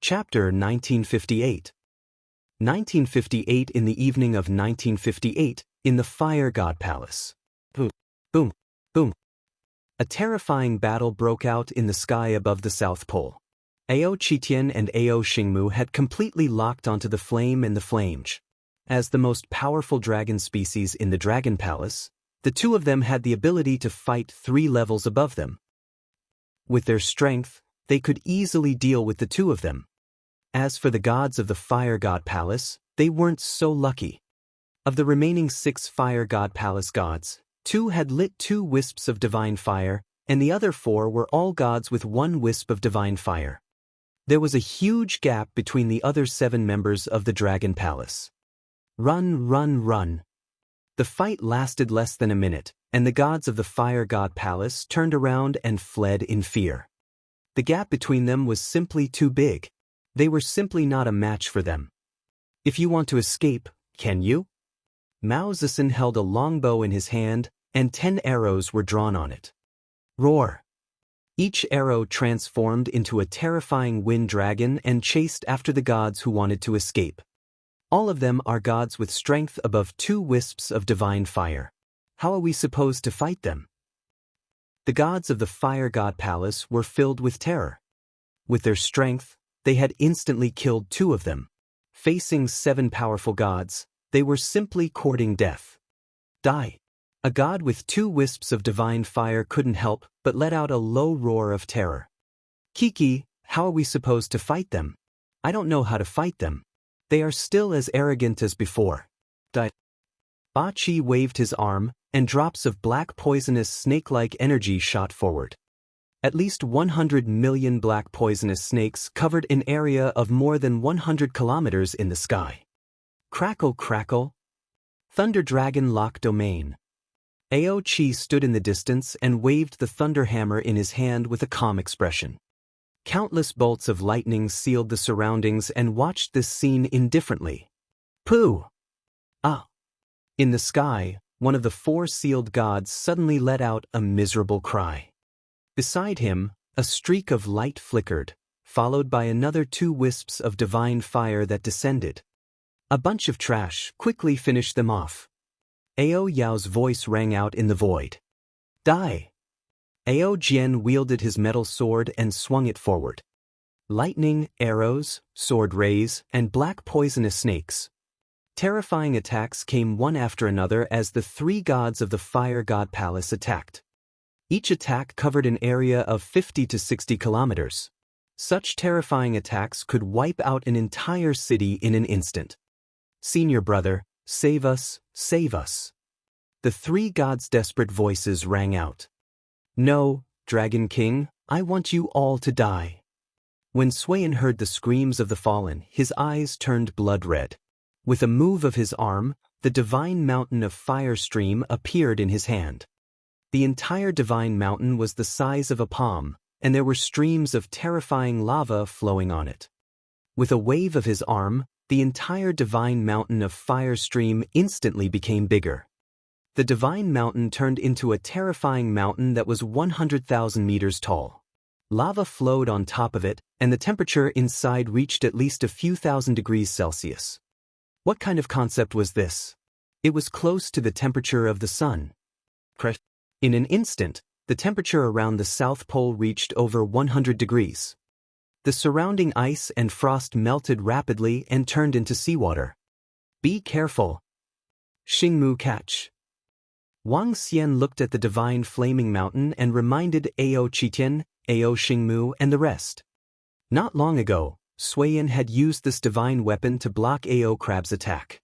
Chapter 1958. 1958. In the evening of 1958, in the Fire God Palace. Boom, boom, boom. A terrifying battle broke out in the sky above the South Pole. Ao Qitian and Ao Xingmu had completely locked onto the flame and the flamege. As the most powerful dragon species in the Dragon Palace, the two of them had the ability to fight 3 levels above them. With their strength, they could easily deal with the two of them. As for the gods of the Fire God Palace, they weren't so lucky. Of the remaining 6 Fire God Palace gods, 2 had lit 2 wisps of divine fire, and the other 4 were all gods with 1 wisp of divine fire. There was a huge gap between the other 7 members of the Dragon Palace. Run, run, run. The fight lasted less than a minute, and the gods of the Fire God Palace turned around and fled in fear. The gap between them was simply too big. They were simply not a match for them. If you want to escape, can you? Mao Zedong held a longbow in his hand, and 10 arrows were drawn on it. Roar! Each arrow transformed into a terrifying wind dragon and chased after the gods who wanted to escape. All of them are gods with strength above 2 wisps of divine fire. How are we supposed to fight them? The gods of the Fire God Palace were filled with terror. With their strength, they had instantly killed 2 of them. Facing 7 powerful gods, they were simply courting death. Die! A god with 2 wisps of divine fire couldn't help but let out a low roar of terror. Kiki, how are we supposed to fight them? I don't know how to fight them. They are still as arrogant as before. Die! Ba Qi waved his arm, and drops of black poisonous snake-like energy shot forward. At least 100 million black poisonous snakes covered an area of more than 100 kilometers in the sky. Crackle, crackle. Thunder Dragon Lock Domain. Ao Qi stood in the distance and waved the thunder hammer in his hand with a calm expression. Countless bolts of lightning sealed the surroundings and watched this scene indifferently. Pooh! Ah! In the sky, one of the 4 sealed gods suddenly let out a miserable cry. Beside him, a streak of light flickered, followed by another 2 wisps of divine fire that descended. A bunch of trash quickly finished them off. Ao Yao's voice rang out in the void. Die! Ao Jian wielded his metal sword and swung it forward. Lightning, arrows, sword rays, and black poisonous snakes. Terrifying attacks came one after another as the 3 gods of the Fire God Palace attacked. Each attack covered an area of 50 to 60 kilometers. Such terrifying attacks could wipe out an entire city in an instant. Senior brother, save us, save us. The 3 gods' desperate voices rang out. No, Dragon King, I want you all to die. When Suiyan heard the screams of the fallen, his eyes turned blood red. With a move of his arm, the divine mountain of fire stream appeared in his hand. The entire divine mountain was the size of a palm, and there were streams of terrifying lava flowing on it. With a wave of his arm, the entire divine mountain of fire stream instantly became bigger. The divine mountain turned into a terrifying mountain that was 100,000 meters tall. Lava flowed on top of it, and the temperature inside reached at least a few thousand degrees Celsius. What kind of concept was this? It was close to the temperature of the sun. In an instant, the temperature around the South Pole reached over 100 degrees. The surrounding ice and frost melted rapidly and turned into seawater. Be careful. Xingmu catch. Wang Xian looked at the divine flaming mountain and reminded Ao Qitian, Ao Xingmu, and the rest. Not long ago, Suiyan had used this divine weapon to block Ao Crab's attack.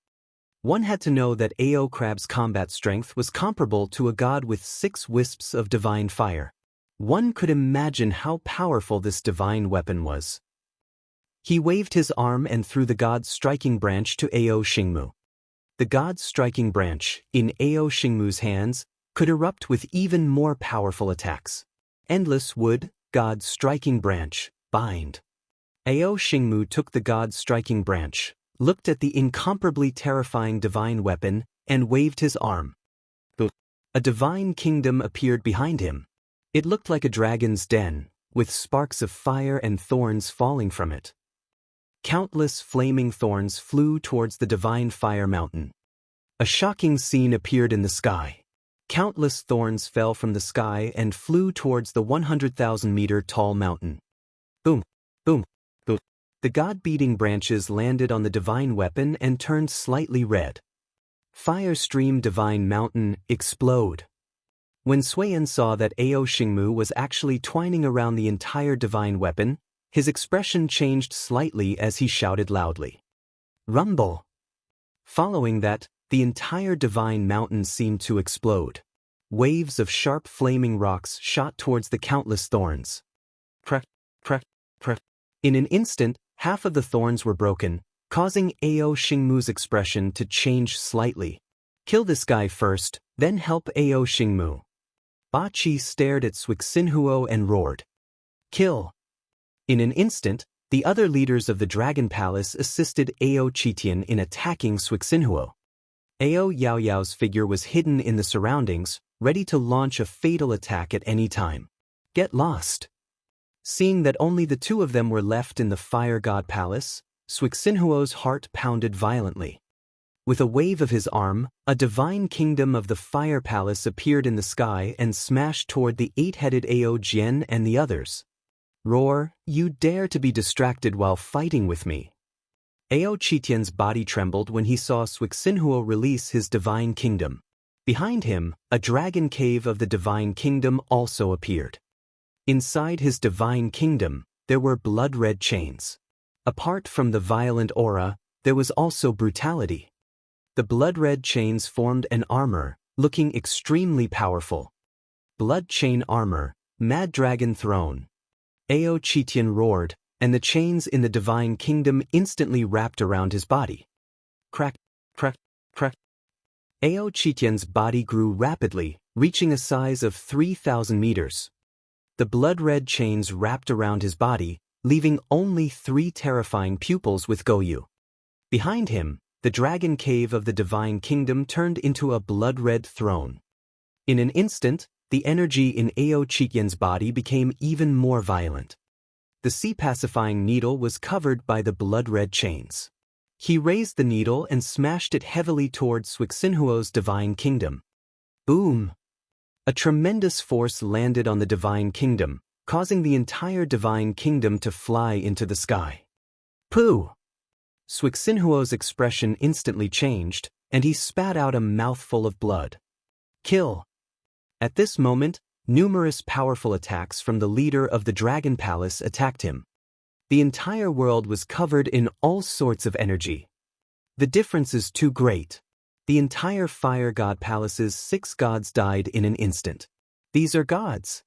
One had to know that Ao Crab's combat strength was comparable to a god with 6 wisps of divine fire. One could imagine how powerful this divine weapon was. He waved his arm and threw the god's striking branch to Ao Xingmu. The god's striking branch, in Ao Xingmu's hands, could erupt with even more powerful attacks. Endless wood, god's striking branch, bind. Ao Xingmu took the god's striking branch, looked at the incomparably terrifying divine weapon, and waved his arm. A divine kingdom appeared behind him. It looked like a dragon's den, with sparks of fire and thorns falling from it. Countless flaming thorns flew towards the divine fire mountain. A shocking scene appeared in the sky. Countless thorns fell from the sky and flew towards the 100,000-meter tall mountain. Boom, boom, boom. The god-beating branches landed on the divine weapon and turned slightly red. Fire stream divine mountain, explode. When Suiyan saw that Ao Xingmu was actually twining around the entire divine weapon, his expression changed slightly as he shouted loudly. Rumble! Following that, the entire divine mountain seemed to explode. Waves of sharp flaming rocks shot towards the countless thorns. Crack, crack, crack. In an instant, half of the thorns were broken, causing Ao Xingmu's expression to change slightly. Kill this guy first, then help Ao Xingmu. Ba Qi stared at Suixinhuo and roared. Kill! In an instant, the other leaders of the Dragon Palace assisted Ao Qitian in attacking Suixinhuo. Ao Yaoyao's figure was hidden in the surroundings, ready to launch a fatal attack at any time. Get lost! Seeing that only the two of them were left in the Fire God Palace, Suixinhuo's heart pounded violently. With a wave of his arm, a divine kingdom of the Fire Palace appeared in the sky and smashed toward the eight-headed Ao Jian and the others. Roar, you dare to be distracted while fighting with me. Ao Qitian's body trembled when he saw Suixinhuo release his divine kingdom. Behind him, a dragon cave of the divine kingdom also appeared. Inside his divine kingdom, there were blood-red chains. Apart from the violent aura, there was also brutality. The blood-red chains formed an armor, looking extremely powerful. Blood chain armor, Mad Dragon Throne. Ao Qitian roared, and the chains in the divine kingdom instantly wrapped around his body. Crack, crack, crack. Ao Qitian's body grew rapidly, reaching a size of 3,000 meters. The blood-red chains wrapped around his body, leaving only 3 terrifying pupils with Goyu. Behind him, the dragon cave of the divine kingdom turned into a blood-red throne. In an instant, the energy in Ao Qitian's body became even more violent. The sea-pacifying needle was covered by the blood-red chains. He raised the needle and smashed it heavily towards Suixinhuo's divine kingdom. Boom! A tremendous force landed on the divine kingdom, causing the entire divine kingdom to fly into the sky. Pooh! Suixinhuo's expression instantly changed, and he spat out a mouthful of blood. Kill! At this moment, numerous powerful attacks from the leader of the Dragon Palace attacked him. The entire world was covered in all sorts of energy. The difference is too great. The entire Fire God Palace's 6 gods died in an instant. These are gods.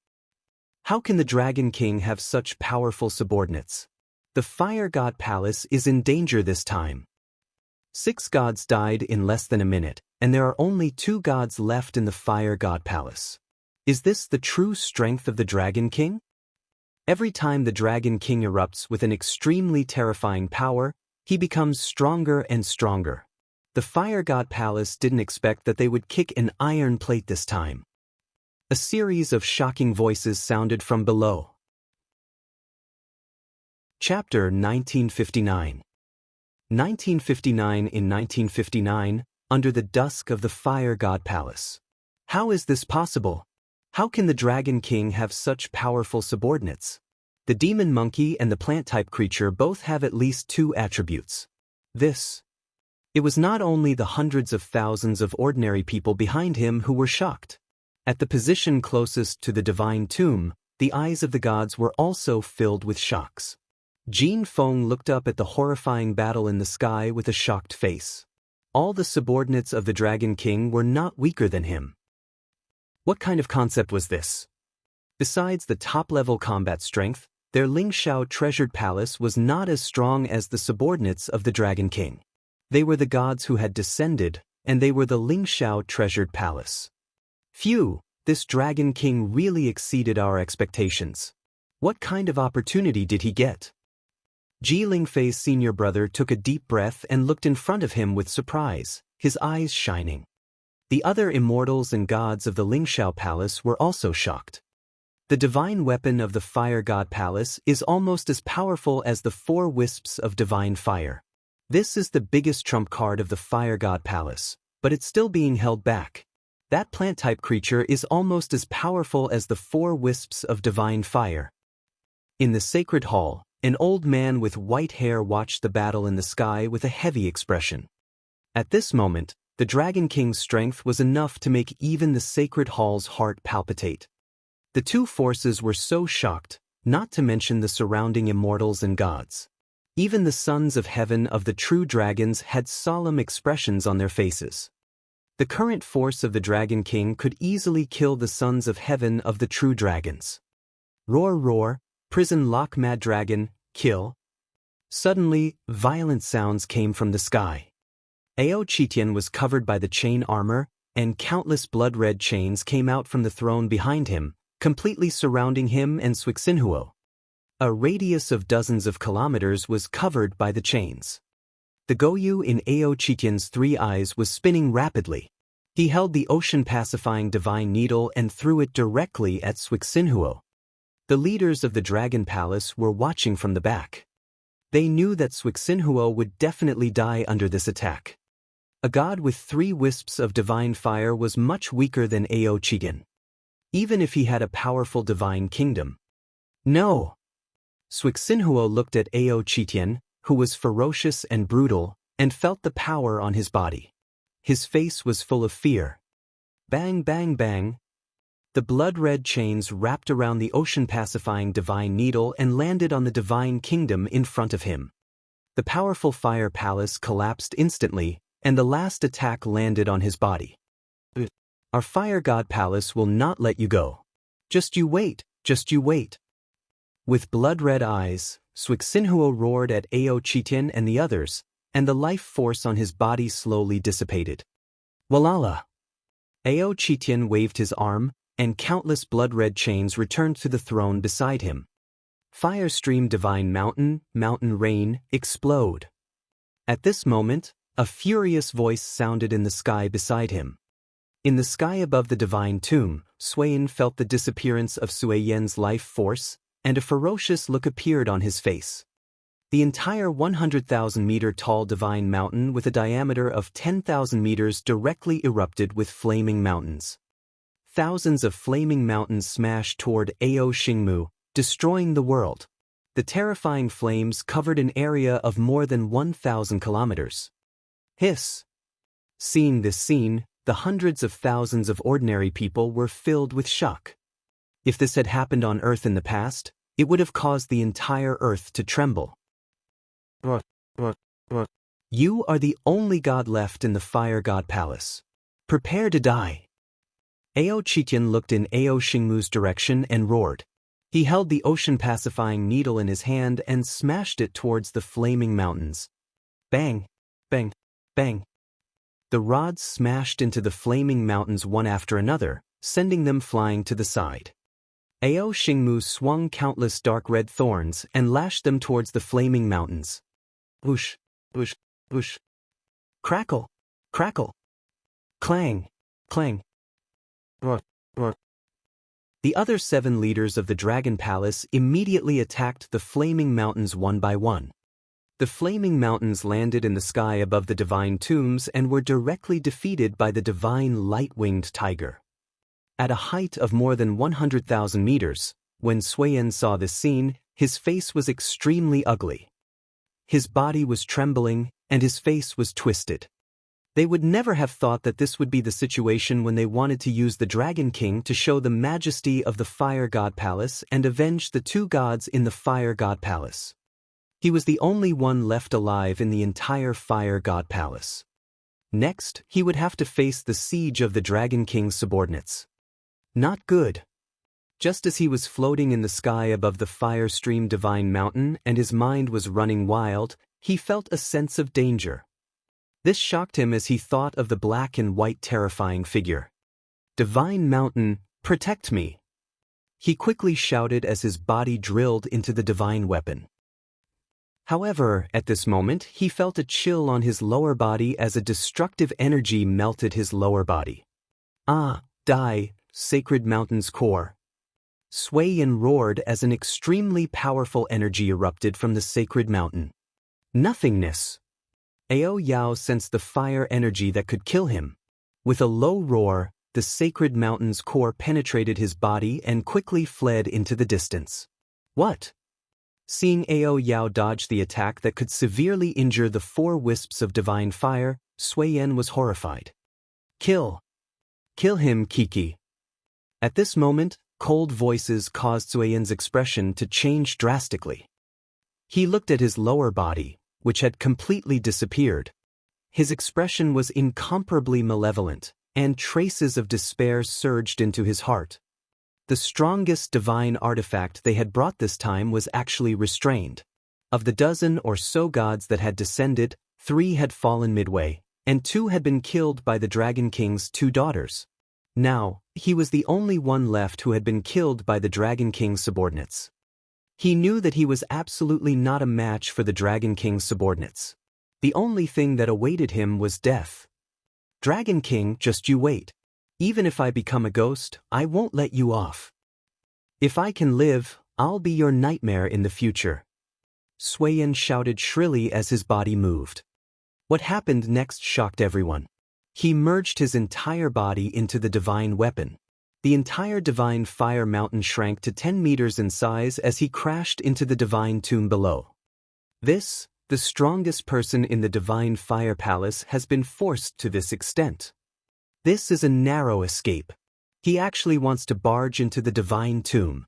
How can the Dragon King have such powerful subordinates? The Fire God Palace is in danger this time. 6 gods died in less than a minute, and there are only 2 gods left in the Fire God Palace. Is this the true strength of the Dragon King? Every time the Dragon King erupts with an extremely terrifying power, he becomes stronger and stronger. The Fire God Palace didn't expect that they would kick an iron plate this time. A series of shocking voices sounded from below. Chapter 1959. 1959. In 1959, under the dusk of the Fire God Palace. How is this possible? How can the Dragon King have such powerful subordinates? The demon monkey and the plant-type creature both have at least 2 attributes. It was not only the hundreds of thousands of ordinary people behind him who were shocked. At the position closest to the divine tomb, the eyes of the gods were also filled with shocks. Jin Feng looked up at the horrifying battle in the sky with a shocked face. All the subordinates of the Dragon King were not weaker than him. What kind of concept was this? Besides the top-level combat strength, their Lingxiao treasured palace was not as strong as the subordinates of the Dragon King. They were the gods who had descended, and they were the Lingxiao treasured palace. Phew, this Dragon King really exceeded our expectations. What kind of opportunity did he get? Ji Lingfei's senior brother took a deep breath and looked in front of him with surprise, his eyes shining. The other immortals and gods of the Lingxiao Palace were also shocked. The divine weapon of the fire god palace is almost as powerful as the 4 wisps of divine fire. This is the biggest trump card of the fire god palace, but it's still being held back. That plant-type creature is almost as powerful as the 4 wisps of divine fire. In the sacred hall, an old man with white hair watched the battle in the sky with a heavy expression. At this moment, the Dragon King's strength was enough to make even the sacred hall's heart palpitate. The two forces were so shocked, not to mention the surrounding immortals and gods. Even the sons of heaven of the true dragons had solemn expressions on their faces. The current force of the Dragon King could easily kill the sons of heaven of the true dragons. Roar, roar, prison lock, mad dragon, kill. Suddenly, violent sounds came from the sky. Aochitian was covered by the chain armor, and countless blood-red chains came out from the throne behind him, completely surrounding him and Suixinhuo. A radius of dozens of kilometers was covered by the chains. The Goyu in Aochitian's 3 eyes was spinning rapidly. He held the ocean-pacifying divine needle and threw it directly at Suixinhuo. The leaders of the Dragon Palace were watching from the back. They knew that Suixinhuo would definitely die under this attack. A god with 3 wisps of divine fire was much weaker than Aochitian, even if he had a powerful divine kingdom. No! Suixinhuo looked at Aochitian, who was ferocious and brutal, and felt the power on his body. His face was full of fear. Bang, bang, bang. The blood-red chains wrapped around the ocean-pacifying divine needle and landed on the divine kingdom in front of him. The powerful fire palace collapsed instantly, and the last attack landed on his body. Our fire god palace will not let you go. Just you wait, just you wait. With blood-red eyes, Suixinhuo roared at Aochitian and the others, and the life force on his body slowly dissipated. Walala! Aochitian waved his arm, and countless blood-red chains returned to the throne beside him. Fire stream divine mountain, mountain rain, explode. At this moment, a furious voice sounded in the sky beside him. In the sky above the divine tomb, Suiyin felt the disappearance of Suiyen's life force, and a ferocious look appeared on his face. The entire 100,000-meter-tall divine mountain with a diameter of 10,000 meters directly erupted with flaming mountains. Thousands of flaming mountains smashed toward Ao Xingmu, destroying the world. The terrifying flames covered an area of more than 1,000 kilometers. Hiss! Seeing this scene, the hundreds of thousands of ordinary people were filled with shock. If this had happened on Earth in the past, it would have caused the entire Earth to tremble. You are the only god left in the Fire God Palace. Prepare to die. Aochitian looked in Ao Xingmu's direction and roared. He held the ocean-pacifying needle in his hand and smashed it towards the flaming mountains. Bang! Bang! Bang! The rods smashed into the flaming mountains one after another, sending them flying to the side. Ao Xingmu swung countless dark red thorns and lashed them towards the flaming mountains. Whoosh! Whoosh! Whoosh! Crackle! Crackle! Clang! Clang! The other 7 leaders of the Dragon Palace immediately attacked the flaming mountains one by one. The flaming mountains landed in the sky above the divine tombs and were directly defeated by the divine light-winged tiger. At a height of more than 100,000 meters, when Suiyin saw this scene, his face was extremely ugly. His body was trembling, and his face was twisted. They would never have thought that this would be the situation when they wanted to use the Dragon King to show the majesty of the Fire God Palace and avenge the 2 gods in the Fire God Palace. He was the only one left alive in the entire Fire God Palace. Next, he would have to face the siege of the Dragon King's subordinates. Not good. Just as he was floating in the sky above the fire stream divine mountain and his mind was running wild, he felt a sense of danger. This shocked him as he thought of the black and white terrifying figure. Divine Mountain, protect me! He quickly shouted as his body drilled into the divine weapon. However, at this moment, he felt a chill on his lower body as a destructive energy melted his lower body. Ah, die, sacred mountain's core. Sui Yin roared as an extremely powerful energy erupted from the sacred mountain. Nothingness. Ao Yao sensed the fire energy that could kill him. With a low roar, the sacred mountain's core penetrated his body and quickly fled into the distance. What? Seeing Ao Yao dodge the attack that could severely injure the 4 wisps of divine fire, Sui Yin was horrified. Kill! Kill him, Kiki! At this moment, cold voices caused Sui Yin's expression to change drastically. He looked at his lower body, which had completely disappeared. His expression was incomparably malevolent, and traces of despair surged into his heart. The strongest divine artifact they had brought this time was actually restrained. Of the dozen or so gods that had descended, 3 had fallen midway, and 2 had been killed by the Dragon King's 2 daughters. Now, he was the only one left who had been killed by the Dragon King's subordinates. He knew that he was absolutely not a match for the Dragon King's subordinates. The only thing that awaited him was death. Dragon King, just you wait. Even if I become a ghost, I won't let you off. If I can live, I'll be your nightmare in the future. Sui Yin shouted shrilly as his body moved. What happened next shocked everyone. He merged his entire body into the divine weapon. The entire divine fire mountain shrank to 10 meters in size as he crashed into the divine tomb below. This, the strongest person in the divine fire palace, has been forced to this extent. This is a narrow escape. He actually wants to barge into the divine tomb.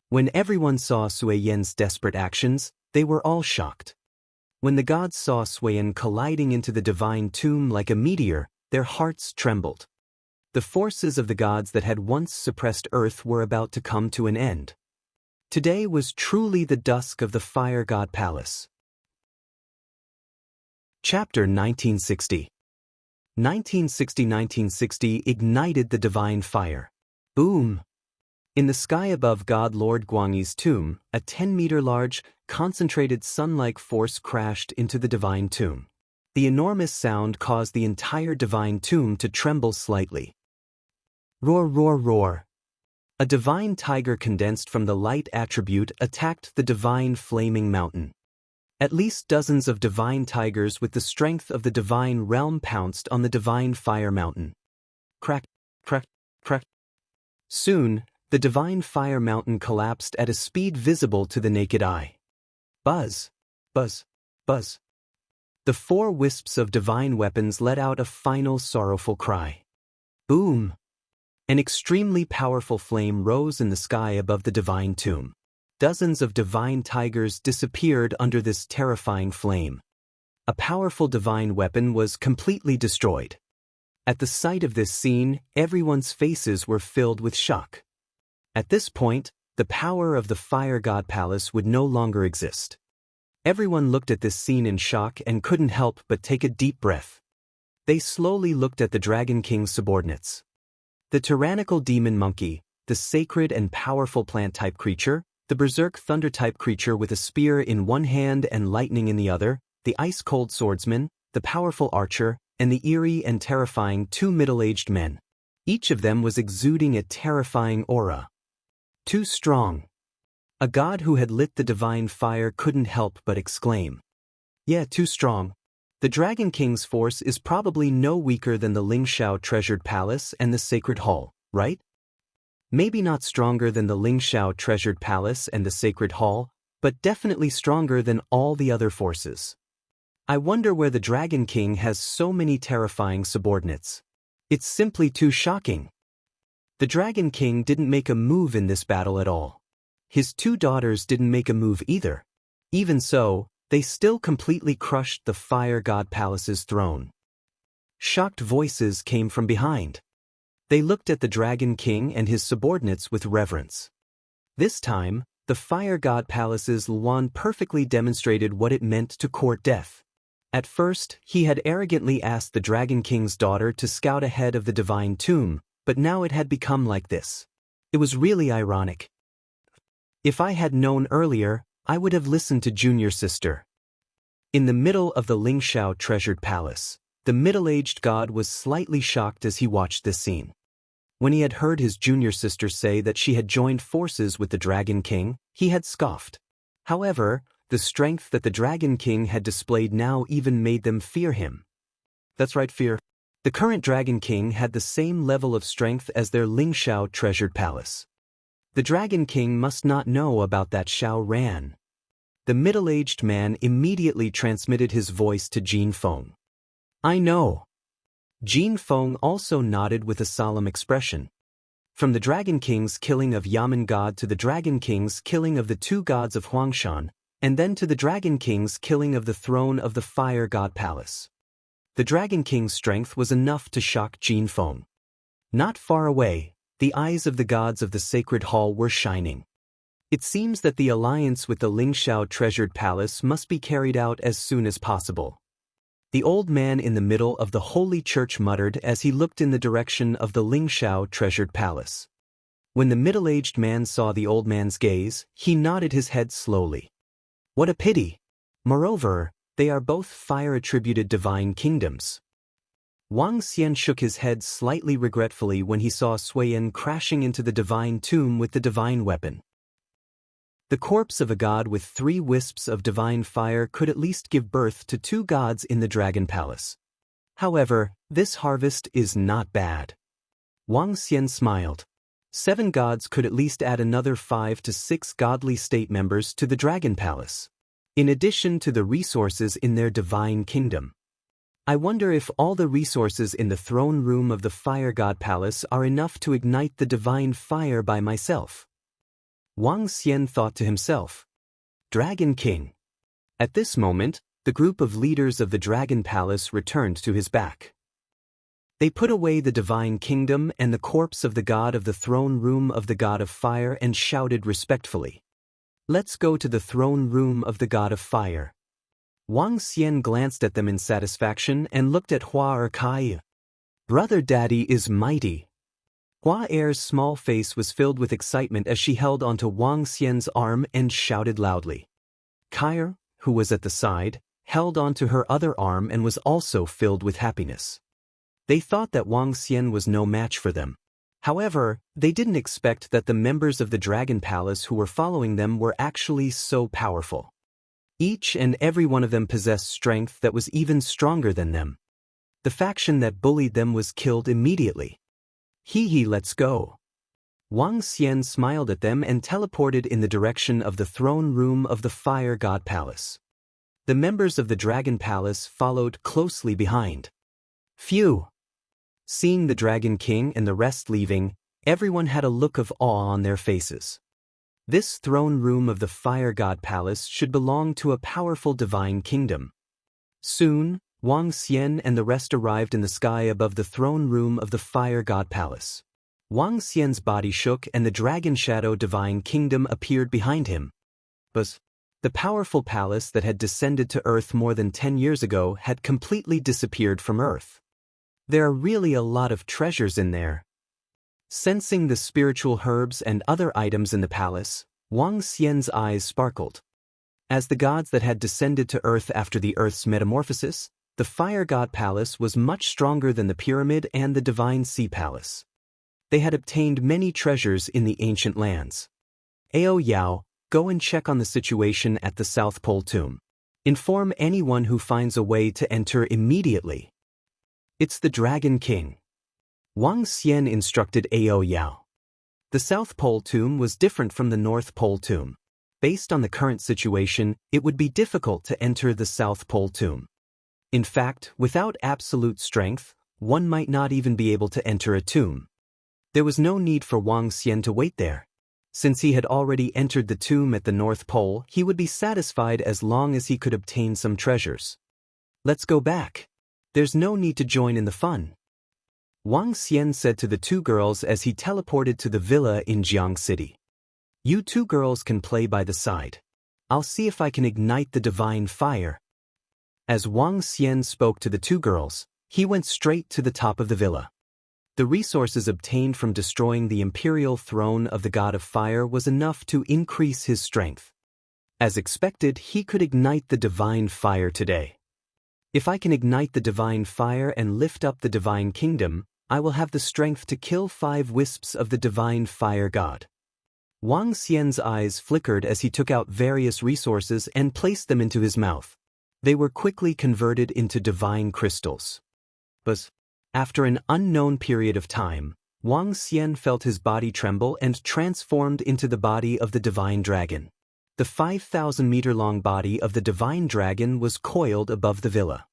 When everyone saw Sui Yin's desperate actions, they were all shocked. When the gods saw Sui Yin colliding into the divine tomb like a meteor, their hearts trembled. The forces of the gods that had once suppressed Earth were about to come to an end. Today was truly the dusk of the Fire God Palace. Chapter 1960. 1960 ignited the divine fire. Boom! In the sky above God Lord Guangyi's tomb, a 10-meter-large, concentrated sun-like force crashed into the divine tomb. The enormous sound caused the entire divine tomb to tremble slightly. Roar, roar, roar. A divine tiger condensed from the light attribute attacked the divine flaming mountain. At least dozens of divine tigers with the strength of the divine realm pounced on the divine fire mountain. Crack, crack, crack. Soon, the divine fire mountain collapsed at a speed visible to the naked eye. Buzz, buzz, buzz. The 4 wisps of divine weapons let out a final sorrowful cry. Boom! An extremely powerful flame rose in the sky above the divine tomb. Dozens of divine tigers disappeared under this terrifying flame. A powerful divine weapon was completely destroyed. At the sight of this scene, everyone's faces were filled with shock. At this point, the power of the Fire God Palace would no longer exist. Everyone looked at this scene in shock and couldn't help but take a deep breath. They slowly looked at the Dragon King's subordinates. The tyrannical demon monkey, the sacred and powerful plant-type creature, the berserk thunder-type creature with a spear in one hand and lightning in the other, the ice-cold swordsman, the powerful archer, and the eerie and terrifying 2 middle-aged men. Each of them was exuding a terrifying aura. Too strong. A god who had lit the divine fire couldn't help but exclaim. Yeah, too strong. The Dragon King's force is probably no weaker than the Lingxiao Treasured Palace and the Sacred Hall, right? Maybe not stronger than the Lingxiao Treasured Palace and the Sacred Hall, but definitely stronger than all the other forces. I wonder where the Dragon King has so many terrifying subordinates. It's simply too shocking. The Dragon King didn't make a move in this battle at all. His 2 daughters didn't make a move either. Even so, they still completely crushed the Fire God Palace's throne. Shocked voices came from behind. They looked at the Dragon King and his subordinates with reverence. This time, the Fire God Palace's Luan perfectly demonstrated what it meant to court death. At first, he had arrogantly asked the Dragon King's daughter to scout ahead of the divine tomb, but now it had become like this. It was really ironic. If I had known earlier, I would have listened to Junior Sister. In the middle of the Lingxiao Treasured Palace, the middle-aged god was slightly shocked as he watched this scene. When he had heard his junior sister say that she had joined forces with the Dragon King, he had scoffed. However, the strength that the Dragon King had displayed now even made them fear him. That's right, fear. The current Dragon King had the same level of strength as their Lingxiao treasured palace. The Dragon King must not know about that Xiao Ran. The middle-aged man immediately transmitted his voice to Jin Feng. I know. Jin Feng also nodded with a solemn expression. From the Dragon King's killing of Yamen God to the Dragon King's killing of the two gods of Huangshan, and then to the Dragon King's killing of the throne of the Fire God Palace. The Dragon King's strength was enough to shock Jin Feng. Not far away, the eyes of the gods of the Sacred Hall were shining. It seems that the alliance with the Lingxiao treasured palace must be carried out as soon as possible. The old man in the middle of the Holy Church muttered as he looked in the direction of the Lingxiao treasured palace. When the middle-aged man saw the old man's gaze, he nodded his head slowly. What a pity! Moreover, they are both fire-attributed divine kingdoms. Wang Xian shook his head slightly regretfully when he saw Sui Yin crashing into the divine tomb with the divine weapon. The corpse of a god with 3 wisps of divine fire could at least give birth to 2 gods in the Dragon Palace. However, this harvest is not bad. Wang Xian smiled. 7 gods could at least add another 5 to 6 godly state members to the Dragon Palace, in addition to the resources in their divine kingdom. I wonder if all the resources in the throne room of the Fire God Palace are enough to ignite the divine fire by myself. Wang Xian thought to himself. Dragon King. At this moment, the group of leaders of the Dragon Palace returned to his back. They put away the divine kingdom and the corpse of the god of the throne room of the god of fire and shouted respectfully. Let's go to the throne room of the god of fire. Wang Xian glanced at them in satisfaction and looked at Hua Erkai. Brother Daddy is mighty. Hua Er's small face was filled with excitement as she held onto Wang Xian's arm and shouted loudly. Kair, who was at the side, held onto her other arm and was also filled with happiness. They thought that Wang Xian was no match for them. However, they didn't expect that the members of the Dragon Palace who were following them were actually so powerful. Each and every one of them possessed strength that was even stronger than them. The faction that bullied them was killed immediately. Hee, let's go. Wang Xian smiled at them and teleported in the direction of the throne room of the Fire God Palace. The members of the Dragon Palace followed closely behind. Phew! Seeing the Dragon King and the rest leaving, everyone had a look of awe on their faces. This throne room of the Fire God Palace should belong to a powerful divine kingdom. Soon, Wang Xian and the rest arrived in the sky above the throne room of the Fire God Palace. Wang Xian's body shook and the Dragon Shadow Divine Kingdom appeared behind him. But the powerful palace that had descended to Earth more than 10 years ago had completely disappeared from Earth. There are really a lot of treasures in there. Sensing the spiritual herbs and other items in the palace, Wang Xian's eyes sparkled. As the gods that had descended to Earth after the Earth's metamorphosis, the Fire God Palace was much stronger than the Pyramid and the Divine Sea Palace. They had obtained many treasures in the ancient lands. Ao Yao, go and check on the situation at the South Pole tomb. Inform anyone who finds a way to enter immediately. It's the Dragon King. Wang Xian instructed Ao Yao. The South Pole tomb was different from the North Pole tomb. Based on the current situation, it would be difficult to enter the South Pole tomb. In fact, without absolute strength, one might not even be able to enter a tomb. There was no need for Wang Xian to wait there. Since he had already entered the tomb at the North Pole, he would be satisfied as long as he could obtain some treasures. Let's go back. There's no need to join in the fun. Wang Xian said to the 2 girls as he teleported to the villa in Jiang City. You 2 girls can play by the side. I'll see if I can ignite the divine fire. As Wang Xian spoke to the 2 girls, he went straight to the top of the villa. The resources obtained from destroying the imperial throne of the God of Fire was enough to increase his strength. As expected, he could ignite the divine fire today. If I can ignite the divine fire and lift up the divine kingdom, I will have the strength to kill 5 wisps of the divine fire god. Wang Xian's eyes flickered as he took out various resources and placed them into his mouth. They were quickly converted into divine crystals. But after an unknown period of time, Wang Xian felt his body tremble and transformed into the body of the divine dragon. The 5,000-meter-long body of the divine dragon was coiled above the villa.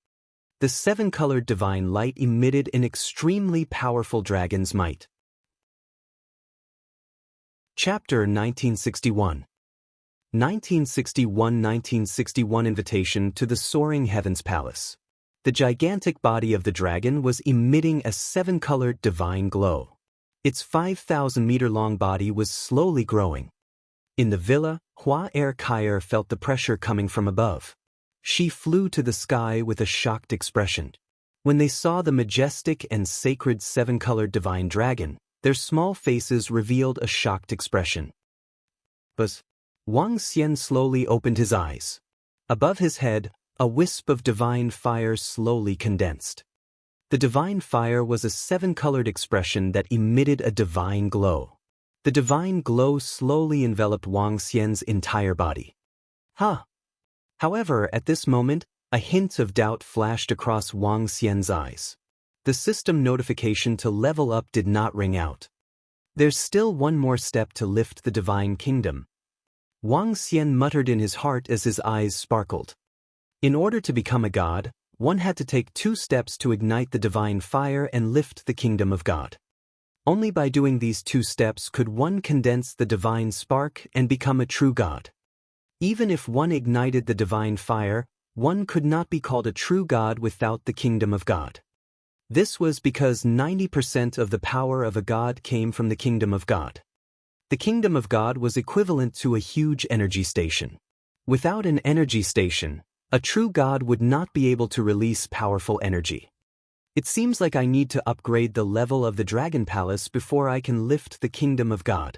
The 7-colored divine light emitted an extremely powerful dragon's might. Chapter 1961. 1961 Invitation to the Soaring Heavens Palace. The gigantic body of the dragon was emitting a 7-colored divine glow. Its 5,000-meter-long body was slowly growing. In the villa, Hua Kair felt the pressure coming from above. She flew to the sky with a shocked expression. When they saw the majestic and sacred 7-colored divine dragon, their small faces revealed a shocked expression. But Wang Xian slowly opened his eyes. Above his head, a wisp of divine fire slowly condensed. The divine fire was a 7-colored expression that emitted a divine glow. The divine glow slowly enveloped Wang Xian's entire body. However, at this moment, a hint of doubt flashed across Wang Xian's eyes. The system notification to level up did not ring out. There's still one more step to lift the divine kingdom. Wang Xian muttered in his heart as his eyes sparkled. In order to become a god, one had to take 2 steps to ignite the divine fire and lift the kingdom of God. Only by doing these 2 steps could one condense the divine spark and become a true god. Even if one ignited the divine fire, one could not be called a true god without the kingdom of God. This was because 90% of the power of a god came from the kingdom of God. The kingdom of God was equivalent to a huge energy station. Without an energy station, a true god would not be able to release powerful energy. It seems like I need to upgrade the level of the Dragon Palace before I can lift the kingdom of God.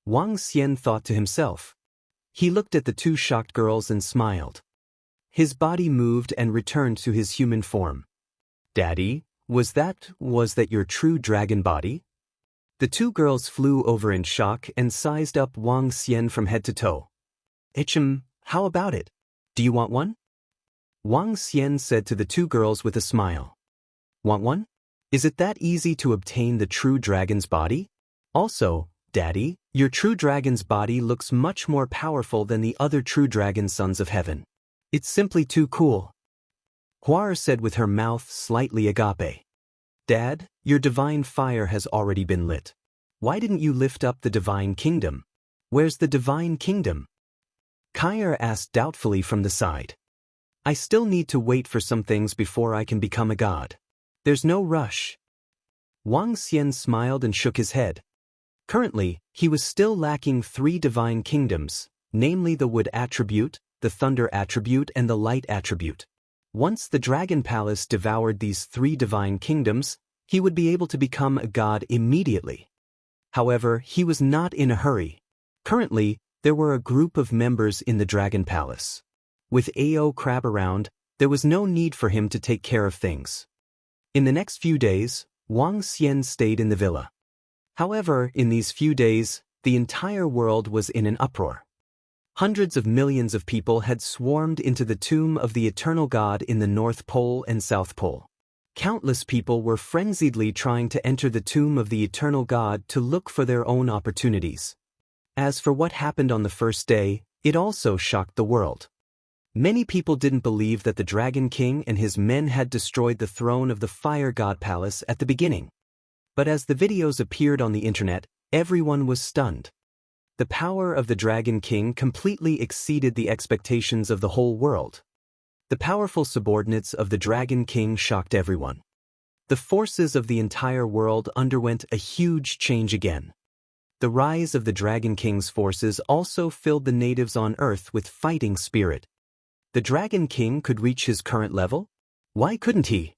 Wang Xian thought to himself. He looked at the 2 shocked girls and smiled. His body moved and returned to his human form. Daddy, was that your true dragon body? The 2 girls flew over in shock and sized up Wang Xian from head to toe. How about it? Do you want one? Wang Xian said to the 2 girls with a smile. Want one? Is it that easy to obtain the true dragon's body? Also, Daddy, your true dragon's body looks much more powerful than the other true dragon sons of heaven. It's simply too cool. Hua said with her mouth slightly agape. Dad, your divine fire has already been lit. Why didn't you lift up the divine kingdom? Where's the divine kingdom? Kair asked doubtfully from the side. I still need to wait for some things before I can become a god. There's no rush. Wang Xian smiled and shook his head. Currently, he was still lacking 3 divine kingdoms, namely the wood attribute, the thunder attribute, and the light attribute. Once the Dragon Palace devoured these 3 divine kingdoms, he would be able to become a god immediately. However, he was not in a hurry. Currently, there were a group of members in the Dragon Palace. With Ao Crab around, there was no need for him to take care of things. In the next few days, Wang Xian stayed in the villa. However, in these few days, the entire world was in an uproar. Hundreds of millions of people had swarmed into the tomb of the Eternal God in the North Pole and South Pole. Countless people were frenziedly trying to enter the tomb of the Eternal God to look for their own opportunities. As for what happened on the first day, it also shocked the world. Many people didn't believe that the Dragon King and his men had destroyed the throne of the Fire God Palace at the beginning. But as the videos appeared on the internet, everyone was stunned. The power of the Dragon King completely exceeded the expectations of the whole world. The powerful subordinates of the Dragon King shocked everyone. The forces of the entire world underwent a huge change again. The rise of the Dragon King's forces also filled the natives on Earth with fighting spirit. The Dragon King could reach his current level? Why couldn't he?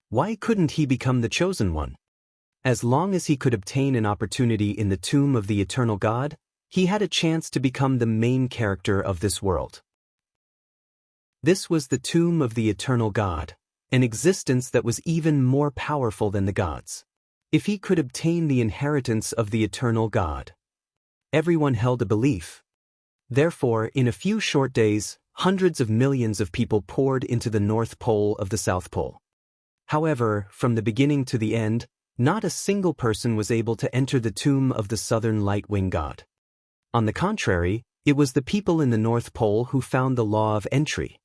Why couldn't he become the chosen one? As long as he could obtain an opportunity in the tomb of the Eternal God, he had a chance to become the main character of this world. This was the tomb of the Eternal God, an existence that was even more powerful than the gods. if he could obtain the inheritance of the eternal God. Everyone held a belief. Therefore, in a few short days, hundreds of millions of people poured into the North Pole of the South Pole. However, from the beginning to the end, not a single person was able to enter the tomb of the Southern Light-Wing God. On the contrary, it was the people in the North Pole who found the law of entry.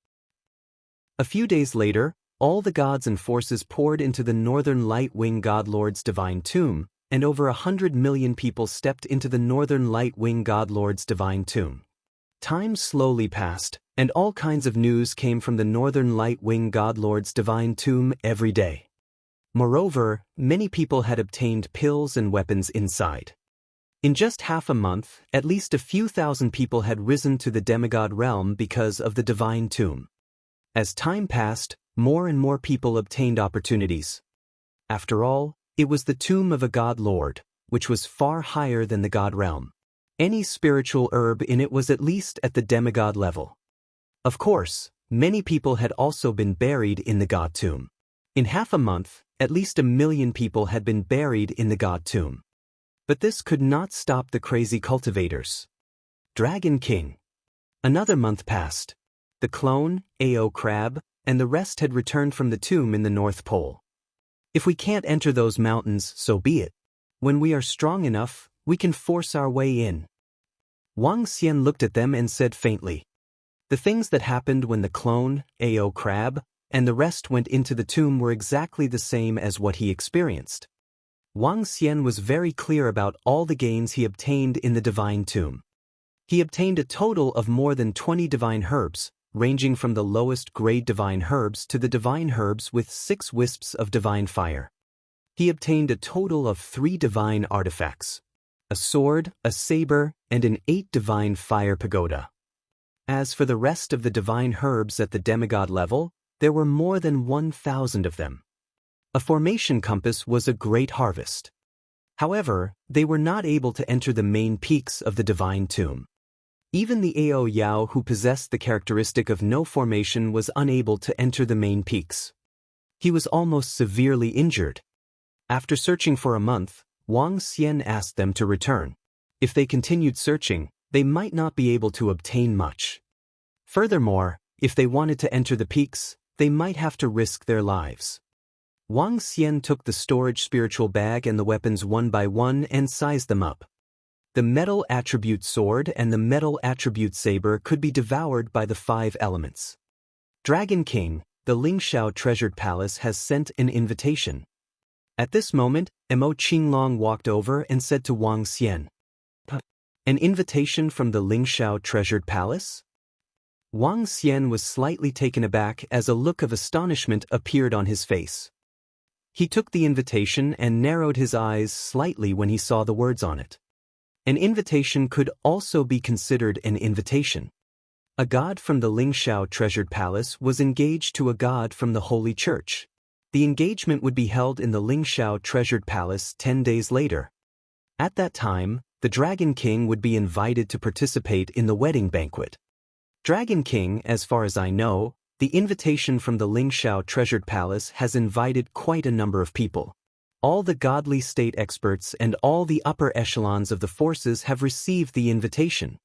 A few days later, all the gods and forces poured into the Northern Light-Wing God Lord's divine tomb, and over 100 million people stepped into the Northern Light-Wing God Lord's divine tomb. Time slowly passed, and all kinds of news came from the Northern Light-Wing God Lord's divine tomb every day. Moreover, many people had obtained pills and weapons inside. In just half a month, at least a few thousand people had risen to the demigod realm because of the divine tomb. As time passed, more and more people obtained opportunities. After all, it was the tomb of a God Lord, which was far higher than the God realm. Any spiritual herb in it was at least at the demigod level. Of course, many people had also been buried in the God tomb. In half a month, at least 1 million people had been buried in the God tomb. But this could not stop the crazy cultivators. Dragon King. Another month passed. The clone, AO Crab, and the rest had returned from the tomb in the North Pole. If we can't enter those mountains, so be it. When we are strong enough, we can force our way in. Wang Xian looked at them and said faintly. The things that happened when the clone, AO Crab, and the rest went into the tomb were exactly the same as what he experienced. Wang Xian was very clear about all the gains he obtained in the divine tomb. He obtained a total of more than 20 divine herbs, ranging from the lowest grade divine herbs to the divine herbs with 6 wisps of divine fire. He obtained a total of 3 divine artifacts: a sword, a saber, and an 8 divine fire pagoda. As for the rest of the divine herbs at the demigod level, there were more than 1,000 of them. A formation compass was a great harvest. However, they were not able to enter the main peaks of the divine tomb. Even the Ao Yao who possessed the characteristic of no formation was unable to enter the main peaks. He was almost severely injured. After searching for a month, Wang Xian asked them to return. If they continued searching, they might not be able to obtain much. Furthermore, if they wanted to enter the peaks, they might have to risk their lives. Wang Xian took the storage spiritual bag and the weapons one by one and sized them up. The metal attribute sword and the metal attribute saber could be devoured by the 5 elements. Dragon King, the Lingxiao treasured palace has sent an invitation. At this moment, Mo Qinglong walked over and said to Wang Xian, "An invitation from the Lingxiao treasured palace?" Wang Xian was slightly taken aback as a look of astonishment appeared on his face. He took the invitation and narrowed his eyes slightly when he saw the words on it. An invitation could also be considered an invitation. A god from the Lingxiao treasured palace was engaged to a god from the Holy Church. The engagement would be held in the Lingxiao treasured palace 10 days later. At that time, the Dragon King would be invited to participate in the wedding banquet. Dragon King, as far as I know, the invitation from the Lingxiao treasured palace has invited quite a number of people. All the godly state experts and all the upper echelons of the forces have received the invitation.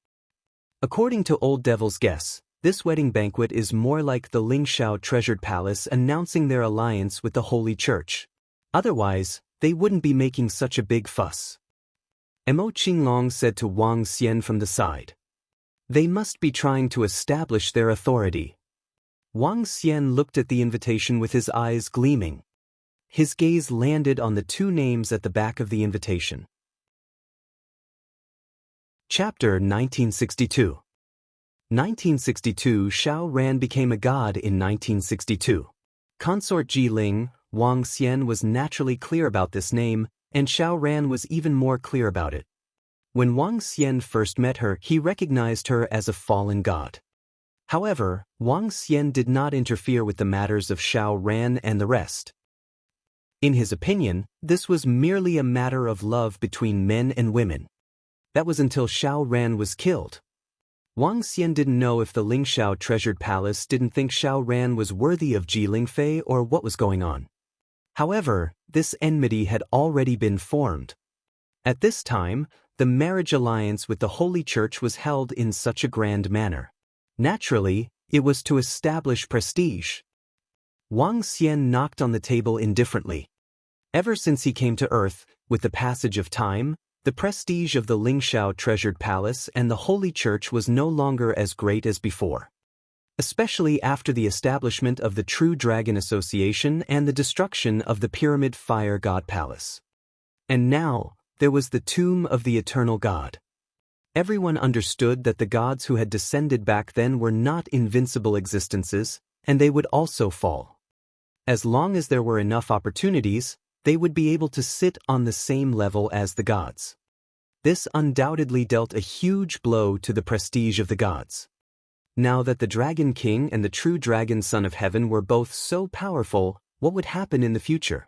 According to Old Devil's guess, this wedding banquet is more like the Lingxiao treasured palace announcing their alliance with the Holy Church. Otherwise, they wouldn't be making such a big fuss. Mo Qinglong said to Wang Xian from the side. They must be trying to establish their authority. Wang Xian looked at the invitation with his eyes gleaming. His gaze landed on the 2 names at the back of the invitation. Chapter 1962. 1962 Xiao Ran became a god in 1962. Consort Ji Ling, Wang Xian was naturally clear about this name, and Xiao Ran was even more clear about it. When Wang Xian first met her, he recognized her as a fallen god. However, Wang Xian did not interfere with the matters of Xiao Ran and the rest. In his opinion, this was merely a matter of love between men and women. That was until Xiao Ran was killed. Wang Xian didn't know if the Lingxiao treasured palace didn't think Xiao Ran was worthy of Ji Lingfei or what was going on. However, this enmity had already been formed. At this time, the marriage alliance with the Holy Church was held in such a grand manner. Naturally, it was to establish prestige. Wang Xian knocked on the table indifferently. Ever since he came to Earth, with the passage of time, the prestige of the Lingshao treasured palace and the Holy Church was no longer as great as before. Especially after the establishment of the True Dragon Association and the destruction of the Pyramid Fire God Palace. And now, there was the tomb of the Eternal God. Everyone understood that the gods who had descended back then were not invincible existences, and they would also fall. As long as there were enough opportunities, they would be able to sit on the same level as the gods. This undoubtedly dealt a huge blow to the prestige of the gods. Now that the Dragon King and the True Dragon Son of Heaven were both so powerful, what would happen in the future?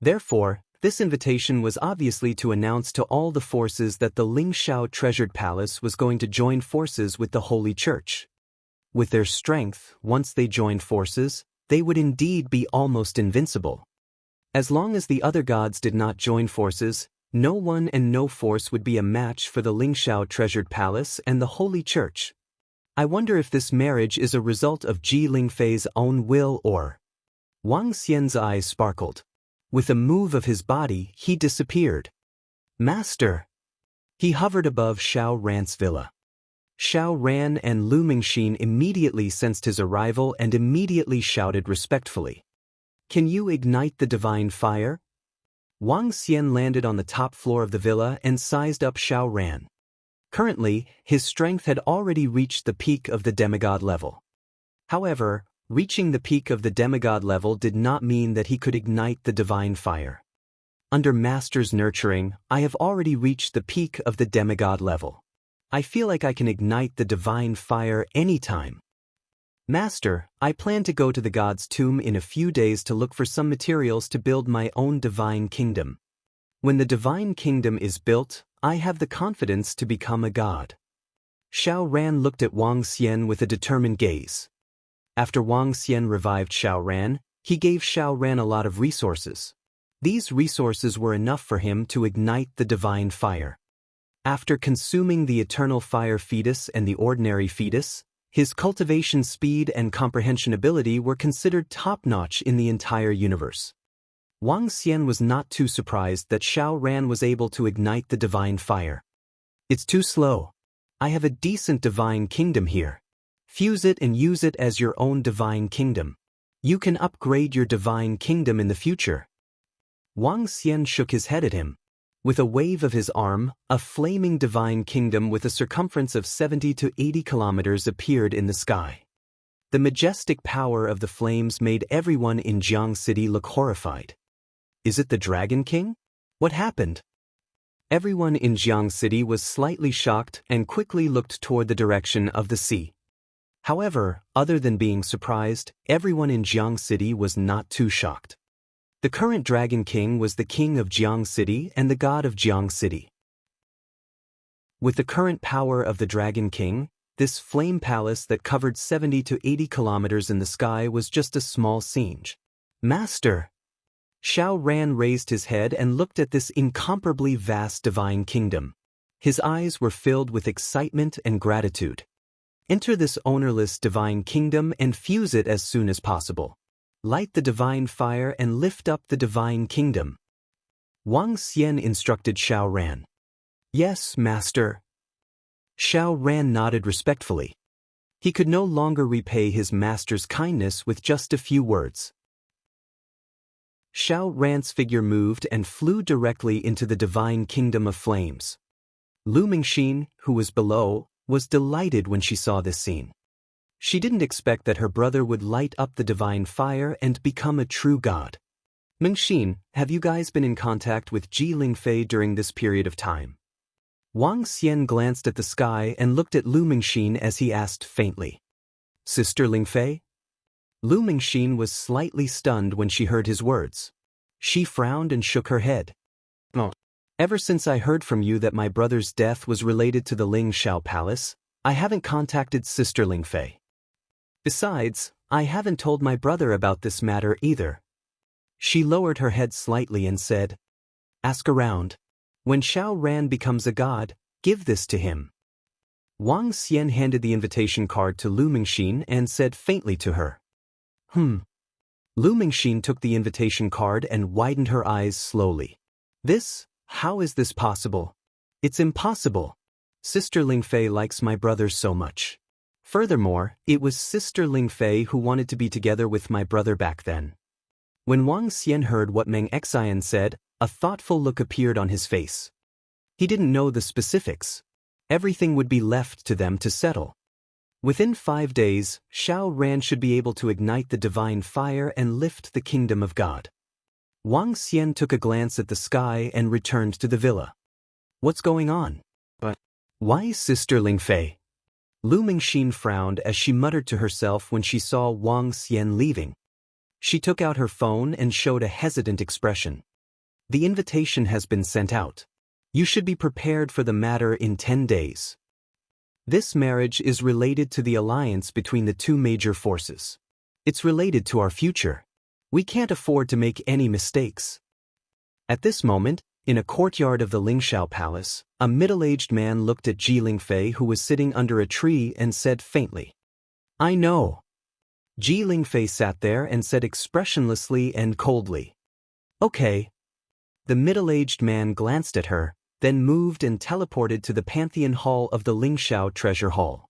Therefore, this invitation was obviously to announce to all the forces that the Lingshao treasured palace was going to join forces with the Holy Church. With their strength, once they joined forces, they would indeed be almost invincible. As long as the other gods did not join forces, no one and no force would be a match for the Lingshao treasured palace and the Holy Church. I wonder if this marriage is a result of Ji Lingfei's own will or... Wang Xian's eyes sparkled. With a move of his body, he disappeared. Master! He hovered above Xiao Ran's villa. Xiao Ran and Lu Mingxin immediately sensed his arrival and immediately shouted respectfully. Can you ignite the divine fire? Wang Xian landed on the top floor of the villa and sized up Xiao Ran. Currently, his strength had already reached the peak of the demigod level. However, reaching the peak of the demigod level did not mean that he could ignite the divine fire. Under Master's nurturing, I have already reached the peak of the demigod level. I feel like I can ignite the divine fire anytime. Master, I plan to go to the god's tomb in a few days to look for some materials to build my own divine kingdom. When the divine kingdom is built, I have the confidence to become a god. Xiao Ran looked at Wang Xian with a determined gaze. After Wang Xian revived Xiao Ran, he gave Xiao Ran a lot of resources. These resources were enough for him to ignite the divine fire. After consuming the eternal fire fetus and the ordinary fetus, his cultivation speed and comprehension ability were considered top-notch in the entire universe. Wang Xian was not too surprised that Xiao Ran was able to ignite the divine fire. It's too slow. I have a decent divine kingdom here. Fuse it and use it as your own divine kingdom. You can upgrade your divine kingdom in the future. Wang Xian shook his head at him. With a wave of his arm, a flaming divine kingdom with a circumference of 70 to 80 kilometers appeared in the sky. The majestic power of the flames made everyone in Jiang City look horrified. Is it the Dragon King? What happened? Everyone in Jiang City was slightly shocked and quickly looked toward the direction of the sea. However, other than being surprised, everyone in Jiang City was not too shocked. The current Dragon King was the king of Jiang City and the god of Jiang City. With the current power of the Dragon King, this flame palace that covered 70 to 80 kilometers in the sky was just a small siege. Master! Xiao Ran raised his head and looked at this incomparably vast divine kingdom. His eyes were filled with excitement and gratitude. Enter this ownerless divine kingdom and fuse it as soon as possible. Light the divine fire and lift up the divine kingdom. Wang Xian instructed Xiao Ran. Yes, Master. Xiao Ran nodded respectfully. He could no longer repay his master's kindness with just a few words. Xiao Ran's figure moved and flew directly into the divine kingdom of flames. Lu Mingxin, who was below, was delighted when she saw this scene. She didn't expect that her brother would light up the divine fire and become a true god. Mingxin, have you guys been in contact with Ji Lingfei during this period of time? Wang Xian glanced at the sky and looked at Lu Mingxin as he asked faintly. Sister Lingfei? Lu Mingxin was slightly stunned when she heard his words. She frowned and shook her head. Oh. Ever since I heard from you that my brother's death was related to the Ling Shao Palace, I haven't contacted Sister Lingfei. Besides, I haven't told my brother about this matter either. She lowered her head slightly and said, "Ask around. When Xiao Ran becomes a god, give this to him." Wang Xian handed the invitation card to Lu Mingxin and said faintly to her, Lu Mingxin took the invitation card and widened her eyes slowly. How is this possible? It's impossible. Sister Lingfei likes my brother so much. Furthermore, it was Sister Lingfei who wanted to be together with my brother back then. When Wang Xian heard what Meng Xian said, a thoughtful look appeared on his face. He didn't know the specifics. Everything would be left to them to settle. Within 5 days, Xiao Ran should be able to ignite the divine fire and lift the kingdom of God. Wang Xian took a glance at the sky and returned to the villa. What's going on? But why Sister Lingfei? Lu Mingxin frowned as she muttered to herself when she saw Wang Xian leaving. She took out her phone and showed a hesitant expression. The invitation has been sent out. You should be prepared for the matter in 10 days. This marriage is related to the alliance between the two major forces. It's related to our future. We can't afford to make any mistakes. At this moment, in a courtyard of the Lingxiao Palace, a middle-aged man looked at Ji Lingfei who was sitting under a tree and said faintly, "I know." Ji Lingfei sat there and said expressionlessly and coldly, "Okay." The middle-aged man glanced at her, then moved and teleported to the Pantheon Hall of the Lingxiao Treasure Hall.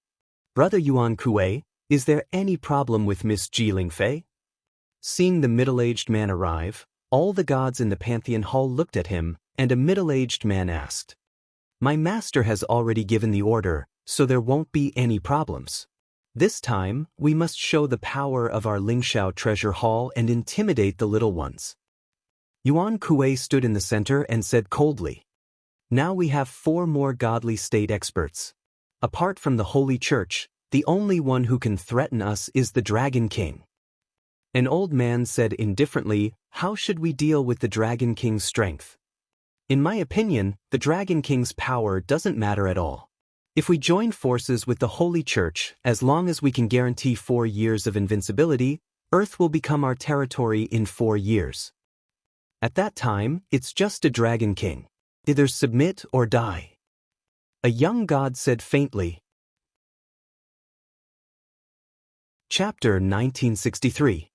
"Brother Yuan Kuei, is there any problem with Miss Ji Lingfei?" Seeing the middle-aged man arrive, all the gods in the Pantheon Hall looked at him, and a middle-aged man asked, "My master has already given the order, so there won't be any problems. This time, we must show the power of our Lingxiao Treasure Hall and intimidate the little ones." Yuan Kuei stood in the center and said coldly, "Now we have 4 more godly state experts. Apart from the Holy Church, the only one who can threaten us is the Dragon King." An old man said indifferently, "How should we deal with the Dragon King's strength? In my opinion, the Dragon King's power doesn't matter at all. If we join forces with the Holy Church, as long as we can guarantee 4 years of invincibility, Earth will become our territory in 4 years. At that time, it's just a Dragon King. Either submit or die." A young god said faintly. Chapter 1963.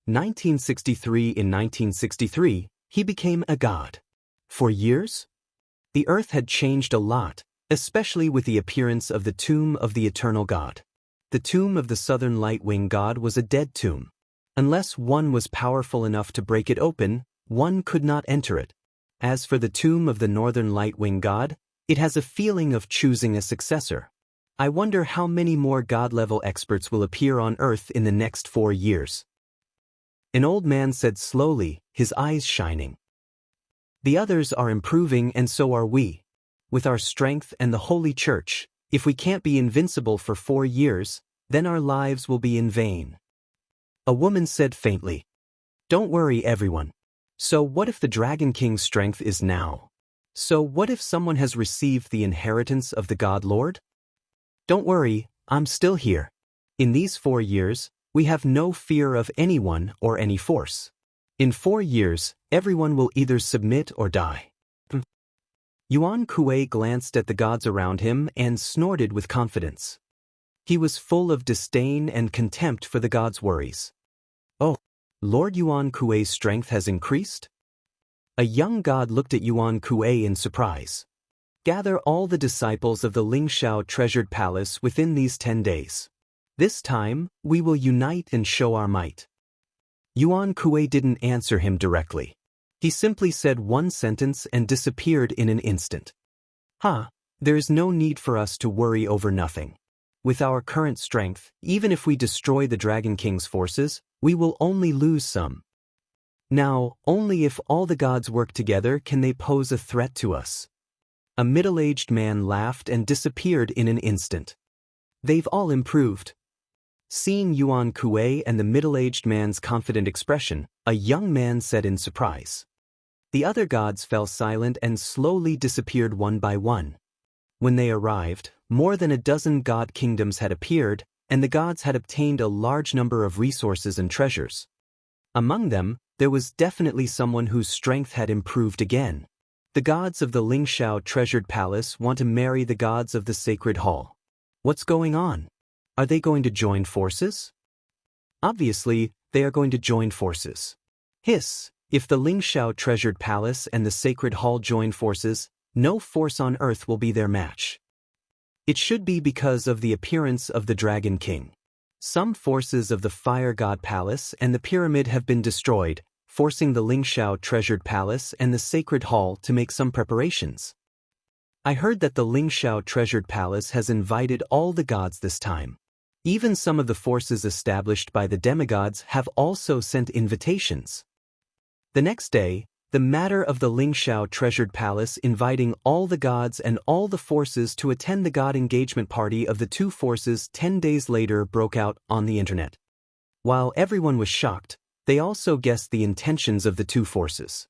1963. In 1963, he became a god. For years? The earth had changed a lot, especially with the appearance of the tomb of the eternal god. The tomb of the southern Lightwing god was a dead tomb. Unless one was powerful enough to break it open, one could not enter it. As for the tomb of the northern Lightwing god, it has a feeling of choosing a successor. I wonder how many more god-level experts will appear on Earth in the next 4 years. An old man said slowly, his eyes shining. The others are improving and so are we. With our strength and the Holy Church, if we can't be invincible for 4 years, then our lives will be in vain. A woman said faintly, "Don't worry, everyone. So what if the Dragon King's strength is now? So what if someone has received the inheritance of the God Lord? Don't worry, I'm still here. In these 4 years, we have no fear of anyone or any force. In 4 years, everyone will either submit or die." Yuan Kuei glanced at the gods around him and snorted with confidence. He was full of disdain and contempt for the gods' worries. "Oh, Lord Yuan Kuei's strength has increased?" A young god looked at Yuan Kuei in surprise. "Gather all the disciples of the Lingxiao treasured palace within these 10 days. This time, we will unite and show our might." Yuan Kuei didn't answer him directly. He simply said one sentence and disappeared in an instant. There is no need for us to worry over nothing. With our current strength, even if we destroy the Dragon King's forces, we will only lose some. Now, only if all the gods work together can they pose a threat to us. A middle-aged man laughed and disappeared in an instant. They've all improved. Seeing Yuan Kuei and the middle-aged man's confident expression, a young man said in surprise. The other gods fell silent and slowly disappeared one by one. When they arrived, more than a dozen god kingdoms had appeared, and the gods had obtained a large number of resources and treasures. Among them, there was definitely someone whose strength had improved again. The gods of the Lingxiao treasured palace want to marry the gods of the sacred hall. What's going on? Are they going to join forces? Obviously, they are going to join forces. Hiss, if the Lingxiao treasured palace and the sacred hall join forces, no force on earth will be their match. It should be because of the appearance of the Dragon King. Some forces of the Fire God Palace and the Pyramid have been destroyed, forcing the Lingxiao treasured palace and the sacred hall to make some preparations. I heard that the Lingxiao treasured palace has invited all the gods this time. Even some of the forces established by the demigods have also sent invitations. The next day, the matter of the Lingxiao treasured palace inviting all the gods and all the forces to attend the god engagement party of the two forces 10 days later broke out on the internet. While everyone was shocked, they also guessed the intentions of the two forces.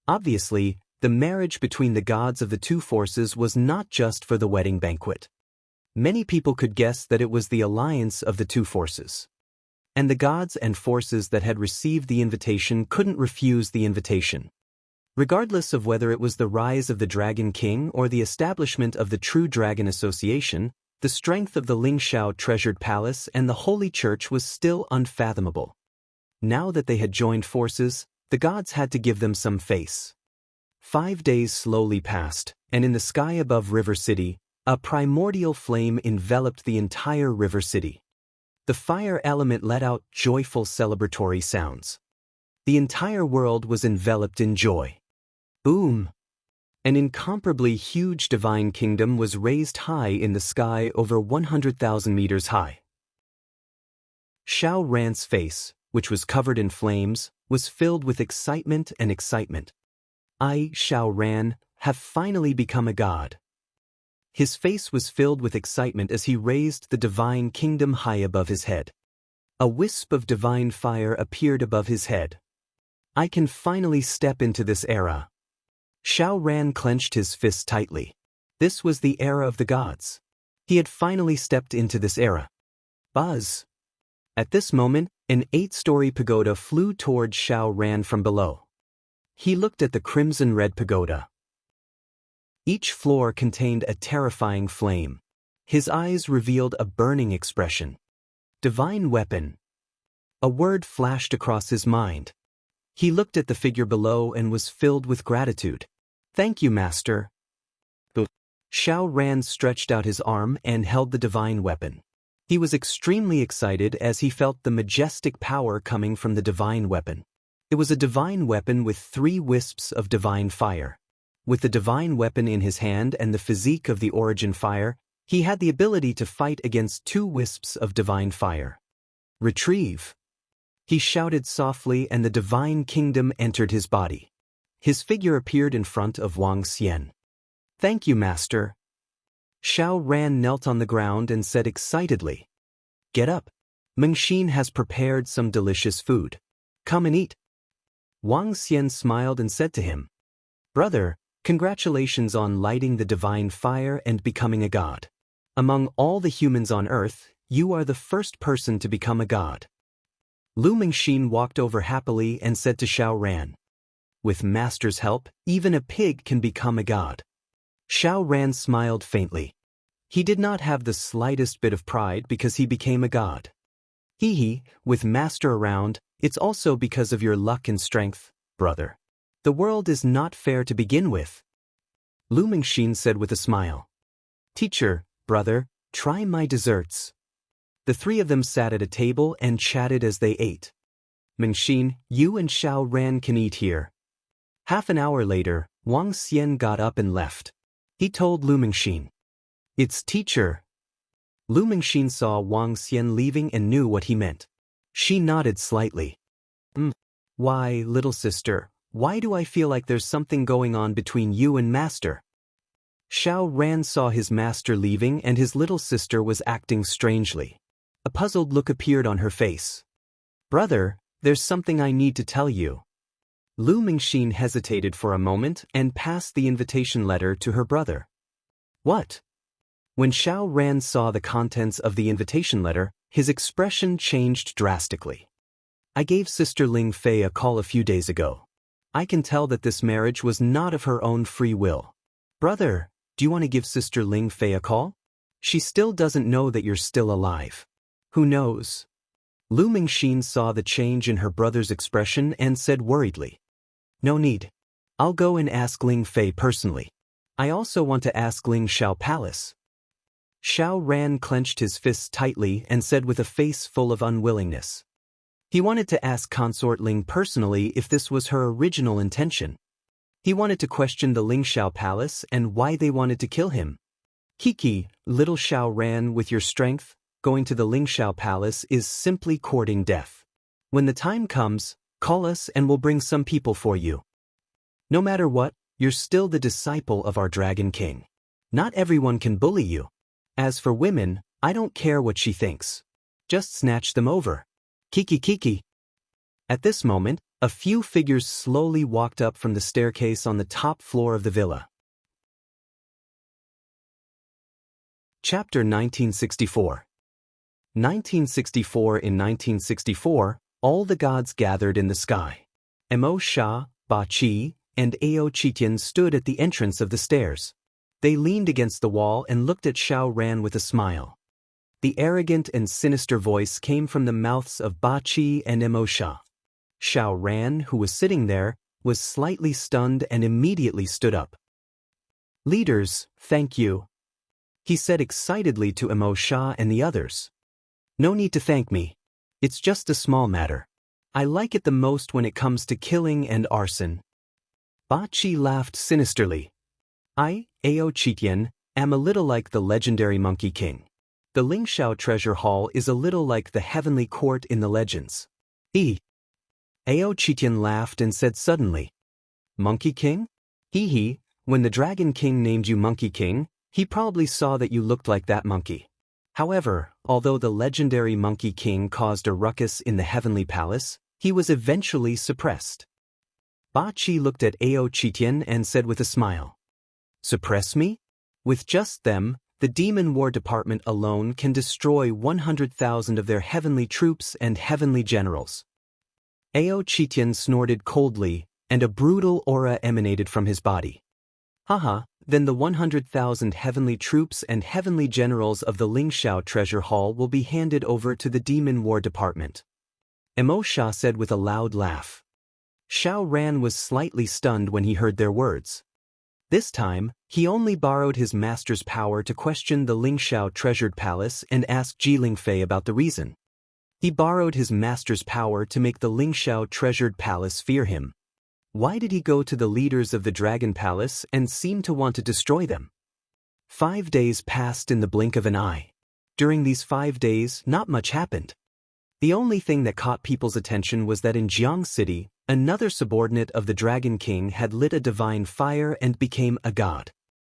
Obviously, the marriage between the gods of the two forces was not just for the wedding banquet. Many people could guess that it was the alliance of the two forces. And the gods and forces that had received the invitation couldn't refuse the invitation. Regardless of whether it was the rise of the Dragon King or the establishment of the True Dragon Association, the strength of the Lingxiao treasured palace and the Holy Church was still unfathomable. Now that they had joined forces, the gods had to give them some face. 5 days slowly passed, and in the sky above River City, a primordial flame enveloped the entire River City. The fire element let out joyful celebratory sounds. The entire world was enveloped in joy. Boom! An incomparably huge divine kingdom was raised high in the sky over 100,000 meters high. Xiao Ran's face, which was covered in flames, was filled with excitement and excitement. I, Xiao Ran, have finally become a god. His face was filled with excitement as he raised the divine kingdom high above his head. A wisp of divine fire appeared above his head. I can finally step into this era. Xiao Ran clenched his fists tightly. This was the era of the gods. He had finally stepped into this era. Buzz! At this moment, an 8-story pagoda flew toward Xiao Ran from below. He looked at the crimson-red pagoda. Each floor contained a terrifying flame. His eyes revealed a burning expression. Divine weapon. A word flashed across his mind. He looked at the figure below and was filled with gratitude. Thank you, Master. Xiao Ran stretched out his arm and held the divine weapon. He was extremely excited as he felt the majestic power coming from the divine weapon. It was a divine weapon with 3 wisps of divine fire. With the divine weapon in his hand and the physique of the origin fire, he had the ability to fight against 2 wisps of divine fire. Retrieve! He shouted softly and the divine kingdom entered his body. His figure appeared in front of Wang Xian. Thank you, Master. Xiao Ran knelt on the ground and said excitedly, Get up. Mengxin has prepared some delicious food. Come and eat. Wang Xian smiled and said to him, Brother, congratulations on lighting the divine fire and becoming a god. Among all the humans on earth, you are the first person to become a god. Lu Mengxin walked over happily and said to Xiao Ran, With Master's help, even a pig can become a god. Xiao Ran smiled faintly. He did not have the slightest bit of pride because he became a god. Hee, with Master around, it's also because of your luck and strength, brother. The world is not fair to begin with. Lu Mengxin said with a smile. Teacher, brother, try my desserts. The 3 of them sat at a table and chatted as they ate. Mengxin, you and Xiao Ran can eat here. Half an hour later, Wang Xian got up and left. He told Lu Mengxin, It's teacher. Lu Mengxin saw Wang Xian leaving and knew what he meant. She nodded slightly. Why, little sister, why do I feel like there's something going on between you and Master? Xiao Ran saw his master leaving and his little sister was acting strangely. A puzzled look appeared on her face. Brother, there's something I need to tell you. Lu Mengxin hesitated for a moment and passed the invitation letter to her brother. What? When Xiao Ran saw the contents of the invitation letter, his expression changed drastically. I gave Sister Ling Fei a call a few days ago. I can tell that this marriage was not of her own free will. Brother, do you want to give Sister Ling Fei a call? She still doesn't know that you're still alive. Who knows? Lu Mingxin saw the change in her brother's expression and said worriedly. No need. I'll go and ask Ling Fei personally. I also want to ask Ling Xiao Palace. Xiao Ran clenched his fists tightly and said with a face full of unwillingness. He wanted to ask Consort Ling personally if this was her original intention. He wanted to question the Ling Xiao Palace and why they wanted to kill him. Kiki, little Xiao Ran, with your strength, going to the Ling Xiao Palace is simply courting death. When the time comes, call us and we'll bring some people for you. No matter what, you're still the disciple of our Dragon King. Not everyone can bully you. As for women, I don't care what she thinks. Just snatch them over. Kiki. At this moment, a few figures slowly walked up from the staircase on the top floor of the villa. Chapter 1964. 1964. In 1964, all the gods gathered in the sky. Mo Sha, Ba Qi, and Ao Qitian stood at the entrance of the stairs. They leaned against the wall and looked at Xiao Ran with a smile. The arrogant and sinister voice came from the mouths of Ba Qi and Mo Sha. Xiao Ran, who was sitting there, was slightly stunned and immediately stood up. Leaders, thank you, he said excitedly to Mo Sha and the others. No need to thank me. It's just a small matter. I like it the most when it comes to killing and arson. Ba Qi laughed sinisterly. I, Ao Qitian, am a little like the legendary Monkey King. The Lingxiao Treasure Hall is a little like the Heavenly Court in the legends. Ao Qitian laughed and said suddenly, Monkey King? When the Dragon King named you Monkey King, he probably saw that you looked like that monkey. However, although the legendary Monkey King caused a ruckus in the Heavenly Palace, he was eventually suppressed. Ba Qi looked at Ao Qitian and said with a smile, Suppress me? With just them, the Demon War Department alone can destroy 100,000 of their heavenly troops and heavenly generals. Ao Qitian snorted coldly, and a brutal aura emanated from his body. Haha, then the 100,000 heavenly troops and heavenly generals of the Lingxiao Treasure Hall will be handed over to the Demon War Department. Mo Sha said with a loud laugh. Xiao Ran was slightly stunned when he heard their words. This time, he only borrowed his master's power to question the Lingxiao Treasured Palace and ask Ji Lingfei about the reason. He borrowed his master's power to make the Lingxiao Treasured Palace fear him. Why did he go to the leaders of the Dragon Palace and seem to want to destroy them? 5 days passed in the blink of an eye. During these 5 days, not much happened. The only thing that caught people's attention was that in Jiang City, another subordinate of the Dragon King had lit a divine fire and became a god.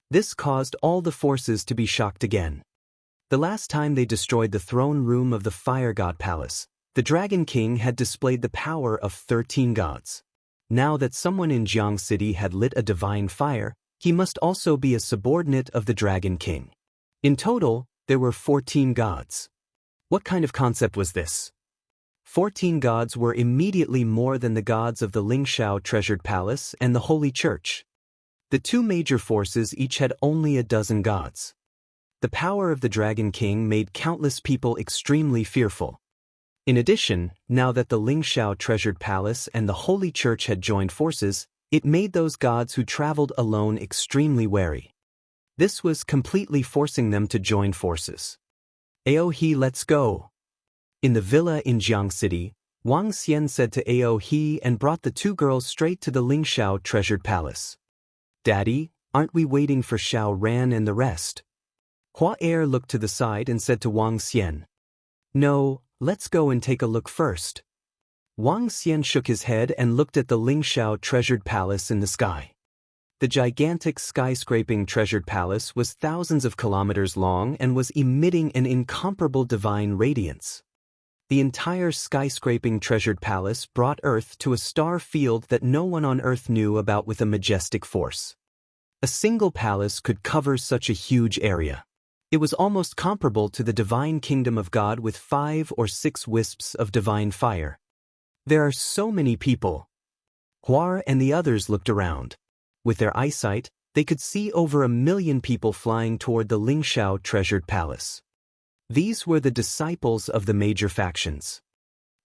This caused all the forces to be shocked again. The last time they destroyed the throne room of the Fire God Palace, the Dragon King had displayed the power of 13 gods. Now that someone in Jiang City had lit a divine fire, he must also be a subordinate of the Dragon King. In total, there were 14 gods. What kind of concept was this? 14 gods were immediately more than the gods of the Lingxiao Treasured Palace and the Holy Church. The two major forces each had only a dozen gods. The power of the Dragon King made countless people extremely fearful. In addition, now that the Lingxiao Treasured Palace and the Holy Church had joined forces, it made those gods who traveled alone extremely wary. This was completely forcing them to join forces. Aohe, let's go. In the villa in Jiang City, Wang Xian said to Aohe and brought the two girls straight to the Lingxiao Treasured Palace. Daddy, aren't we waiting for Xiao Ran and the rest? Hua Er looked to the side and said to Wang Xian. No, let's go and take a look first. Wang Xian shook his head and looked at the Lingxiao Treasured Palace in the sky. The gigantic skyscraping treasured palace was thousands of kilometers long and was emitting an incomparable divine radiance. The entire skyscraping treasured palace brought Earth to a star field that no one on Earth knew about with a majestic force. A single palace could cover such a huge area. It was almost comparable to the divine kingdom of God with 5 or 6 wisps of divine fire. There are so many people. Huar and the others looked around. With their eyesight, they could see over 1 million people flying toward the Lingxiao treasured palace. These were the disciples of the major factions.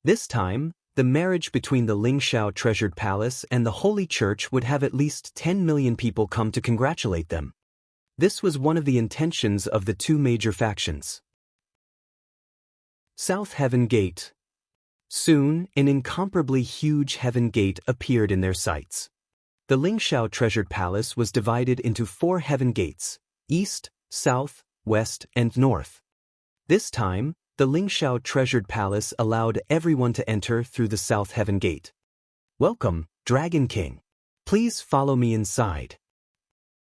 This time, the marriage between the Lingxiao treasured palace and the Holy Church would have at least 10 million people come to congratulate them. This was one of the intentions of the two major factions. South Heaven Gate. Soon, an incomparably huge heaven gate appeared in their sights. The Lingxiao treasured palace was divided into 4 heaven gates: east, south, west, and north. This time, the Lingxiao treasured palace allowed everyone to enter through the south heaven gate. "Welcome, Dragon King. Please follow me inside."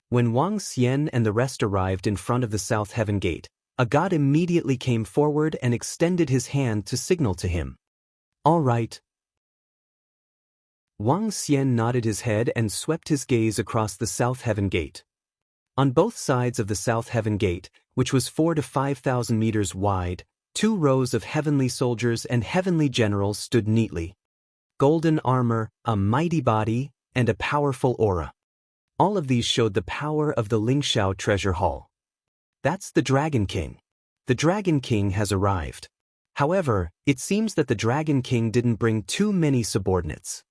When Wang Xian and the rest arrived in front of the south heaven gate, a god immediately came forward and extended his hand to signal to him. "All right." Wang Xian nodded his head and swept his gaze across the south heaven gate. On both sides of the south heaven gate, which was 4,000 to 5,000 meters wide, 2 rows of heavenly soldiers and heavenly generals stood neatly. Golden armor, a mighty body, and a powerful aura. All of these showed the power of the Lingxiao treasure hall. That's the Dragon King. The Dragon King has arrived. However, it seems that the Dragon King didn't bring too many subordinates.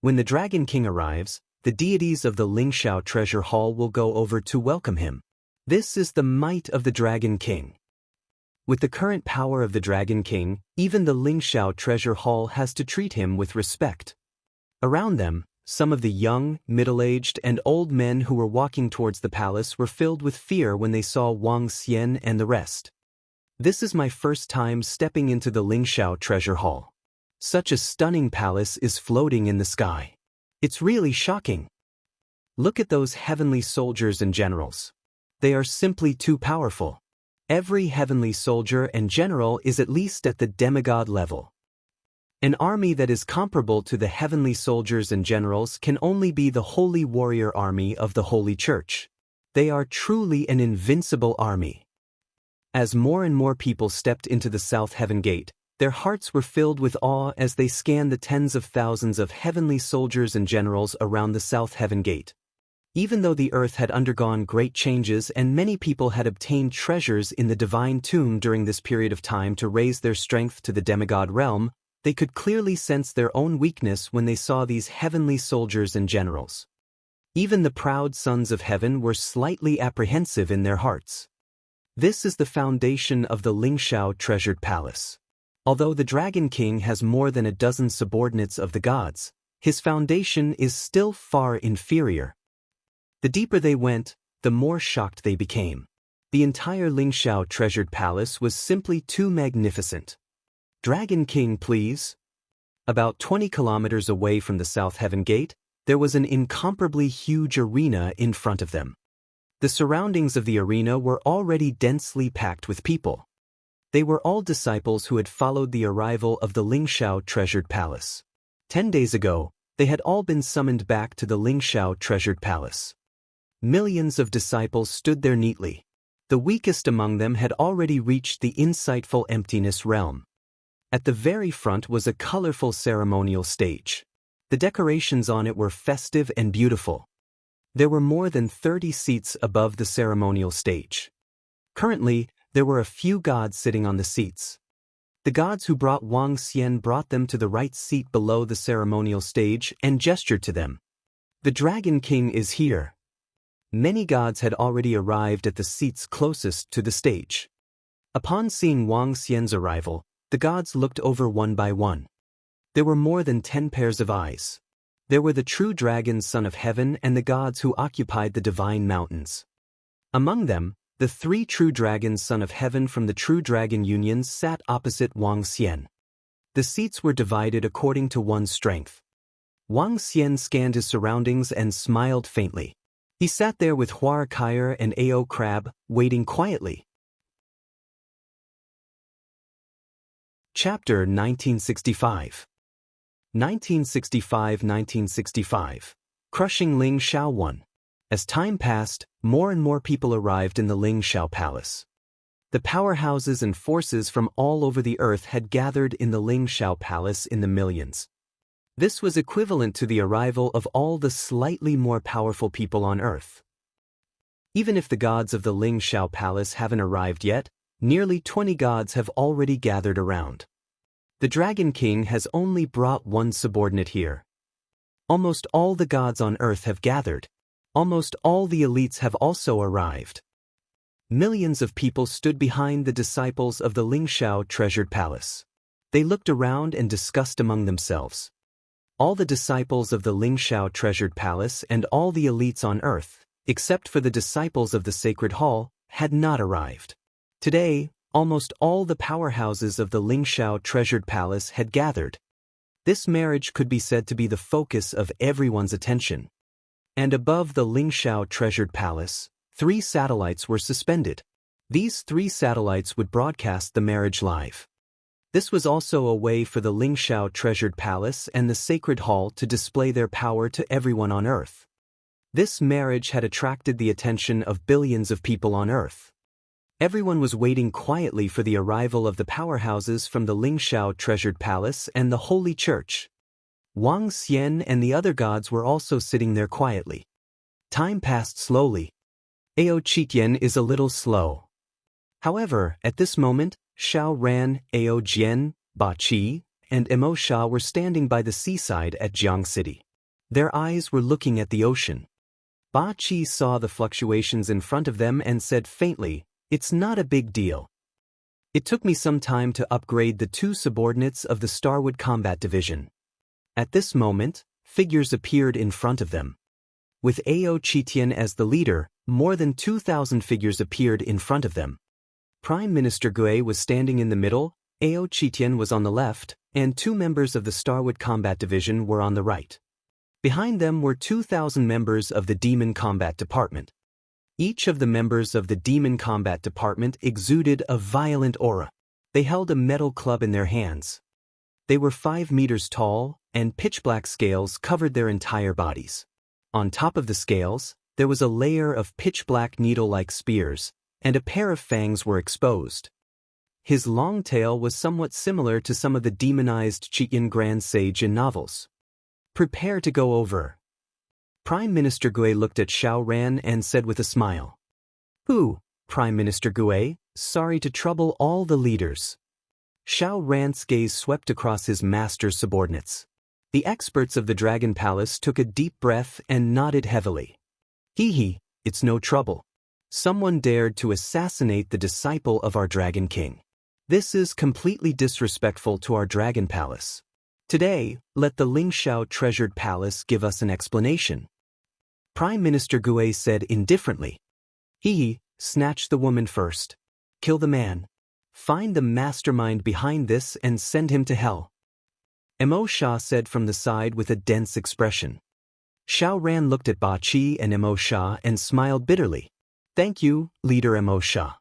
When the Dragon King arrives, the deities of the Lingxiao treasure hall will go over to welcome him. This is the might of the Dragon King. With the current power of the Dragon King, even the Lingxiao treasure hall has to treat him with respect. Around them, some of the young, middle-aged, and old men who were walking towards the palace were filled with fear when they saw Wang Xian and the rest. "This is my first time stepping into the Lingxiao treasure hall. Such a stunning palace is floating in the sky. It's really shocking. Look at those heavenly soldiers and generals. They are simply too powerful. Every heavenly soldier and general is at least at the demigod level. An army that is comparable to the heavenly soldiers and generals can only be the holy warrior army of the Holy Church. They are truly an invincible army." As more and more people stepped into the South Heaven Gate, their hearts were filled with awe as they scanned the tens of thousands of heavenly soldiers and generals around the South Heaven Gate. Even though the earth had undergone great changes and many people had obtained treasures in the divine tomb during this period of time to raise their strength to the demigod realm, they could clearly sense their own weakness when they saw these heavenly soldiers and generals. Even the proud sons of heaven were slightly apprehensive in their hearts. This is the foundation of the Lingxiao treasured palace. Although the Dragon King has more than a dozen subordinates of the gods, his foundation is still far inferior. The deeper they went, the more shocked they became. The entire Lingxiao treasured palace was simply too magnificent. "Dragon King, please." About 20 kilometers away from the South Heaven Gate, there was an incomparably huge arena in front of them. The surroundings of the arena were already densely packed with people. They were all disciples who had followed the arrival of the Lingxiao treasured palace. 10 days ago, they had all been summoned back to the Lingxiao treasured palace. Millions of disciples stood there neatly. The weakest among them had already reached the insightful emptiness realm. At the very front was a colorful ceremonial stage. The decorations on it were festive and beautiful. There were more than 30 seats above the ceremonial stage. Currently, there were a few gods sitting on the seats. The gods who brought Wang Xian brought them to the right seat below the ceremonial stage and gestured to them. "The Dragon King is here." Many gods had already arrived at the seats closest to the stage. Upon seeing Wang Xian's arrival, the gods looked over one by one. There were more than 10 pairs of eyes. There were the true dragon son of heaven and the gods who occupied the divine mountains. Among them, the 3 true dragons son of heaven from the true dragon unions sat opposite Wang Xian. The seats were divided according to one's strength. Wang Xian scanned his surroundings and smiled faintly. He sat there with Huar Kyer and Ao Crab, waiting quietly. Chapter 1965. 1965. Crushing Ling Xiao 1. As time passed, more and more people arrived in the Ling Xiao Palace. The powerhouses and forces from all over the earth had gathered in the Ling Shao Palace in the millions. This was equivalent to the arrival of all the slightly more powerful people on earth. Even if the gods of the Ling Shao Palace haven't arrived yet, nearly 20 gods have already gathered around. The Dragon King has only brought one subordinate here. Almost all the gods on earth have gathered. Almost all the elites have also arrived. Millions of people stood behind the disciples of the Ling Shao treasured palace. They looked around and discussed among themselves. All the disciples of the Ling Shao treasured palace and all the elites on earth, except for the disciples of the Sacred Hall, had not arrived. Today, almost all the powerhouses of the Ling Shao treasured palace had gathered. This marriage could be said to be the focus of everyone's attention. And above the Ling Shao treasured palace, 3 satellites were suspended. These 3 satellites would broadcast the marriage live. This was also a way for the Ling Shao treasured palace and the Sacred Hall to display their power to everyone on earth. This marriage had attracted the attention of billions of people on earth. Everyone was waiting quietly for the arrival of the powerhouses from the Ling Shao treasured palace and the Holy Church. Wang Xian and the other gods were also sitting there quietly. Time passed slowly. Ao Qitian is a little slow. However, at this moment, Xiao Ran, Ao Jian, Ba Qi, and Emo Sha were standing by the seaside at Jiang City. Their eyes were looking at the ocean. Ba Qi saw the fluctuations in front of them and said faintly, "It's not a big deal. It took me some time to upgrade the 2 subordinates of the Starwood Combat Division." At this moment, figures appeared in front of them. With Ao Qitian as the leader, more than 2,000 figures appeared in front of them. Prime Minister Gui was standing in the middle, Ao Qitian was on the left, and 2 members of the Starwood Combat Division were on the right. Behind them were 2,000 members of the Demon Combat Department. Each of the members of the Demon Combat Department exuded a violent aura. They held a metal club in their hands. They were 5 meters tall, and pitch-black scales covered their entire bodies. On top of the scales, there was a layer of pitch-black needle-like spears, and a pair of fangs were exposed. His long tail was somewhat similar to some of the demonized Chiyan Grand Sage in novels. "Prepare to go over." Prime Minister Gui looked at Xiao Ran and said with a smile. "Who, Prime Minister Gui? Sorry to trouble all the leaders." Xiao Ran's gaze swept across his master's subordinates. The experts of the Dragon Palace took a deep breath and nodded heavily. "Hee, it's no trouble. Someone dared to assassinate the disciple of our Dragon King. This is completely disrespectful to our Dragon Palace. Today, let the Ling Shao treasured palace give us an explanation." Prime Minister Gui said indifferently. "Hee, snatch the woman first. Kill the man. Find the mastermind behind this and send him to hell." Emo Sha said from the side with a dense expression. Xiao Ran looked at Ba Qi and Emo Sha and smiled bitterly. "Thank you, Leader Emo Sha.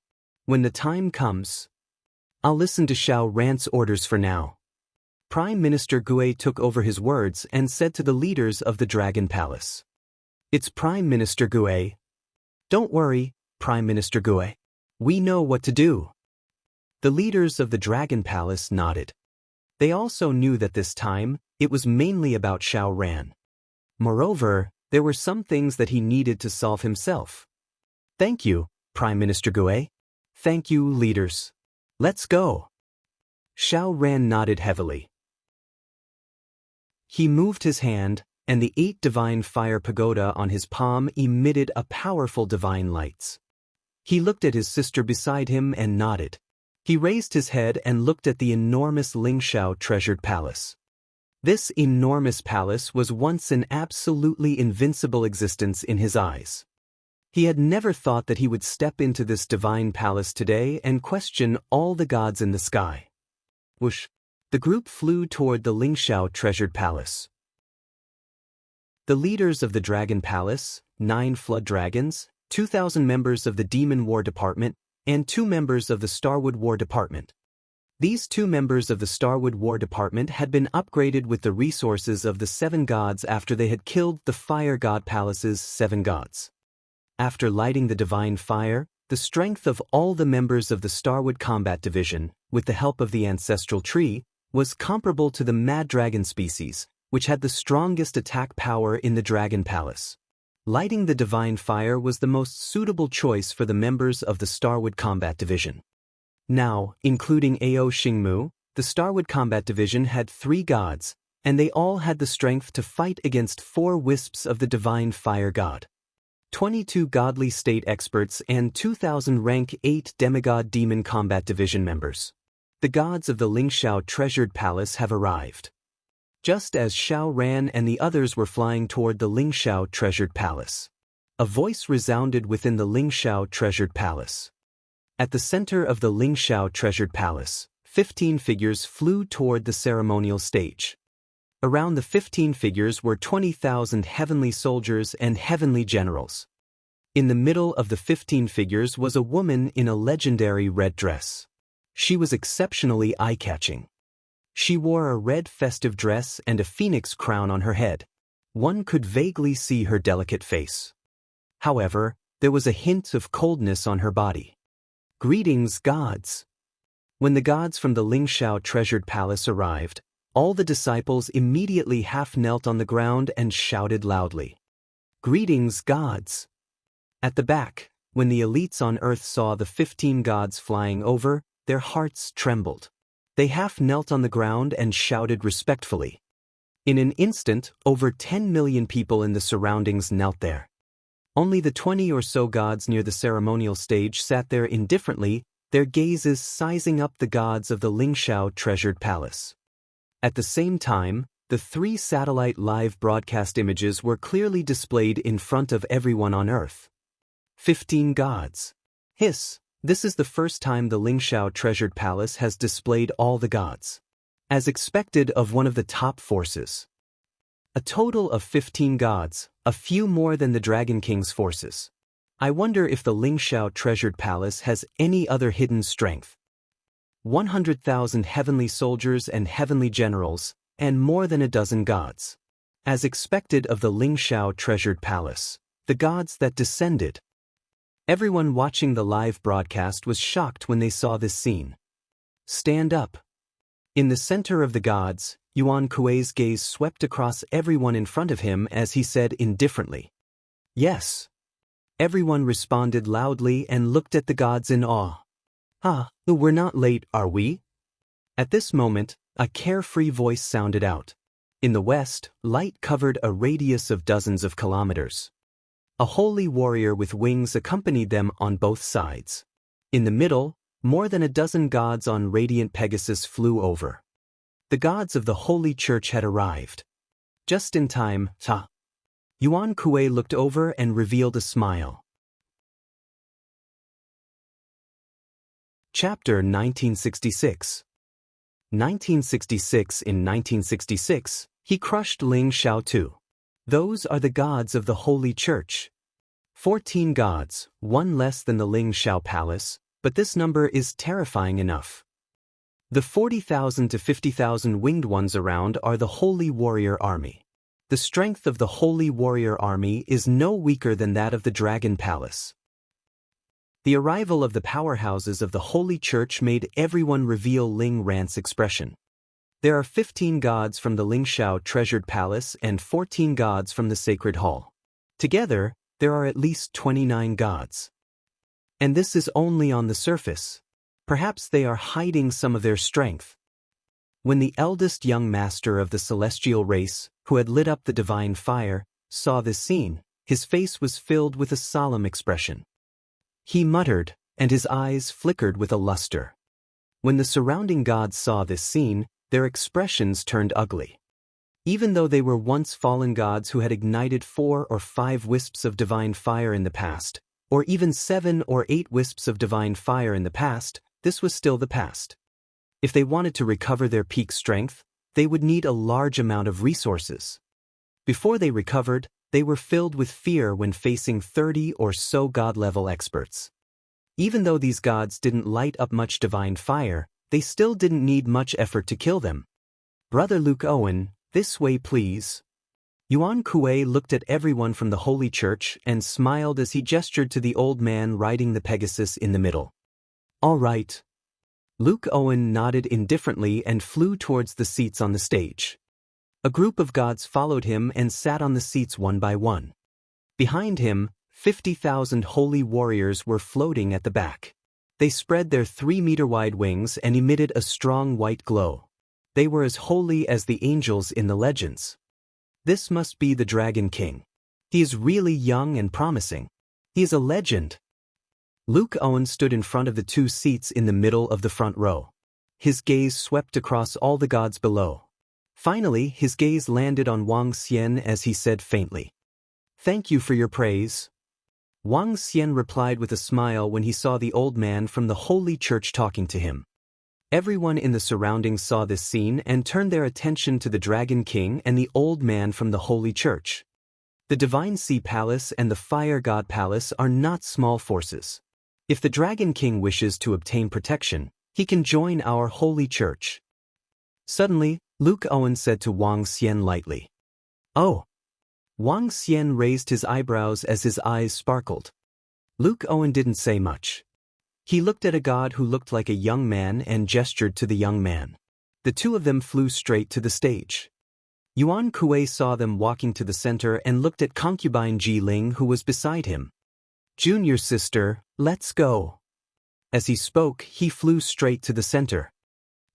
When the time comes, I'll listen to Xiao Ran's orders for now." Prime Minister Gui took over his words and said to the leaders of the Dragon Palace. "It's Prime Minister Gui. Don't worry, Prime Minister Gui. We know what to do." The leaders of the Dragon Palace nodded. They also knew that this time, it was mainly about Xiao Ran. Moreover, there were some things that he needed to solve himself. "Thank you, Prime Minister Gui. Thank you, leaders. Let's go." Xiao Ran nodded heavily. He moved his hand, and the 8 divine fire pagoda on his palm emitted a powerful divine lights. He looked at his sister beside him and nodded. He raised his head and looked at the enormous Ling Shao treasured palace. This enormous palace was once an absolutely invincible existence in his eyes. He had never thought that he would step into this divine palace today and question all the gods in the sky. Whoosh! The group flew toward the Ling Shao treasured palace. The leaders of the Dragon Palace, 9 flood dragons, 2,000 members of the Demon War Department, and 2 members of the Starwood War Department. These 2 members of the Starwood War Department had been upgraded with the resources of the 7 gods after they had killed the Fire God Palace's 7 gods. After lighting the divine fire, the strength of all the members of the Starwood Combat Division, with the help of the ancestral tree, was comparable to the Mad Dragon species, which had the strongest attack power in the Dragon Palace. Lighting the divine fire was the most suitable choice for the members of the Starwood Combat Division. Now, including Ao Xingmu, the Starwood Combat Division had 3 gods, and they all had the strength to fight against 4 wisps of the divine fire god. 22 godly state experts and 2,000 rank 8 demigod demon combat division members. The gods of the Lingxiao treasured palace have arrived. Just as Xiao Ran and the others were flying toward the Lingxiao treasured palace, a voice resounded within the Lingxiao treasured palace. At the center of the Lingxiao treasured palace, 15 figures flew toward the ceremonial stage. Around the 15 figures were 20,000 heavenly soldiers and heavenly generals. In the middle of the 15 figures was a woman in a legendary red dress. She was exceptionally eye-catching. She wore a red festive dress and a phoenix crown on her head. One could vaguely see her delicate face. However, there was a hint of coldness on her body. "Greetings, gods." When the gods from the Lingxiao treasured palace arrived, all the disciples immediately half-knelt on the ground and shouted loudly, "Greetings, gods." At the back, when the elites on Earth saw the 15 gods flying over, their hearts trembled. They half-knelt on the ground and shouted respectfully. In an instant, over 10 million people in the surroundings knelt there. Only the 20 or so gods near the ceremonial stage sat there indifferently, their gazes sizing up the gods of the Lingxiao treasured palace. At the same time, the 3 satellite live broadcast images were clearly displayed in front of everyone on Earth. 15 gods. Hiss, this is the first time the Lingxiao treasured palace has displayed all the gods. As expected of one of the top forces. A total of 15 gods, a few more than the Dragon King's forces. I wonder if the Lingxiao treasured palace has any other hidden strength. 100,000 heavenly soldiers and heavenly generals, and more than a dozen gods. As expected of the Lingxiao treasured palace, the gods that descended. Everyone watching the live broadcast was shocked when they saw this scene. Stand up. In the center of the gods, Yuan Kuei's gaze swept across everyone in front of him as he said indifferently, "Yes." Everyone responded loudly and looked at the gods in awe. We're not late, are we?" At this moment, a carefree voice sounded out. In the west, light covered a radius of dozens of kilometers. A holy warrior with wings accompanied them on both sides. In the middle, more than a dozen gods on radiant Pegasus flew over. The gods of the Holy Church had arrived. Just in time, Yuan Kuei looked over and revealed a smile. Chapter 1966. 1966. In 1966, he crushed Ling Xiaotu. Those are the gods of the Holy Church. 14 gods, one less than the Ling Xiao Palace, but this number is terrifying enough. The 40,000 to 50,000 winged ones around are the Holy Warrior Army. The strength of the Holy Warrior Army is no weaker than that of the Dragon Palace. The arrival of the powerhouses of the Holy Church made everyone reveal Ling Rant's expression. There are 15 gods from the Lingxiao treasured palace and 14 gods from the sacred hall. Together, there are at least 29 gods. And this is only on the surface. Perhaps they are hiding some of their strength. When the eldest young master of the celestial race, who had lit up the divine fire, saw this scene, his face was filled with a solemn expression. He muttered, and his eyes flickered with a luster. When the surrounding gods saw this scene, their expressions turned ugly. Even though they were once fallen gods who had ignited 4 or 5 wisps of divine fire in the past, or even 7 or 8 wisps of divine fire in the past, this was still the past. If they wanted to recover their peak strength, they would need a large amount of resources. Before they recovered, they were filled with fear when facing 30 or so god-level experts. Even though these gods didn't light up much divine fire, they still didn't need much effort to kill them. "Brother Luke Owen, this way please." Yuan Kuei looked at everyone from the Holy Church and smiled as he gestured to the old man riding the Pegasus in the middle. All right. Luke Owen nodded indifferently and flew towards the seats on the stage. A group of gods followed him and sat on the seats one by one. Behind him, 50,000 holy warriors were floating at the back. They spread their 3-meter-wide wings and emitted a strong white glow. They were as holy as the angels in the legends. This must be the Dragon King. He is really young and promising. He is a legend. Luke Owen stood in front of the 2 seats in the middle of the front row. His gaze swept across all the gods below. Finally, his gaze landed on Wang Xian as he said faintly, "Thank you for your praise." Wang Xian replied with a smile when he saw the old man from the Holy Church talking to him. Everyone in the surroundings saw this scene and turned their attention to the Dragon King and the old man from the Holy Church. The Divine Sea Palace and the Fire God Palace are not small forces. If the Dragon King wishes to obtain protection, he can join our Holy Church. Suddenly, Luke Owen said to Wang Xian lightly, "Oh." Wang Xian raised his eyebrows as his eyes sparkled. Luke Owen didn't say much. He looked at a god who looked like a young man and gestured to the young man. The 2 of them flew straight to the stage. Yuan Kuei saw them walking to the center and looked at concubine Ji Ling who was beside him. "Junior sister, let's go." As he spoke, he flew straight to the center.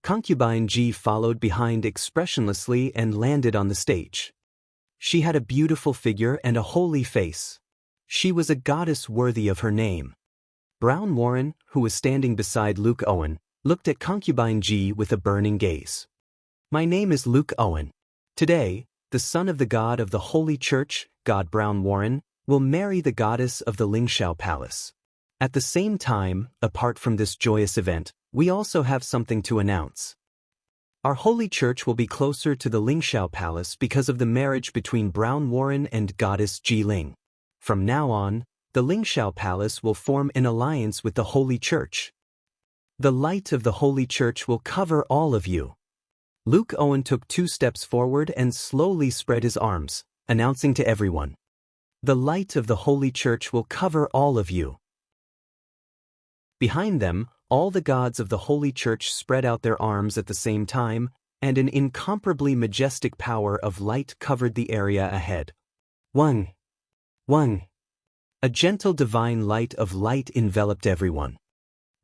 Concubine Ji followed behind expressionlessly and landed on the stage. She had a beautiful figure and a holy face. She was a goddess worthy of her name. Brown Warren, who was standing beside Luke Owen, looked at concubine Ji with a burning gaze. "My name is Luke Owen. Today, the son of the god of the Holy Church, God Brown Warren, will marry the goddess of the Lingshao Palace. At the same time, apart from this joyous event, we also have something to announce. Our Holy Church will be closer to the Lingshao Palace because of the marriage between Brown Warren and goddess Ji Ling. From now on, the Lingshao Palace will form an alliance with the Holy Church. The light of the Holy Church will cover all of you." Luke Owen took 2 steps forward and slowly spread his arms, announcing to everyone, "The light of the Holy Church will cover all of you." Behind them, all the gods of the Holy Church spread out their arms at the same time, and an incomparably majestic power of light covered the area ahead. Wang! Wang! A gentle divine light of light enveloped everyone.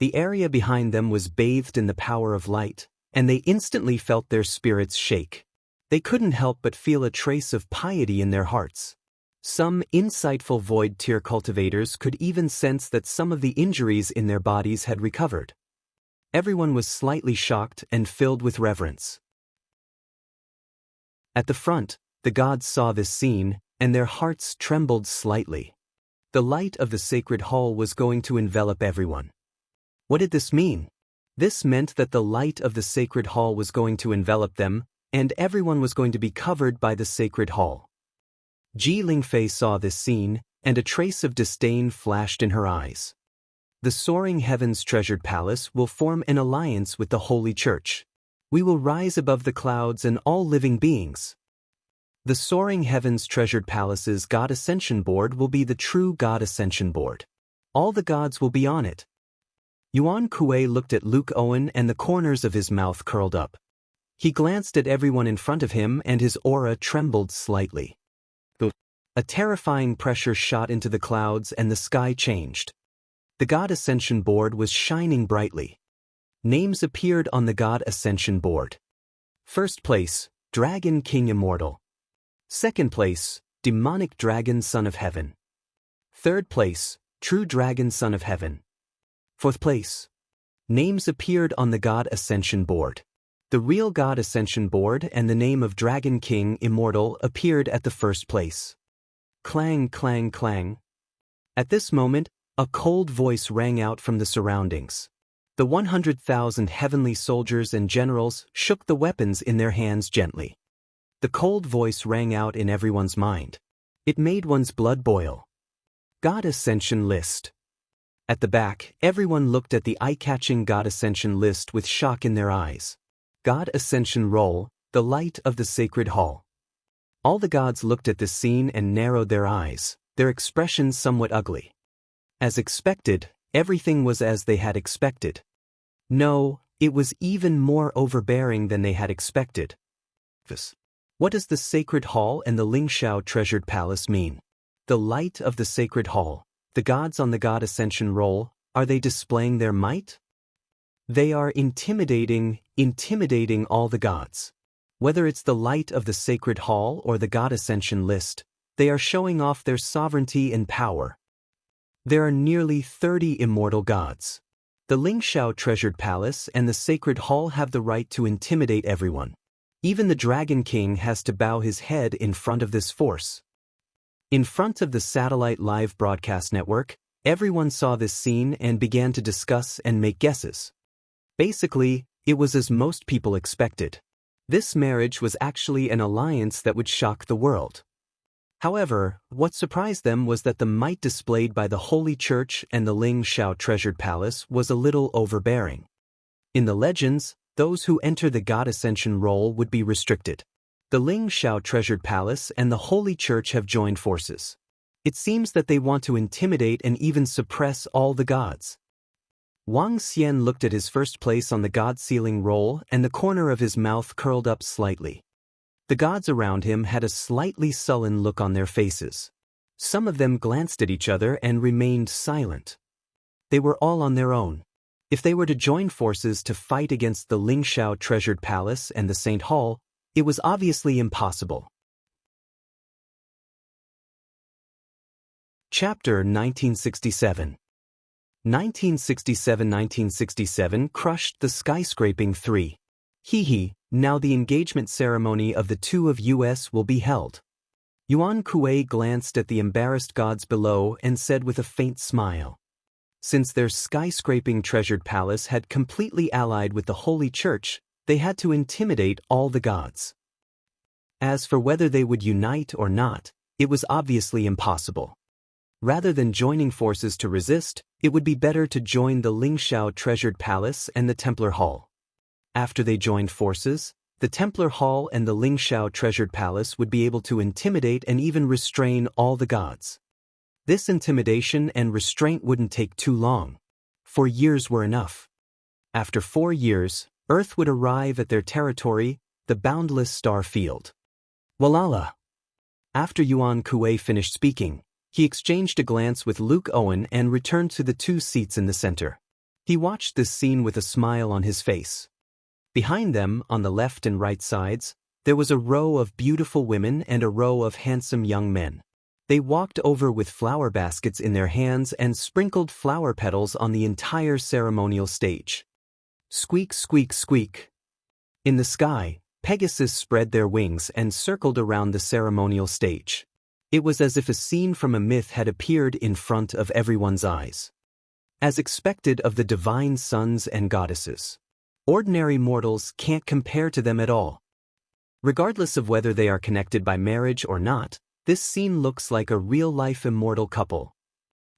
The area behind them was bathed in the power of light, and they instantly felt their spirits shake. They couldn't help but feel a trace of piety in their hearts. Some insightful void tier cultivators could even sense that some of the injuries in their bodies had recovered. Everyone was slightly shocked and filled with reverence. At the front, the gods saw this scene, and their hearts trembled slightly. The light of the sacred hall was going to envelop everyone. What did this mean? This meant that the light of the sacred hall was going to envelop them, and everyone was going to be covered by the sacred hall. Ji Lingfei saw this scene, and a trace of disdain flashed in her eyes. The soaring heavens treasured palace will form an alliance with the Holy Church. We will rise above the clouds and all living beings. The soaring heavens treasured palace's God Ascension Board will be the true God Ascension Board. All the gods will be on it. Yuan Kuei looked at Luke Owen and the corners of his mouth curled up. He glanced at everyone in front of him and his aura trembled slightly. A terrifying pressure shot into the clouds and the sky changed. The God Ascension Board was shining brightly. Names appeared on the God Ascension Board. First place, Dragon King Immortal. Second place, Demonic Dragon Son of Heaven. Third place, True Dragon Son of Heaven. Fourth place. Names appeared on the God Ascension Board. The real God Ascension Board and the name of Dragon King Immortal appeared at the first place. Clang, clang, clang. At this moment, a cold voice rang out from the surroundings. The 100,000 heavenly soldiers and generals shook the weapons in their hands gently. The cold voice rang out in everyone's mind. It made one's blood boil. God Ascension List. At the back, everyone looked at the eye-catching God Ascension list with shock in their eyes. God Ascension Roll, the light of the sacred hall. All the gods looked at this scene and narrowed their eyes, their expressions somewhat ugly. As expected, everything was as they had expected. No, it was even more overbearing than they had expected. What does the sacred hall and the Lingshao treasured palace mean? The light of the sacred hall, the gods on the god ascension roll, are they displaying their might? They are intimidating all the gods. Whether it's the light of the sacred hall or the god ascension list, they are showing off their sovereignty and power. There are nearly 30 immortal gods. The Lingshao treasured palace and the sacred hall have the right to intimidate everyone. Even the Dragon King has to bow his head in front of this force. In front of the satellite live broadcast network, everyone saw this scene and began to discuss and make guesses. Basically, it was as most people expected. This marriage was actually an alliance that would shock the world. However, what surprised them was that the might displayed by the Holy Church and the Ling Shao treasured palace was a little overbearing. In the legends, those who enter the God Ascension role would be restricted. The Ling Shao treasured palace and the Holy Church have joined forces. It seems that they want to intimidate and even suppress all the gods. Wang Xian looked at his first place on the god ceiling roll and the corner of his mouth curled up slightly. The gods around him had a slightly sullen look on their faces. Some of them glanced at each other and remained silent. They were all on their own. If they were to join forces to fight against the Lingshao treasured palace and the Saint Hall, it was obviously impossible. Chapter 1967. 1967 crushed the skyscraping 3. Now the engagement ceremony of the two of us will be held. Yuan Kuei glanced at the embarrassed gods below and said with a faint smile. Since their skyscraping treasured palace had completely allied with the Holy Church, they had to intimidate all the gods. As for whether they would unite or not, it was obviously impossible. Rather than joining forces to resist, it would be better to join the Lingshao treasured palace and the Templar Hall. After they joined forces, the Templar Hall and the Lingshao treasured palace would be able to intimidate and even restrain all the gods. This intimidation and restraint wouldn't take too long. 4 years were enough. After 4 years, Earth would arrive at their territory, the boundless star field. Walala! After Yuan Kuei finished speaking, he exchanged a glance with Luke Owen and returned to the 2 seats in the center. He watched this scene with a smile on his face. Behind them, on the left and right sides, there was a row of beautiful women and a row of handsome young men. They walked over with flower baskets in their hands and sprinkled flower petals on the entire ceremonial stage. Squeak, squeak, squeak. In the sky, Pegasus spread their wings and circled around the ceremonial stage. It was as if a scene from a myth had appeared in front of everyone's eyes. As expected of the divine sons and goddesses, ordinary mortals can't compare to them at all. Regardless of whether they are connected by marriage or not, this scene looks like a real-life immortal couple.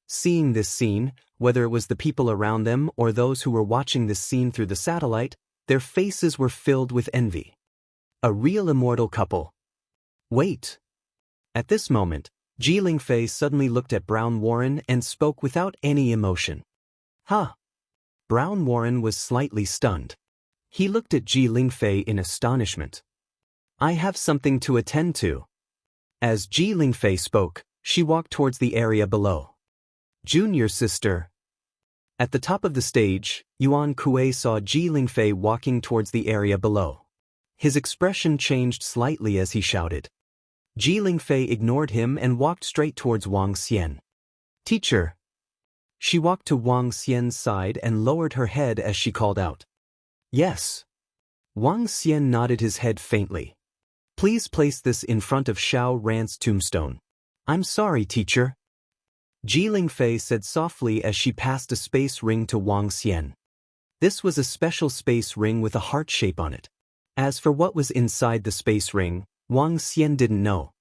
Seeing this scene, whether it was the people around them or those who were watching this scene through the satellite, their faces were filled with envy. A real immortal couple. Wait. At this moment, Ji Lingfei suddenly looked at Brown Warren and spoke without any emotion. Huh? Brown Warren was slightly stunned. He looked at Ji Lingfei in astonishment. I have something to attend to. As Ji Lingfei spoke, she walked towards the area below. Junior sister. At the top of the stage, Yuan Kuei saw Ji Lingfei walking towards the area below. His expression changed slightly as he shouted. Ji Lingfei ignored him and walked straight towards Wang Xian. Teacher. She walked to Wang Xian's side and lowered her head as she called out. Yes. Wang Xian nodded his head faintly. Please place this in front of Xiao Ran's tombstone. I'm sorry, teacher. Ji Lingfei said softly as she passed a space ring to Wang Xian. This was a special space ring with a heart shape on it. As for what was inside the space ring, Wang Xian didn't know.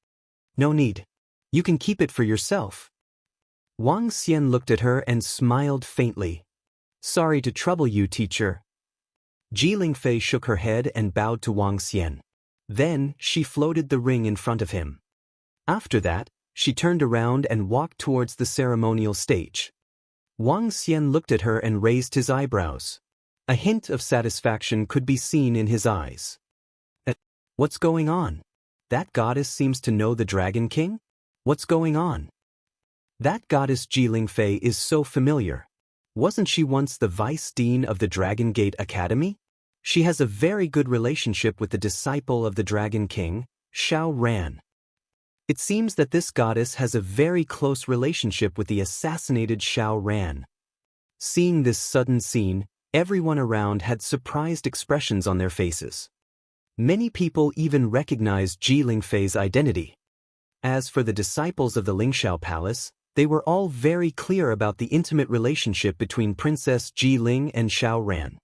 No need. You can keep it for yourself. Wang Xian looked at her and smiled faintly. Sorry to trouble you, teacher. Ji Lingfei shook her head and bowed to Wang Xian. Then, she floated the ring in front of him. After that, she turned around and walked towards the ceremonial stage. Wang Xian looked at her and raised his eyebrows. A hint of satisfaction could be seen in his eyes. What's going on? That goddess seems to know the Dragon King? What's going on? That goddess Jilin Fei is so familiar. Wasn't she once the vice dean of the Dragon Gate Academy? She has a very good relationship with the disciple of the Dragon King, Xiao Ran. It seems that this goddess has a very close relationship with the assassinated Xiao Ran. Seeing this sudden scene, everyone around had surprised expressions on their faces. Many people even recognized Jilin Fei's identity. As for the disciples of the Lingxiao Palace, they were all very clear about the intimate relationship between Princess Jiling and Xiao Ran.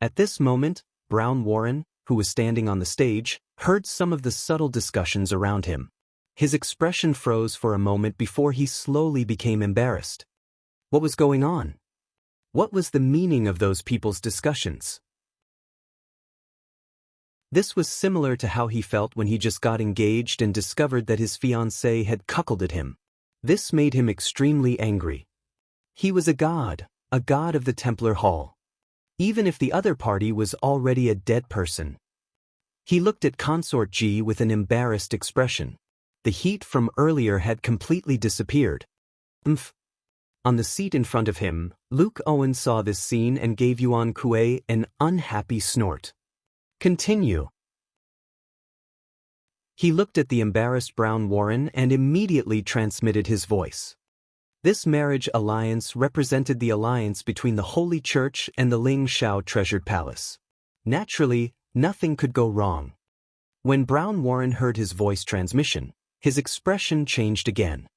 At this moment, Brown Warren, who was standing on the stage, heard some of the subtle discussions around him. His expression froze for a moment before he slowly became embarrassed. What was going on? What was the meaning of those people's discussions? This was similar to how he felt when he just got engaged and discovered that his fiancée had cuckolded him. This made him extremely angry. He was a god of the Templar Hall. Even if the other party was already a dead person. He looked at Consort Ji with an embarrassed expression. The heat from earlier had completely disappeared. On the seat in front of him, Luke Owen saw this scene and gave Yuan Kuei an unhappy snort. Continue. He looked at the embarrassed Brown Warren and immediately transmitted his voice. This marriage alliance represented the alliance between the Holy Church and the Ling Xiao Treasured Palace. Naturally, nothing could go wrong. When Brown Warren heard his voice transmission, his expression changed again.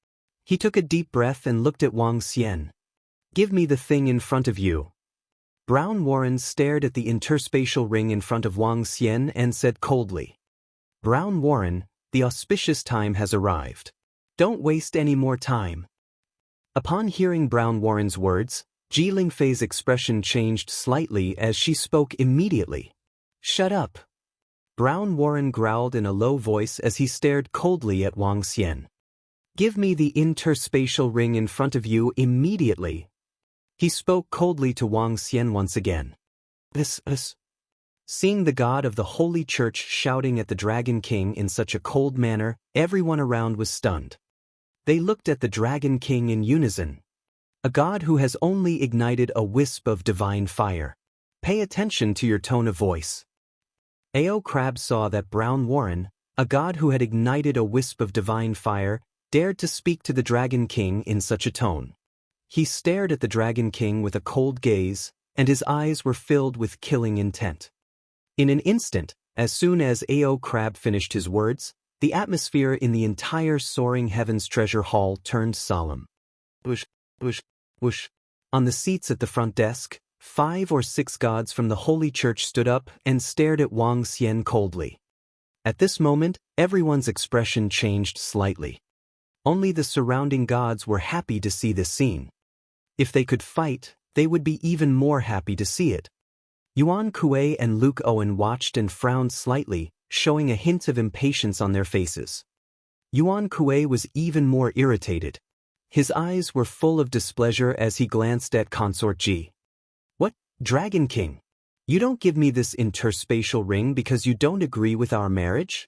He took a deep breath and looked at Wang Xian. Give me the thing in front of you. Brown Warren stared at the interspatial ring in front of Wang Xian and said coldly, Brown Warren, the auspicious time has arrived. Don't waste any more time. Upon hearing Brown Warren's words, Jilin Fei's expression changed slightly as she spoke immediately. Shut up. Brown Warren growled in a low voice as he stared coldly at Wang Xian. Give me the interspatial ring in front of you immediately. He spoke coldly to Wang Xian once again. Seeing the god of the Holy Church shouting at the Dragon King in such a cold manner, everyone around was stunned. They looked at the Dragon King in unison. A god who has only ignited a wisp of divine fire. Pay attention to your tone of voice. Ao Crab saw that Brown Warren, a god who had ignited a wisp of divine fire, dared to speak to the Dragon King in such a tone. He stared at the Dragon King with a cold gaze, and his eyes were filled with killing intent. In an instant, as soon as Ao Crab finished his words, the atmosphere in the entire Soaring Heavens Treasure Hall turned solemn. Whoosh, whoosh, whoosh. On the seats at the front desk, 5 or 6 gods from the Holy Church stood up and stared at Wang Xian coldly. At this moment, everyone's expression changed slightly. Only the surrounding gods were happy to see this scene. If they could fight, they would be even more happy to see it. Yuan Kuei and Luke Owen watched and frowned slightly, showing a hint of impatience on their faces. Yuan Kuei was even more irritated. His eyes were full of displeasure as he glanced at Consort Ji. What, Dragon King? You don't give me this interspatial ring because you don't agree with our marriage?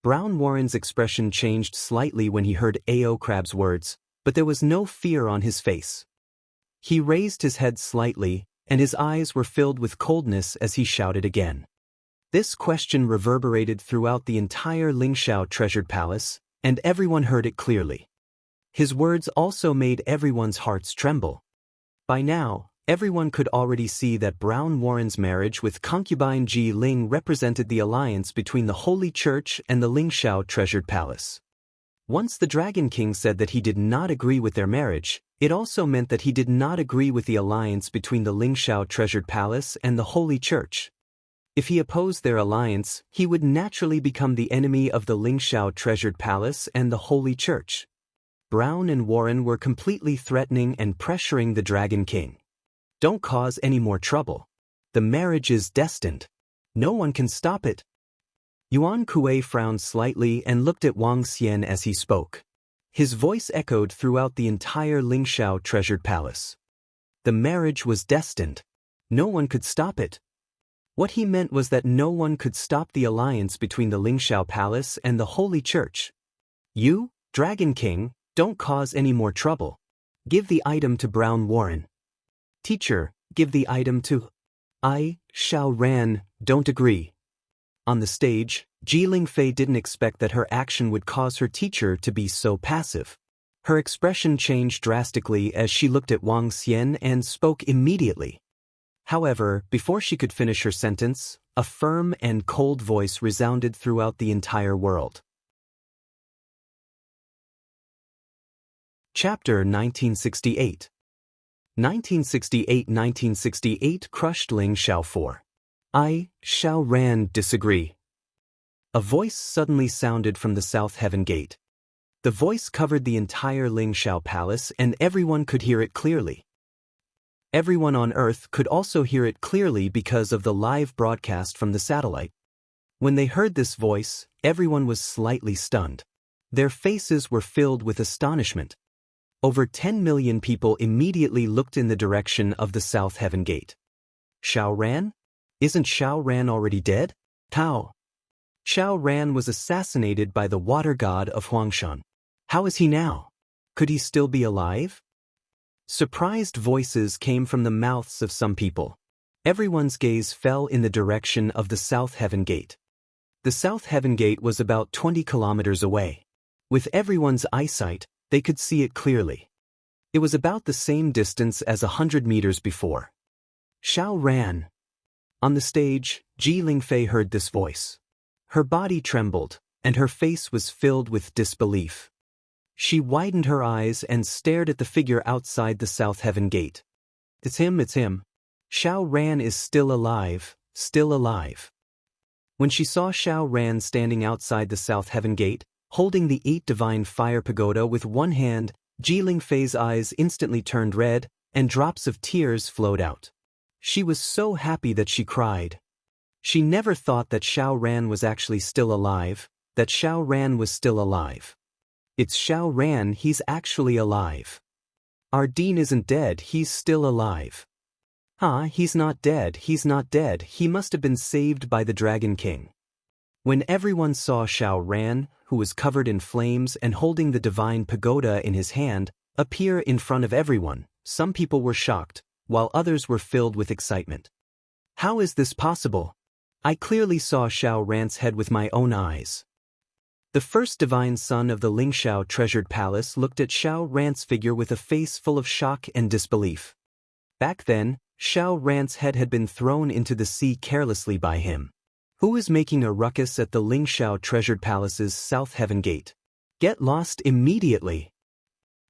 Brown Warren's expression changed slightly when he heard Ao Crab's words, but there was no fear on his face. He raised his head slightly, and his eyes were filled with coldness as he shouted again. This question reverberated throughout the entire Lingxiao Treasured Palace, and everyone heard it clearly. His words also made everyone's hearts tremble. By now, everyone could already see that Brown Warren's marriage with concubine Ji Ling represented the alliance between the Holy Church and the Lingxiao Treasured Palace. Once the Dragon King said that he did not agree with their marriage, it also meant that he did not agree with the alliance between the Lingxiao Treasured Palace and the Holy Church. If he opposed their alliance, he would naturally become the enemy of the Lingxiao Treasured Palace and the Holy Church. Brown and Warren were completely threatening and pressuring the Dragon King. Don't cause any more trouble. The marriage is destined. No one can stop it. Yuan Kuei frowned slightly and looked at Wang Xian as he spoke. His voice echoed throughout the entire Lingxiao treasured palace. The marriage was destined. No one could stop it. What he meant was that no one could stop the alliance between the Lingxiao Palace and the Holy Church. You, Dragon King, don't cause any more trouble. Give the item to Brown Warren. Teacher, give the item to... I, Xiao Ran, don't agree. On the stage, Ji Lingfei didn't expect that her action would cause her teacher to be so passive. Her expression changed drastically as she looked at Wang Xian and spoke immediately. However, before she could finish her sentence, a firm and cold voice resounded throughout the entire world. Chapter 1968. 1968 crushed Ling Xiao 4. I, Xiao Ran, disagree. A voice suddenly sounded from the South Heaven Gate. The voice covered the entire Ling Xiao Palace and everyone could hear it clearly. Everyone on Earth could also hear it clearly because of the live broadcast from the satellite. When they heard this voice, everyone was slightly stunned. Their faces were filled with astonishment. Over 10 million people immediately looked in the direction of the South Heaven Gate. Xiao Ran? Isn't Xiao Ran already dead? How? Xiao Ran was assassinated by the water god of Huangshan. How is he now? Could he still be alive? Surprised voices came from the mouths of some people. Everyone's gaze fell in the direction of the South Heaven Gate. The South Heaven Gate was about 20 kilometers away. With everyone's eyesight, they could see it clearly. It was about the same distance as 100 meters before. Xiao Ran. On the stage, Ji Lingfei heard this voice. Her body trembled, and her face was filled with disbelief. She widened her eyes and stared at the figure outside the South Heaven Gate. It's him. Xiao Ran is still alive, still alive. When she saw Xiao Ran standing outside the South Heaven Gate, holding the 8 divine fire pagoda with one hand, Ji Lingfei's eyes instantly turned red, and drops of tears flowed out. She was so happy that she cried. She never thought that Xiao Ran was actually still alive, that Xiao Ran was still alive. It's Xiao Ran, he's actually alive. Our Dean isn't dead, he's still alive. He's not dead, he must have been saved by the Dragon King. When everyone saw Xiao Ran, who was covered in flames and holding the divine pagoda in his hand, appear in front of everyone, some people were shocked, while others were filled with excitement. How is this possible? I clearly saw Xiao Ran's head with my own eyes. The first divine son of the Lingxiao treasured palace looked at Xiao Ran's figure with a face full of shock and disbelief. Back then, Xiao Ran's head had been thrown into the sea carelessly by him. Who is making a ruckus at the Lingxiao treasured palace's South Heaven Gate? Get lost immediately!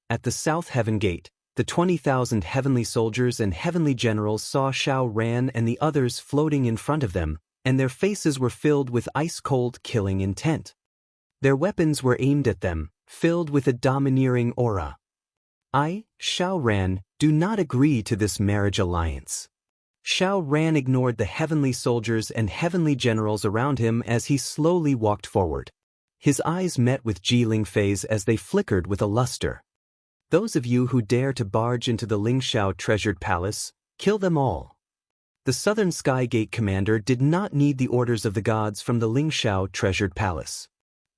At the South Heaven Gate, the 20,000 heavenly soldiers and heavenly generals saw Xiao Ran and the others floating in front of them, and their faces were filled with ice-cold killing intent. Their weapons were aimed at them, filled with a domineering aura. I, Xiao Ran, do not agree to this marriage alliance. Xiao Ran ignored the heavenly soldiers and heavenly generals around him as he slowly walked forward. His eyes met with Ji Lingfei's as they flickered with a luster. Those of you who dare to barge into the Lingxiao treasured palace, kill them all. The Southern Sky Gate commander did not need the orders of the gods from the Lingxiao treasured palace.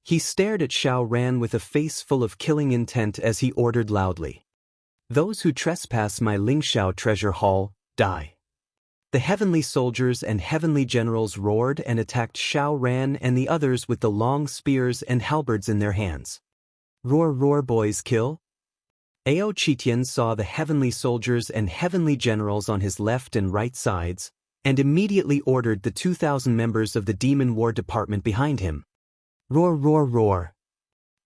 He stared at Xiao Ran with a face full of killing intent as he ordered loudly. Those who trespass my Lingxiao treasure hall, die. The heavenly soldiers and heavenly generals roared and attacked Xiao Ran and the others with the long spears and halberds in their hands. Roar, roar, boys, kill! Ao Qitian saw the heavenly soldiers and heavenly generals on his left and right sides, and immediately ordered the 2,000 members of the Demon War Department behind him. Roar, roar, roar!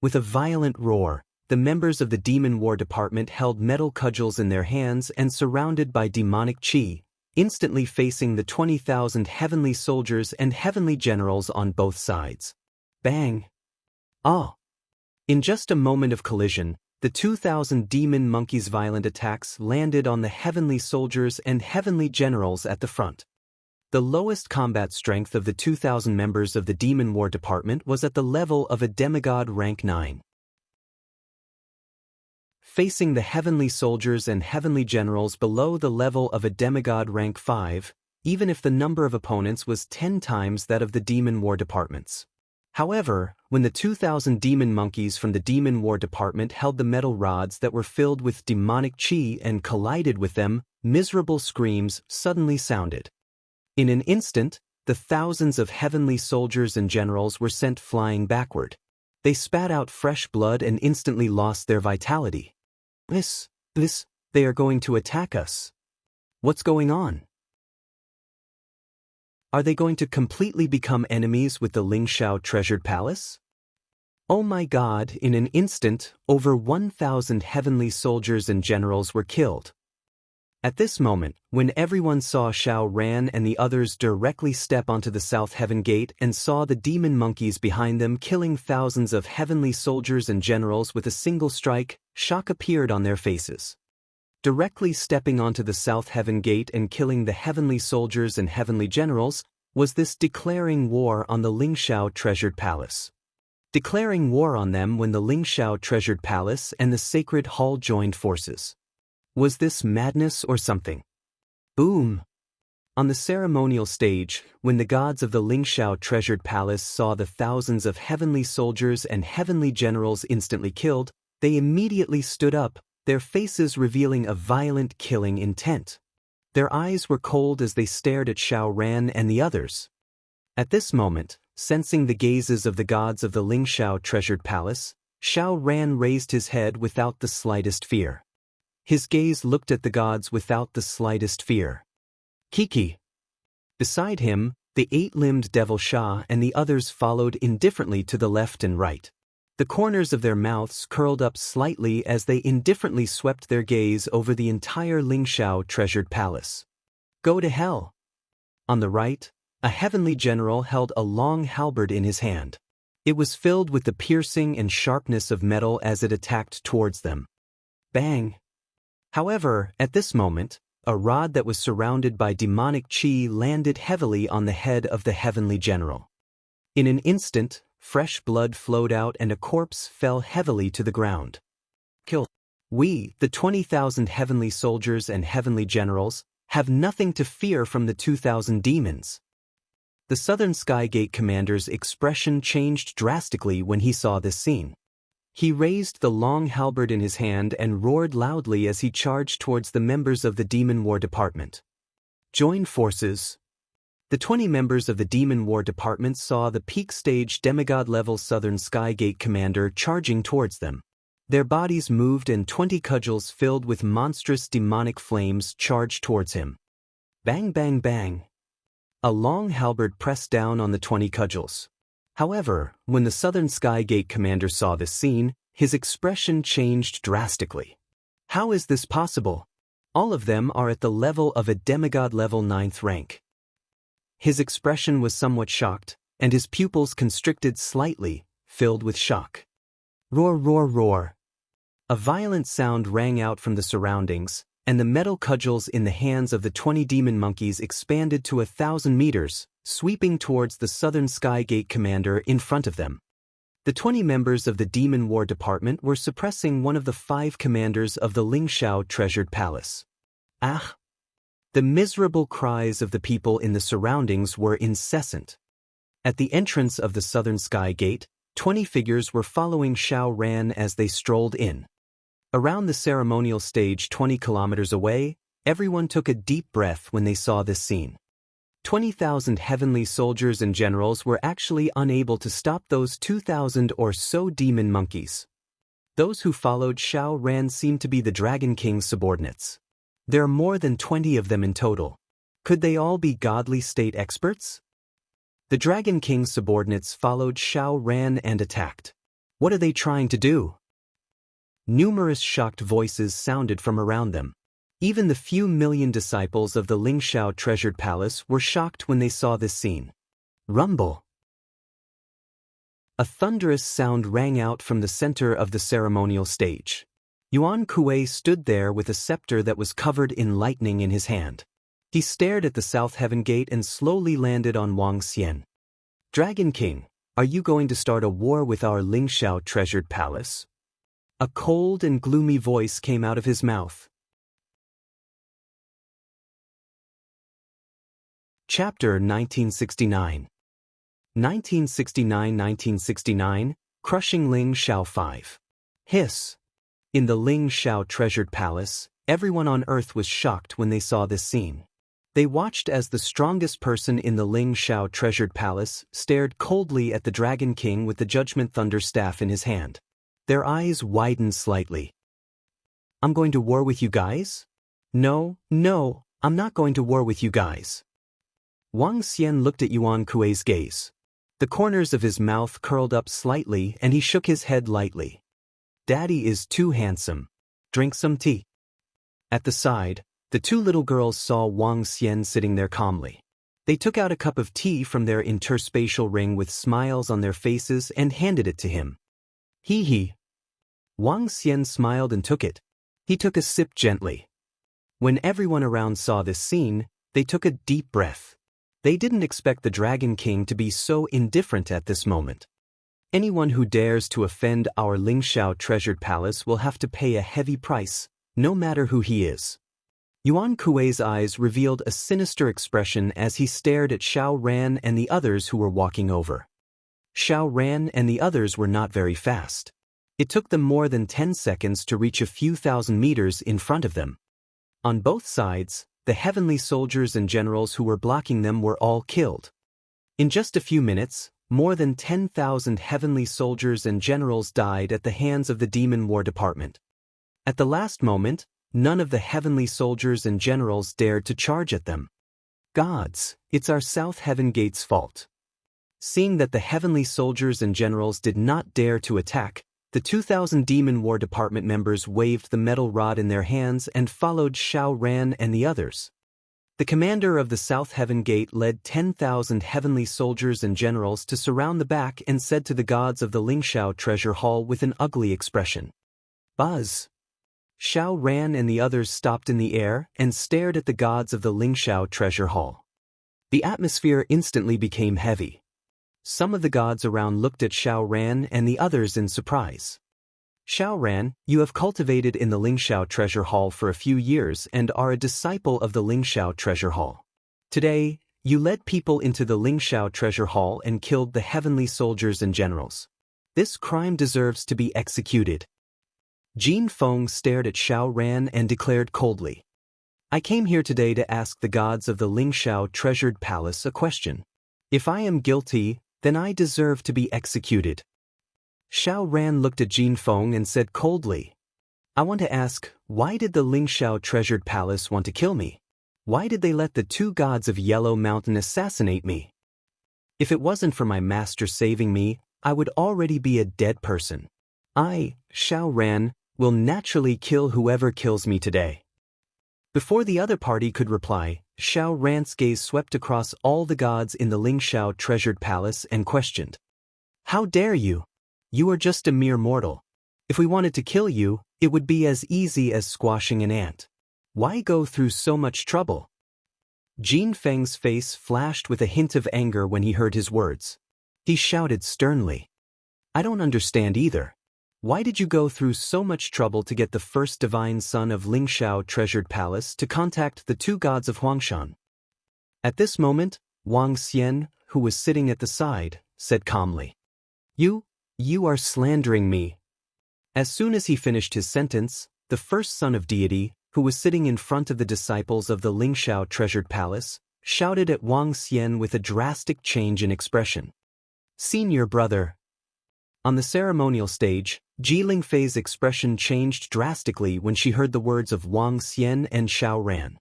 With a violent roar, the members of the Demon War Department held metal cudgels in their hands and surrounded by demonic chi, instantly facing the 20,000 heavenly soldiers and heavenly generals on both sides. Bang! Ah! In just a moment of collision, the 2,000 demon monkeys' violent attacks landed on the heavenly soldiers and heavenly generals at the front. The lowest combat strength of the 2,000 members of the Demon War Department was at the level of a demigod rank 9. Facing the heavenly soldiers and heavenly generals below the level of a demigod rank 5, even if the number of opponents was 10 times that of the Demon War Departments. However, when the 2,000 demon monkeys from the Demon War Department held the metal rods that were filled with demonic chi and collided with them, miserable screams suddenly sounded. In an instant, the thousands of heavenly soldiers and generals were sent flying backward. They spat out fresh blood and instantly lost their vitality. They are going to attack us. What's going on? Are they going to completely become enemies with the Lingxiao treasured palace? Oh my God, in an instant, over 1,000 heavenly soldiers and generals were killed. At this moment, when everyone saw Xiao Ran and the others directly step onto the South Heaven Gate and saw the demon monkeys behind them killing thousands of heavenly soldiers and generals with a single strike, shock appeared on their faces. Directly stepping onto the South Heaven Gate and killing the heavenly soldiers and heavenly generals was this declaring war on the Lingxiao treasured palace. Declaring war on them when the Lingxiao treasured palace and the Sacred Hall joined forces. Was this madness or something? Boom! On the ceremonial stage, when the gods of the Lingxiao treasured palace saw the thousands of heavenly soldiers and heavenly generals instantly killed, they immediately stood up, their faces revealing a violent killing intent. Their eyes were cold as they stared at Xiao Ran and the others. At this moment, sensing the gazes of the gods of the Lingxiao treasured palace, Xiao Ran raised his head without the slightest fear. His gaze looked at the gods without the slightest fear. Kiki. Beside him, the eight-limbed devil Sha and the others followed indifferently to the left and right. The corners of their mouths curled up slightly as they indifferently swept their gaze over the entire Lingxiao treasured palace. Go to hell! On the right, a heavenly general held a long halberd in his hand. It was filled with the piercing and sharpness of metal as it attacked towards them. Bang! However, at this moment, a rod that was surrounded by demonic chi landed heavily on the head of the heavenly general. In an instant, fresh blood flowed out and a corpse fell heavily to the ground. Kill. We, the 20,000 heavenly soldiers and heavenly generals, have nothing to fear from the 2,000 demons. The Southern Sky Gate commander's expression changed drastically when he saw this scene. He raised the long halberd in his hand and roared loudly as he charged towards the members of the Demon War Department. Join forces. The 20 members of the Demon War Department saw the peak stage demigod-level Southern Sky Gate commander charging towards them. Their bodies moved and 20 cudgels filled with monstrous demonic flames charged towards him. Bang bang bang. A long halberd pressed down on the 20 cudgels. However, when the Southern Sky Gate commander saw this scene, his expression changed drastically. How is this possible? All of them are at the level of a demigod level 9th rank. His expression was somewhat shocked, and his pupils constricted slightly, filled with shock. Roar, roar, roar. A violent sound rang out from the surroundings, and the metal cudgels in the hands of the 20 demon monkeys expanded to 1,000 meters, sweeping towards the Southern Sky Gate commander in front of them. The 20 members of the Demon War Department were suppressing one of the 5 commanders of the Lingxiao treasured palace. Ah! The miserable cries of the people in the surroundings were incessant. At the entrance of the Southern Sky Gate, 20 figures were following Xiao Ran as they strolled in. Around the ceremonial stage 20 kilometers away, everyone took a deep breath when they saw this scene. 20,000 heavenly soldiers and generals were actually unable to stop those 2,000 or so demon monkeys. Those who followed Xiao Ran seemed to be the Dragon King's subordinates. There are more than 20 of them in total. Could they all be godly state experts? The Dragon King's subordinates followed Xiao Ran and attacked. What are they trying to do? Numerous shocked voices sounded from around them. Even the few million disciples of the Lingxiao treasured palace were shocked when they saw this scene. Rumble. A thunderous sound rang out from the center of the ceremonial stage. Yuan Kuei stood there with a scepter that was covered in lightning in his hand. He stared at the South Heaven Gate and slowly landed on Wang Xian. Dragon King, are you going to start a war with our Lingxiao treasured palace? A cold and gloomy voice came out of his mouth. Chapter 1969. 1969, Crushing Ling Xiao 5. Hiss. In the Ling Xiao treasured palace, everyone on earth was shocked when they saw this scene. They watched as the strongest person in the Ling Xiao treasured palace stared coldly at the Dragon King with the Judgment Thunder staff in his hand. Their eyes widened slightly. I'm going to war with you guys? No, I'm not going to war with you guys. Wang Xian looked at Yuan Kuei's gaze. The corners of his mouth curled up slightly and he shook his head lightly. Daddy is too handsome. Drink some tea. At the side, the two little girls saw Wang Xian sitting there calmly. They took out a cup of tea from their interspatial ring with smiles on their faces and handed it to him. Hee. Wang Xian smiled and took it. He took a sip gently. When everyone around saw this scene, they took a deep breath. They didn't expect the Dragon King to be so indifferent at this moment. Anyone who dares to offend our Lingxiao treasured palace will have to pay a heavy price, no matter who he is. Yuan Kuei's eyes revealed a sinister expression as he stared at Xiao Ran and the others who were walking over. Xiao Ran and the others were not very fast. It took them more than 10 seconds to reach a few thousand meters in front of them. On both sides, the heavenly soldiers and generals who were blocking them were all killed. In just a few minutes, more than 10,000 heavenly soldiers and generals died at the hands of the Demon War Department. At the last moment, none of the heavenly soldiers and generals dared to charge at them. Gods, it's our South Heaven Gate's fault. Seeing that the heavenly soldiers and generals did not dare to attack, the 2,000 Demon War Department members waved the metal rod in their hands and followed Xiao Ran and the others. The commander of the South Heaven Gate led 10,000 heavenly soldiers and generals to surround the back and said to the gods of the Lingxiao treasure hall with an ugly expression. Buzz. Xiao Ran and the others stopped in the air and stared at the gods of the Lingxiao treasure hall. The atmosphere instantly became heavy. Some of the gods around looked at Xiao Ran and the others in surprise. Xiao Ran, you have cultivated in the Lingxiao treasure hall for a few years and are a disciple of the Lingxiao treasure hall. Today, you led people into the Lingxiao treasure hall and killed the heavenly soldiers and generals. This crime deserves to be executed. Jin Feng stared at Xiao Ran and declared coldly. I came here today to ask the gods of the Lingxiao treasured palace a question. If I am guilty, then I deserve to be executed. Xiao Ran looked at Jin Feng and said coldly. I want to ask, why did the Lingxiao treasured palace want to kill me? Why did they let the two gods of Yellow Mountain assassinate me? If it wasn't for my master saving me, I would already be a dead person. I, Xiao Ran, will naturally kill whoever kills me today. Before the other party could reply, Xiao Ran's gaze swept across all the gods in the Lingxiao treasured palace and questioned. How dare you? You are just a mere mortal. If we wanted to kill you, it would be as easy as squashing an ant. Why go through so much trouble? Jin Feng's face flashed with a hint of anger when he heard his words. He shouted sternly. I don't understand either. Why did you go through so much trouble to get the first divine son of Lingxiao treasured palace to contact the two gods of Huangshan? At this moment, Wang Xian, who was sitting at the side, said calmly. You are slandering me. As soon as he finished his sentence, the first son of deity, who was sitting in front of the disciples of the Lingxiao treasured palace, shouted at Wang Xian with a drastic change in expression. Senior brother. On the ceremonial stage, Ji Lingfei's expression changed drastically when she heard the words of Wang Xian and Xiao Ran.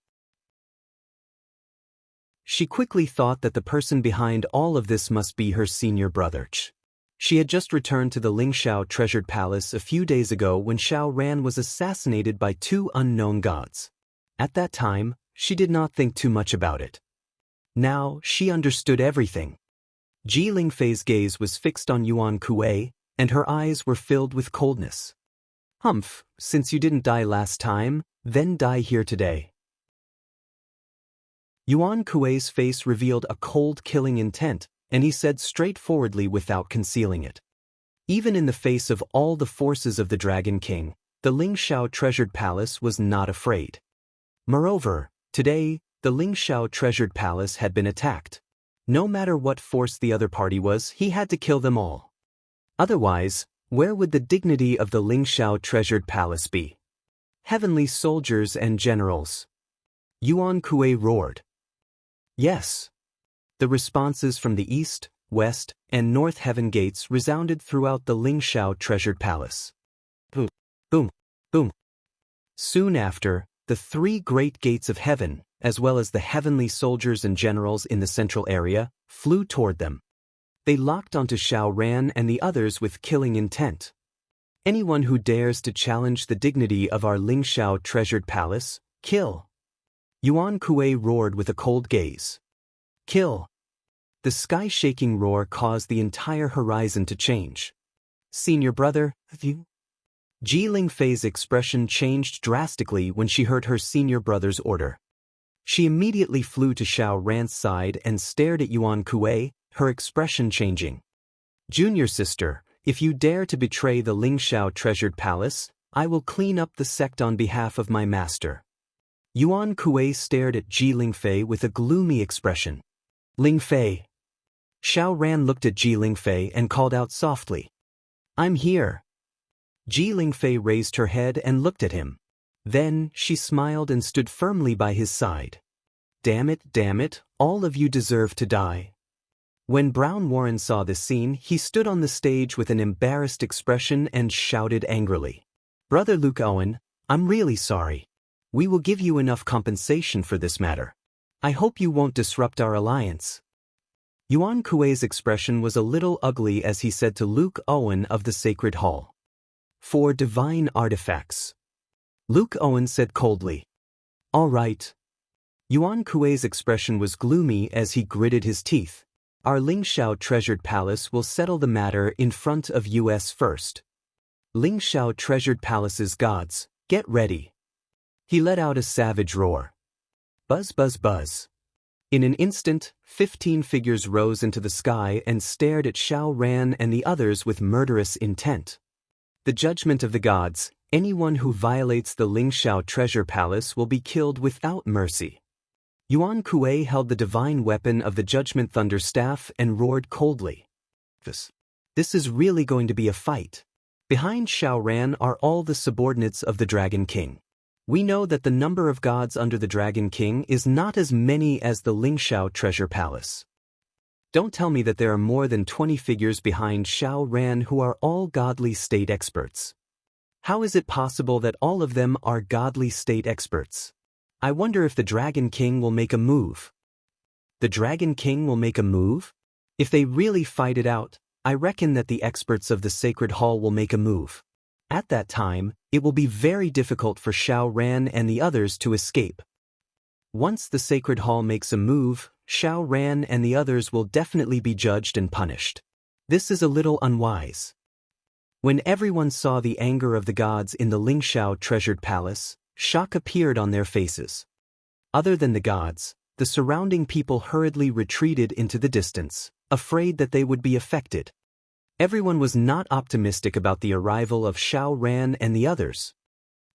She quickly thought that the person behind all of this must be her senior brother. She had just returned to the Lingxiao treasured palace a few days ago when Xiao Ran was assassinated by two unknown gods. At that time, she did not think too much about it. Now, she understood everything. Ji Lingfei's gaze was fixed on Yuan Kuei, and her eyes were filled with coldness. Humph, since you didn't die last time, then die here today. Yuan Kuei's face revealed a cold killing intent, and he said straightforwardly without concealing it. Even in the face of all the forces of the Dragon King, the Ling Shao treasured palace was not afraid. Moreover, today, the Ling Shao treasured palace had been attacked. No matter what force the other party was, he had to kill them all. Otherwise, where would the dignity of the Ling Shao treasured palace be? Heavenly soldiers and generals. Yuan Kuei roared. Yes. The responses from the east, west, and north heaven gates resounded throughout the Ling Shao treasured palace. Boom, boom, boom. Soon after, the three great gates of heaven, as well as the heavenly soldiers and generals in the central area, flew toward them. They locked onto Shao Ran and the others with killing intent. Anyone who dares to challenge the dignity of our Ling Shao treasured palace, kill. Yuan Kuei roared with a cold gaze. Kill. The sky-shaking roar caused the entire horizon to change. Senior brother, you? Ji Lingfei's expression changed drastically when she heard her senior brother's order. She immediately flew to Shao Ran's side and stared at Yuan Kuei, her expression changing. Junior sister, if you dare to betray the Ling Shao treasured palace, I will clean up the sect on behalf of my master. Yuan Kuei stared at Ji Lingfei with a gloomy expression. Lingfei. Shao Ran looked at Ji Lingfei and called out softly. I'm here. Ji Lingfei raised her head and looked at him. Then, she smiled and stood firmly by his side. Damn it, all of you deserve to die. When Brown Warren saw this scene, he stood on the stage with an embarrassed expression and shouted angrily. Brother Luke Owen, I'm really sorry. We will give you enough compensation for this matter. I hope you won't disrupt our alliance. Yuan Kuei's expression was a little ugly as he said to Luke Owen of the Sacred Hall. For divine artifacts. Luke Owen said coldly. All right. Yuan Kuei's expression was gloomy as he gritted his teeth. Our Ling Shao treasured palace will settle the matter in front of US first. Ling Shao treasured palace's gods, get ready. He let out a savage roar. Buzz, buzz, buzz. In an instant, 15 figures rose into the sky and stared at Shao Ran and the others with murderous intent. The judgment of the gods, anyone who violates the Ling Shao treasure palace will be killed without mercy. Yuan Kuei held the divine weapon of the Judgment Thunder Staff and roared coldly. This is really going to be a fight. Behind Shao Ran are all the subordinates of the Dragon King. We know that the number of gods under the Dragon King is not as many as the Ling Shao treasure palace. Don't tell me that there are more than 20 figures behind Shao Ran who are all godly state experts. How is it possible that all of them are godly state experts? I wonder if the Dragon King will make a move. The Dragon King will make a move? If they really fight it out, I reckon that the experts of the Sacred Hall will make a move. At that time, it will be very difficult for Shao Ran and the others to escape. Once the Sacred Hall makes a move, Shao Ran and the others will definitely be judged and punished. This is a little unwise. When everyone saw the anger of the gods in the Ling Shao treasured palace, shock appeared on their faces. Other than the gods, the surrounding people hurriedly retreated into the distance, afraid that they would be affected. Everyone was not optimistic about the arrival of Shao Ran and the others.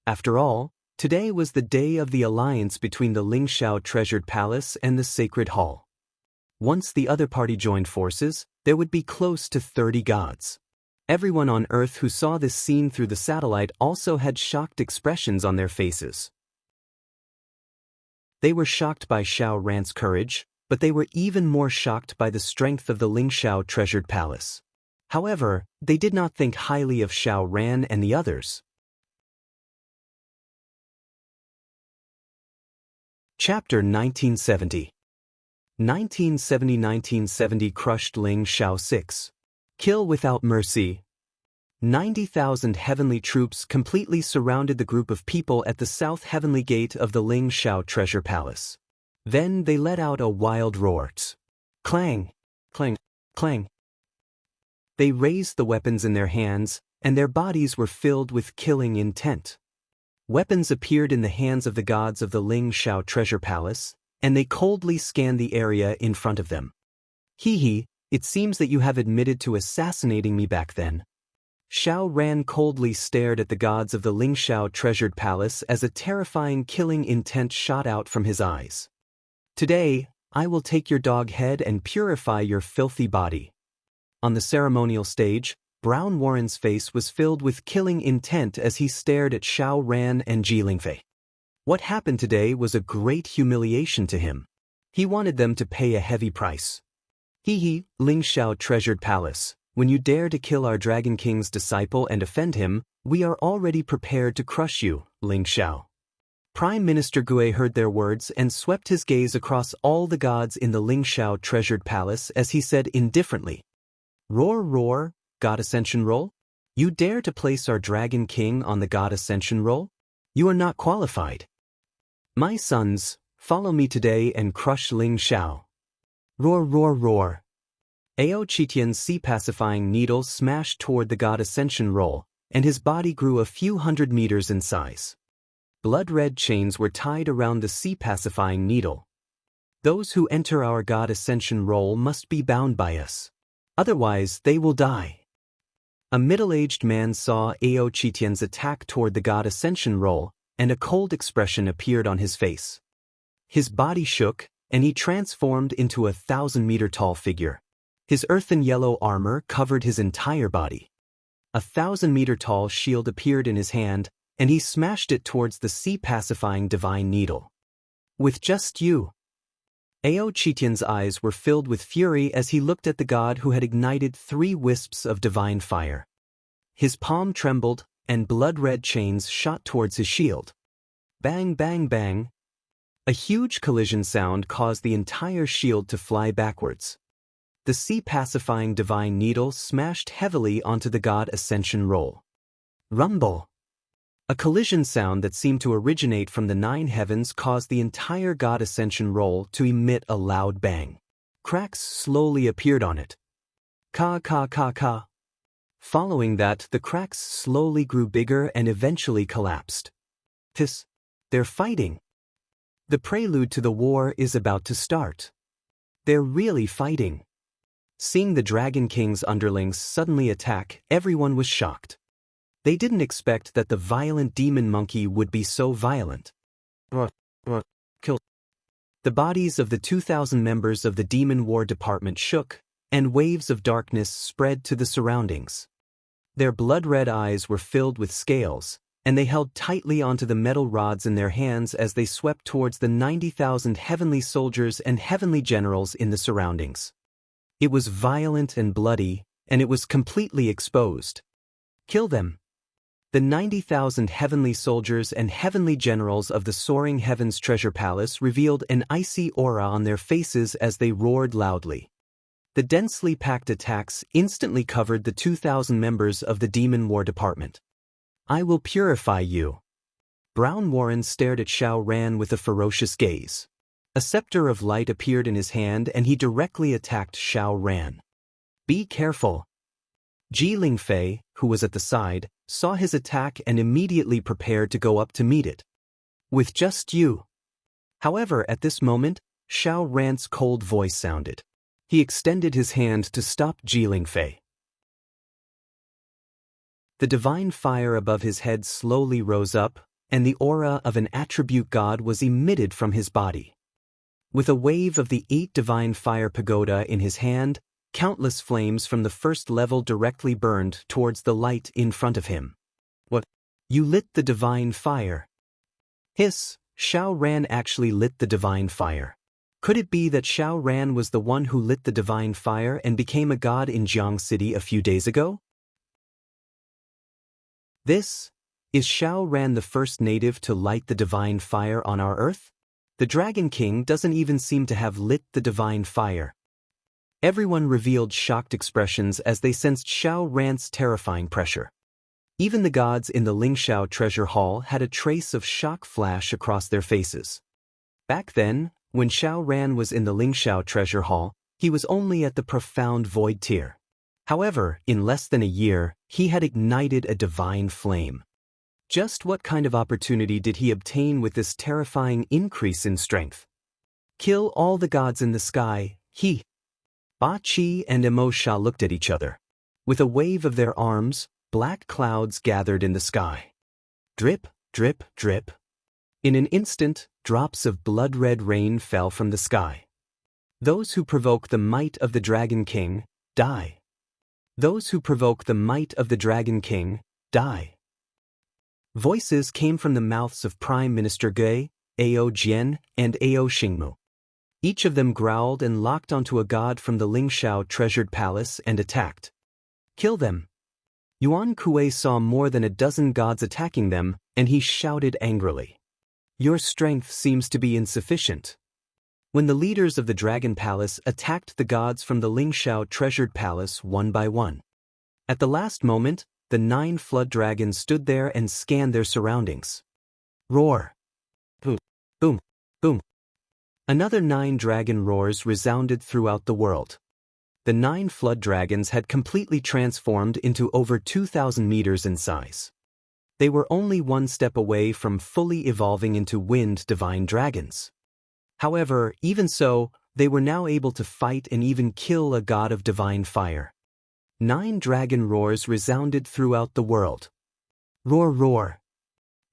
After all, today was the day of the alliance between the Ling Shao treasured palace and the Sacred Hall. Once the other party joined forces, there would be close to 30 gods. Everyone on Earth who saw this scene through the satellite also had shocked expressions on their faces. They were shocked by Shao Ran's courage, but they were even more shocked by the strength of the Ling Shao treasured palace. However, they did not think highly of Shao Ran and the others. Chapter 1970. 1970 crushed Ling Shao 6. Kill without mercy. 90,000 heavenly troops completely surrounded the group of people at the south heavenly gate of the Ling Shao treasure palace. Then they let out a wild roar. Clang! Clang! Clang! They raised the weapons in their hands, and their bodies were filled with killing intent. Weapons appeared in the hands of the gods of the Ling Shao treasure palace, and they coldly scanned the area in front of them. Hee hee, it seems that you have admitted to assassinating me back then. Xiao Ran coldly stared at the gods of the Lingxiao treasured palace as a terrifying killing intent shot out from his eyes. Today, I will take your dog head and purify your filthy body. On the ceremonial stage, Brown Warren's face was filled with killing intent as he stared at Xiao Ran and Ji Lingfei. What happened today was a great humiliation to him. He wanted them to pay a heavy price. Hee hee, Lingxiao treasured palace, when you dare to kill our Dragon King's disciple and offend him, we are already prepared to crush you, Lingxiao. Prime Minister Gui heard their words and swept his gaze across all the gods in the Lingxiao treasured palace as he said indifferently, "Roar, roar, God Ascension roll? You dare to place our Dragon King on the God Ascension roll? You are not qualified. My sons, follow me today and crush Lingxiao." Roar, roar, roar. Ao Qitian's sea-pacifying needle smashed toward the God Ascension roll, and his body grew a few hundred meters in size. Blood-red chains were tied around the sea-pacifying needle. Those who enter our God Ascension roll must be bound by us. Otherwise, they will die. A middle-aged man saw Ao Qitian's attack toward the God Ascension roll, and a cold expression appeared on his face. His body shook, and he transformed into a 1,000-meter-tall figure. His earthen yellow armor covered his entire body. A 1,000-meter-tall shield appeared in his hand, and he smashed it towards the sea-pacifying divine needle. With just you. Ao Qitian's eyes were filled with fury as he looked at the god who had ignited 3 wisps of divine fire. His palm trembled, and blood-red chains shot towards his shield. Bang, bang, bang. A huge collision sound caused the entire shield to fly backwards. The sea-pacifying divine needle smashed heavily onto the God Ascension roll. Rumble. A collision sound that seemed to originate from the 9 heavens caused the entire God Ascension roll to emit a loud bang. Cracks slowly appeared on it. Ka ka ka ka. Following that, the cracks slowly grew bigger and eventually collapsed. They're fighting. The prelude to the war is about to start. They're really fighting. Seeing the Dragon King's underlings suddenly attack, everyone was shocked. They didn't expect that the violent demon monkey would be so violent. Kill. The bodies of the 2,000 members of the Demon War Department shook, and waves of darkness spread to the surroundings. Their blood-red eyes were filled with scales, and they held tightly onto the metal rods in their hands as they swept towards the 90,000 heavenly soldiers and heavenly generals in the surroundings. It was violent and bloody, and it was completely exposed. Kill them. The 90,000 heavenly soldiers and heavenly generals of the Soaring Heavens Treasure Palace revealed an icy aura on their faces as they roared loudly. The densely packed attacks instantly covered the 2,000 members of the Demon War Department. I will purify you. Brown Warren stared at Xiao Ran with a ferocious gaze. A scepter of light appeared in his hand and he directly attacked Xiao Ran. Be careful. Ji Lingfei, who was at the side, saw his attack and immediately prepared to go up to meet it. With just you. However, at this moment, Xiao Ran's cold voice sounded. He extended his hand to stop Ji Lingfei. The divine fire above his head slowly rose up, and the aura of an attribute god was emitted from his body. With a wave of the 8 divine fire pagoda in his hand, countless flames from the first level directly burned towards the light in front of him. What? You lit the divine fire. Hiss, Xiao Ran actually lit the divine fire. Could it be that Xiao Ran was the one who lit the divine fire and became a god in Jiang City a few days ago? Is Xiao Ran the first native to light the divine fire on our earth? The Dragon King doesn't even seem to have lit the divine fire. Everyone revealed shocked expressions as they sensed Xiao Ran's terrifying pressure. Even the gods in the Lingxiao Treasure Hall had a trace of shock flash across their faces. Back then, when Xiao Ran was in the Lingxiao Treasure Hall, he was only at the profound void tier. However, in less than a year, he had ignited a divine flame. Just what kind of opportunity did he obtain with this terrifying increase in strength? Kill all the gods in the sky, he. Ba Chi and Emo Sha looked at each other. With a wave of their arms, black clouds gathered in the sky. Drip, drip, drip. In an instant, drops of blood-red rain fell from the sky. Those who provoke the might of the Dragon King, die. Those who provoke the might of the Dragon King, die. Voices came from the mouths of Prime Minister Gui, Ao Jian, and Ao Xingmu. Each of them growled and locked onto a god from the Lingxiao treasured palace and attacked. Kill them. Yuan Kuei saw more than a dozen gods attacking them, and he shouted angrily. Your strength seems to be insufficient. When the leaders of the Dragon Palace attacked the gods from the Lingxiao treasured palace one by one. At the last moment, the 9 flood dragons stood there and scanned their surroundings. Roar. Boom, boom, boom. Another 9 dragon roars resounded throughout the world. The 9 flood dragons had completely transformed into over 2,000 meters in size. They were only one step away from fully evolving into wind divine dragons. However, even so, they were now able to fight and even kill a god of divine fire. 9 dragon roars resounded throughout the world. Roar, roar.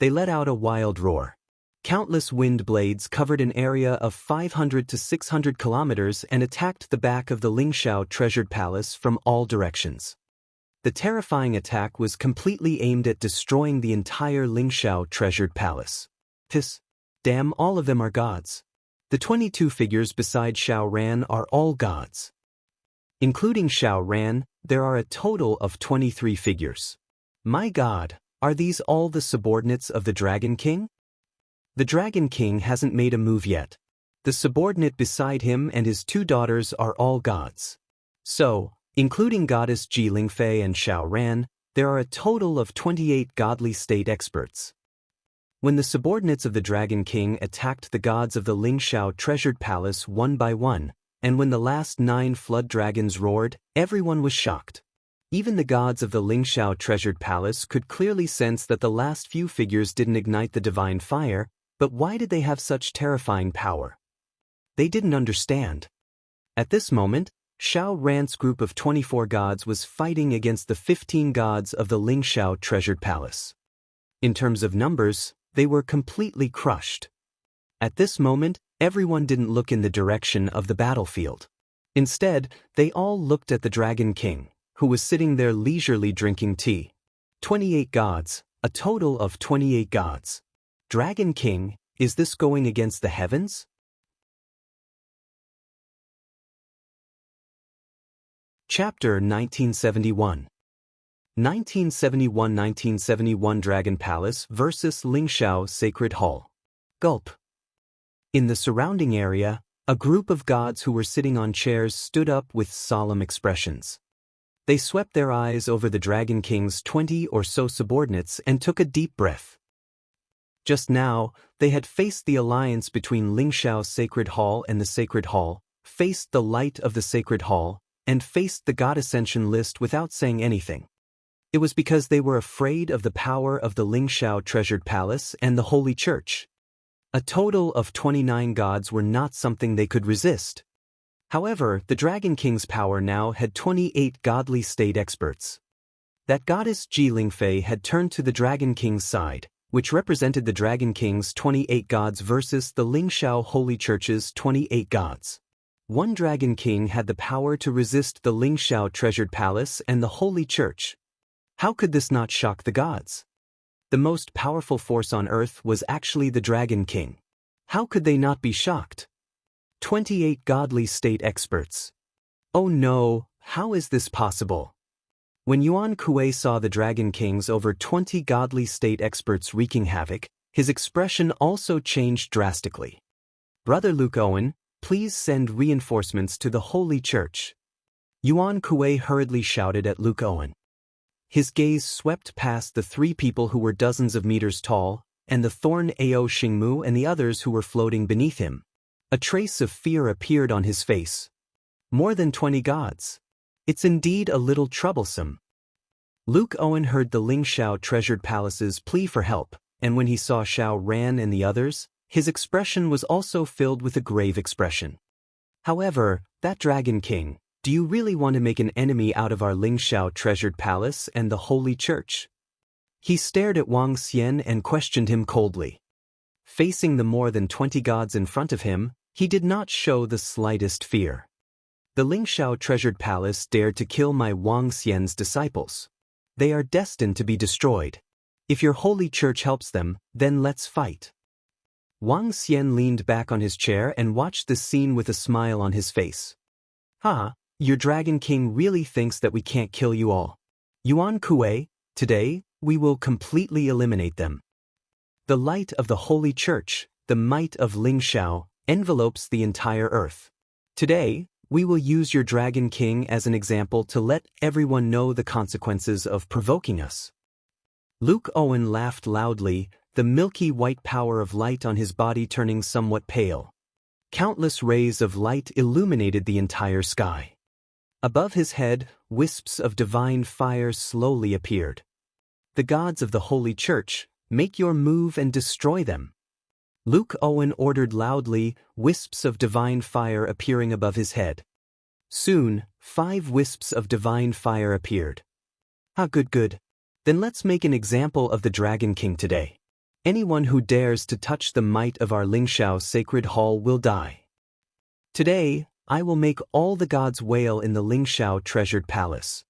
They let out a wild roar. Countless wind blades covered an area of 500 to 600 kilometers and attacked the back of the Lingxiao treasured palace from all directions. The terrifying attack was completely aimed at destroying the entire Lingxiao treasured palace. Damn, all of them are gods. The 22 figures beside Xiao Ran are all gods. Including Xiao Ran, there are a total of 23 figures. My god, are these all the subordinates of the Dragon King? The Dragon King hasn't made a move yet. The subordinate beside him and his 2 daughters are all gods. So, including goddess Ji Lingfei and Xiao Ran, there are a total of 28 godly state experts. When the subordinates of the Dragon King attacked the gods of the Lingxiao treasured palace one by one, and when the last 9 flood dragons roared, everyone was shocked. Even the gods of the Lingxiao treasured palace could clearly sense that the last few figures didn't ignite the divine fire, but why did they have such terrifying power? They didn't understand. At this moment, Xiao Ran's group of 24 gods was fighting against the 15 gods of the Lingxiao treasured palace. In terms of numbers, they were completely crushed. At this moment, everyone didn't look in the direction of the battlefield. Instead, they all looked at the Dragon King, who was sitting there leisurely drinking tea. 28 gods, a total of 28 gods. Dragon King, is this going against the heavens? Chapter 1971. 1971 Dragon Palace vs. Lingxiao Sacred Hall. Gulp. In the surrounding area, a group of gods who were sitting on chairs stood up with solemn expressions. They swept their eyes over the Dragon King's 20 or so subordinates and took a deep breath. Just now, they had faced the alliance between Lingxiao Sacred Hall and the Sacred Hall, faced the light of the Sacred Hall, and faced the God Ascension list without saying anything. It was because they were afraid of the power of the Lingxiao treasured palace and the Holy Church. A total of 29 gods were not something they could resist. However, the Dragon King's power now had 28 godly state experts. That goddess Ji Lingfei had turned to the Dragon King's side, which represented the Dragon King's 28 gods versus the Lingxiao Holy Church's 28 gods. One Dragon King had the power to resist the Lingxiao treasured palace and the Holy Church. How could this not shock the gods? The most powerful force on earth was actually the Dragon King. How could they not be shocked? 28 godly state experts. Oh no, how is this possible? When Yuan Kuei saw the Dragon King's over 20 godly state experts wreaking havoc, his expression also changed drastically. Brother Luke Owen, please send reinforcements to the Holy Church. Yuan Kuei hurriedly shouted at Luke Owen. His gaze swept past the 3 people who were dozens of meters tall, and the thorn Ao Xingmu and the others who were floating beneath him. A trace of fear appeared on his face. More than 20 gods. It's indeed a little troublesome. Luke Owen heard the Lingxiao treasured palace's plea for help, and when he saw Xiao Ran and the others, His expression was also filled with a grave expression. However, that Dragon King, do you really want to make an enemy out of our Lingxiao treasured palace and the Holy Church? He stared at Wang Xian and questioned him coldly. Facing the more than 20 gods in front of him, he did not show the slightest fear. The Lingxiao treasured palace dared to kill my Wang Xian's disciples. They are destined to be destroyed. If your Holy Church helps them, then let's fight. Wang Xian leaned back on his chair and watched the scene with a smile on his face. Your Dragon King really thinks that we can't kill you all. Yuan Kuei, today, we will completely eliminate them. The light of the Holy Church, the might of Lingxiao, envelopes the entire earth. Today, we will use your Dragon King as an example to let everyone know the consequences of provoking us. Luke Owen laughed loudly, the milky white power of light on his body turning somewhat pale. Countless rays of light illuminated the entire sky. Above his head, wisps of divine fire slowly appeared. The gods of the Holy Church, make your move and destroy them. Luke Owen ordered loudly, wisps of divine fire appearing above his head. Soon, 5 wisps of divine fire appeared. Good. Then let's make an example of the Dragon King today. Anyone who dares to touch the might of our Lingxiao sacred hall will die. Today, I will make all the gods wail in the Lingxiao treasured palace.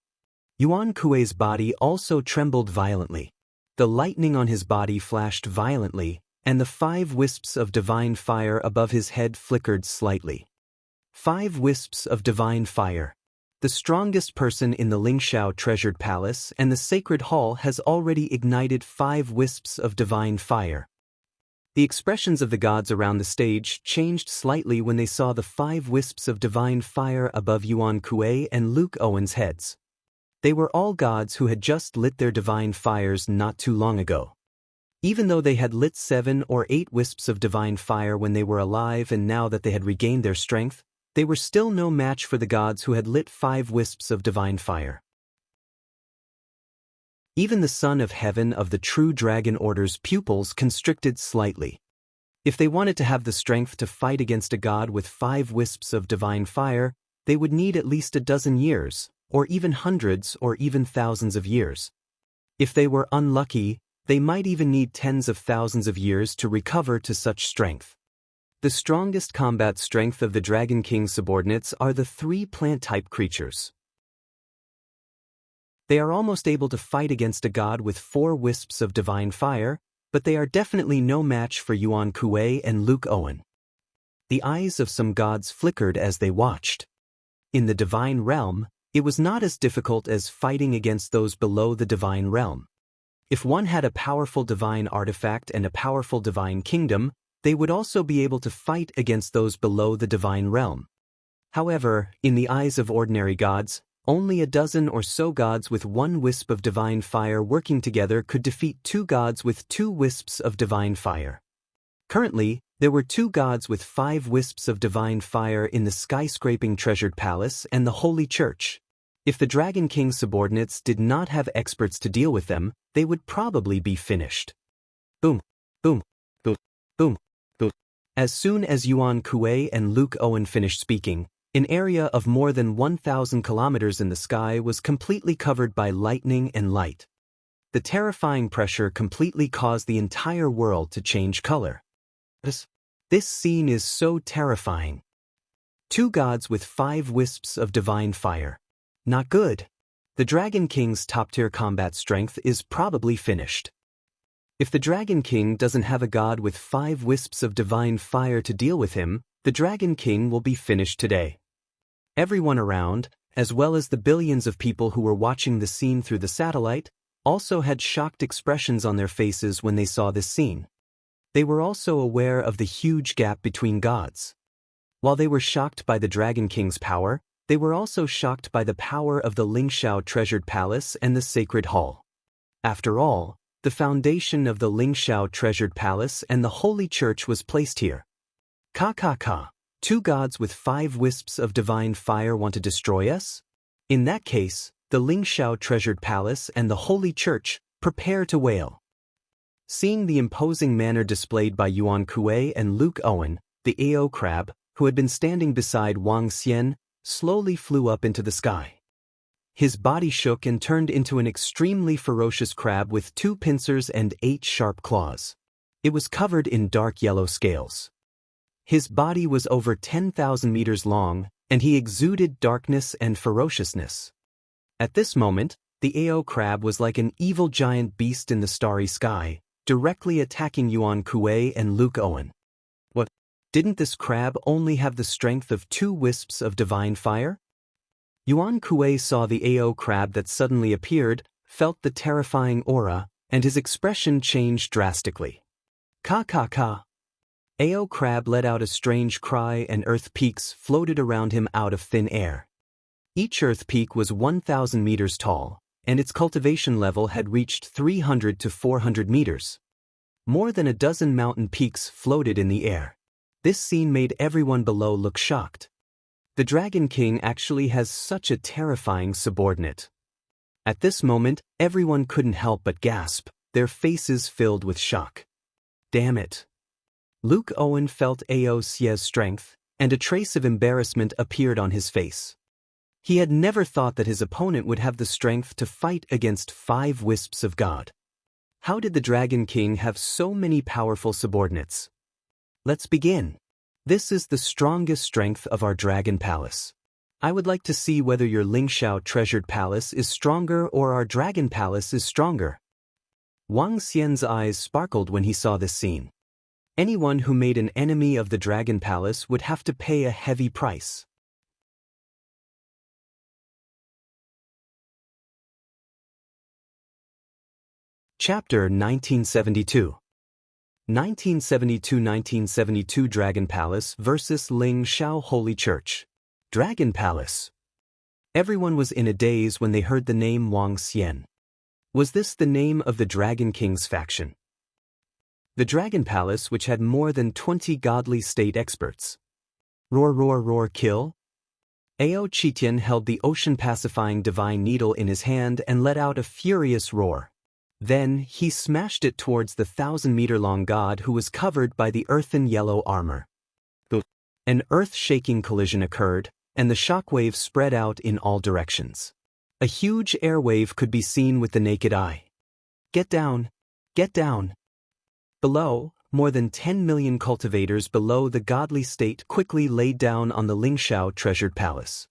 Yuan Kuei's body also trembled violently. The lightning on his body flashed violently, and the 5 wisps of divine fire above his head flickered slightly. 5 wisps of divine fire. The strongest person in the Lingxiao treasured palace and the sacred hall has already ignited 5 wisps of divine fire. The expressions of the gods around the stage changed slightly when they saw the 5 wisps of divine fire above Yuan Kuei and Luke Owen's heads. They were all gods who had just lit their divine fires not too long ago. Even though they had lit 7 or 8 wisps of divine fire when they were alive and now that they had regained their strength, they were still no match for the gods who had lit 5 wisps of divine fire. Even the Son of Heaven of the True Dragon Order's pupils constricted slightly. If they wanted to have the strength to fight against a god with 5 wisps of divine fire, they would need at least a dozen years, or even hundreds or even thousands of years. If they were unlucky, they might even need tens of thousands of years to recover to such strength. The strongest combat strength of the Dragon King's subordinates are the 3 plant-type creatures. They are almost able to fight against a god with 4 wisps of divine fire, but they are definitely no match for Yuan Kuei and Luke Owen. The eyes of some gods flickered as they watched. In the divine realm, it was not as difficult as fighting against those below the divine realm. If one had a powerful divine artifact and a powerful divine kingdom, they would also be able to fight against those below the divine realm. However, in the eyes of ordinary gods, only a dozen or so gods with 1 wisp of divine fire working together could defeat 2 gods with 2 wisps of divine fire. Currently, there were 2 gods with 5 wisps of divine fire in the skyscraping treasured palace and the Holy Church. If the Dragon King's subordinates did not have experts to deal with them, they would probably be finished. Boom, boom, boom, boom, boom. As soon as Yuan Kuei and Luke Owen finished speaking, an area of more than 1,000 kilometers in the sky was completely covered by lightning and light. The terrifying pressure completely caused the entire world to change color. This scene is so terrifying. 2 gods with 5 wisps of divine fire. Not good. The Dragon King's top-tier combat strength is probably finished. If the Dragon King doesn't have a god with 5 wisps of divine fire to deal with him, the Dragon King will be finished today. Everyone around, as well as the billions of people who were watching the scene through the satellite, also had shocked expressions on their faces when they saw this scene. They were also aware of the huge gap between gods. While they were shocked by the Dragon King's power, they were also shocked by the power of the Lingxiao treasured palace and the sacred hall. After all, the foundation of the Lingxiao treasured palace and the Holy Church was placed here. 2 gods with 5 wisps of divine fire want to destroy us? In that case, the Lingxiao treasured palace and the Holy Church, prepare to wail. Seeing the imposing manner displayed by Yuan Kuei and Luke Owen, the Ao crab, who had been standing beside Wang Xian, slowly flew up into the sky. His body shook and turned into an extremely ferocious crab with 2 pincers and 8 sharp claws. It was covered in dark yellow scales. His body was over 10,000 meters long, and he exuded darkness and ferociousness. At this moment, the Ao crab was like an evil giant beast in the starry sky, directly attacking Yuan Kuei and Luke Owen. What? Didn't this crab only have the strength of 2 wisps of divine fire? Yuan Kuei saw the Ao crab that suddenly appeared, felt the terrifying aura, and his expression changed drastically. Ka ka ka. Ao crab let out a strange cry and earth peaks floated around him out of thin air. Each earth peak was 1,000 meters tall, and its cultivation level had reached 300 to 400 meters. More than a dozen mountain peaks floated in the air. This scene made everyone below look shocked. The Dragon King actually has such a terrifying subordinate. At this moment, everyone couldn't help but gasp, their faces filled with shock. Damn it. Luke Owen felt Ao Xie's strength, and a trace of embarrassment appeared on his face. He had never thought that his opponent would have the strength to fight against 5 wisps of God. How did the Dragon King have so many powerful subordinates? Let's begin. This is the strongest strength of our Dragon Palace. I would like to see whether your Lingxiao treasured palace is stronger or our Dragon Palace is stronger. Wang Xian's eyes sparkled when he saw this scene. Anyone who made an enemy of the Dragon Palace would have to pay a heavy price. Chapter 1972. 1972 Dragon Palace vs. Lingxiao Holy Church. Dragon Palace. Everyone was in a daze when they heard the name Wang Xian. Was this the name of the Dragon King's faction? The Dragon Palace, which had more than 20 godly state experts. Roar roar roar kill. Ao Qitian held the ocean-pacifying divine needle in his hand and let out a furious roar. Then, he smashed it towards the 1,000-meter-long god who was covered by the earthen yellow armor. An earth-shaking collision occurred, and the shockwave spread out in all directions. A huge airwave could be seen with the naked eye. Get down! Get down! Below, more than 10 million cultivators below the godly state quickly laid down on the Lingxiao treasured palace.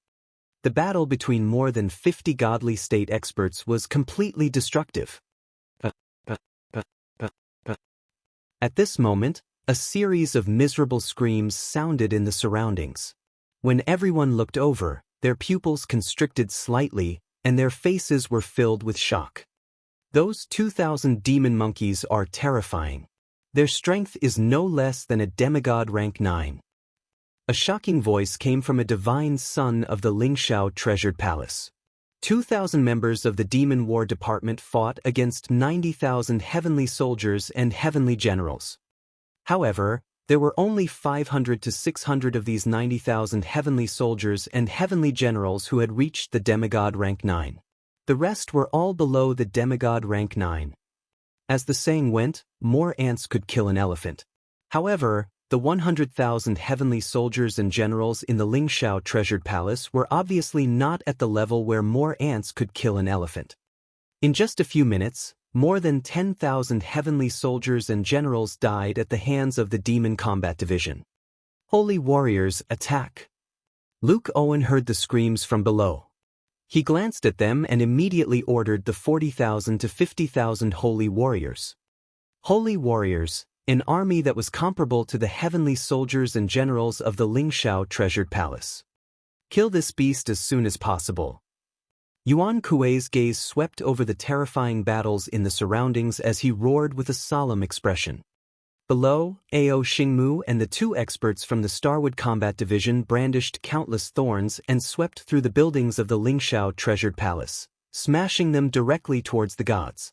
The battle between more than 50 godly state experts was completely destructive. At this moment, a series of miserable screams sounded in the surroundings. When everyone looked over, their pupils constricted slightly, and their faces were filled with shock. Those 2,000 demon monkeys are terrifying. Their strength is no less than a demigod rank 9. A shocking voice came from a divine son of the Lingxiao treasured palace. 2,000 members of the Demon War Department fought against 90,000 heavenly soldiers and heavenly generals. However, there were only 500 to 600 of these 90,000 heavenly soldiers and heavenly generals who had reached the demigod rank 9. The rest were all below the demigod rank 9. As the saying went, more ants could kill an elephant. However, the 100,000 heavenly soldiers and generals in the Lingxiao treasured palace were obviously not at the level where more ants could kill an elephant. In just a few minutes, more than 10,000 heavenly soldiers and generals died at the hands of the Demon Combat Division. Holy warriors, attack! Luke Owen heard the screams from below. He glanced at them and immediately ordered the 40,000 to 50,000 holy warriors. Holy warriors, an army that was comparable to the heavenly soldiers and generals of the Lingxiao treasured palace. Kill this beast as soon as possible. Yuan Kuei's gaze swept over the terrifying battles in the surroundings as he roared with a solemn expression. Below, Ao Xingmu and the 2 experts from the Starwood Combat Division brandished countless thorns and swept through the buildings of the Lingxiao treasured palace, smashing them directly towards the gods.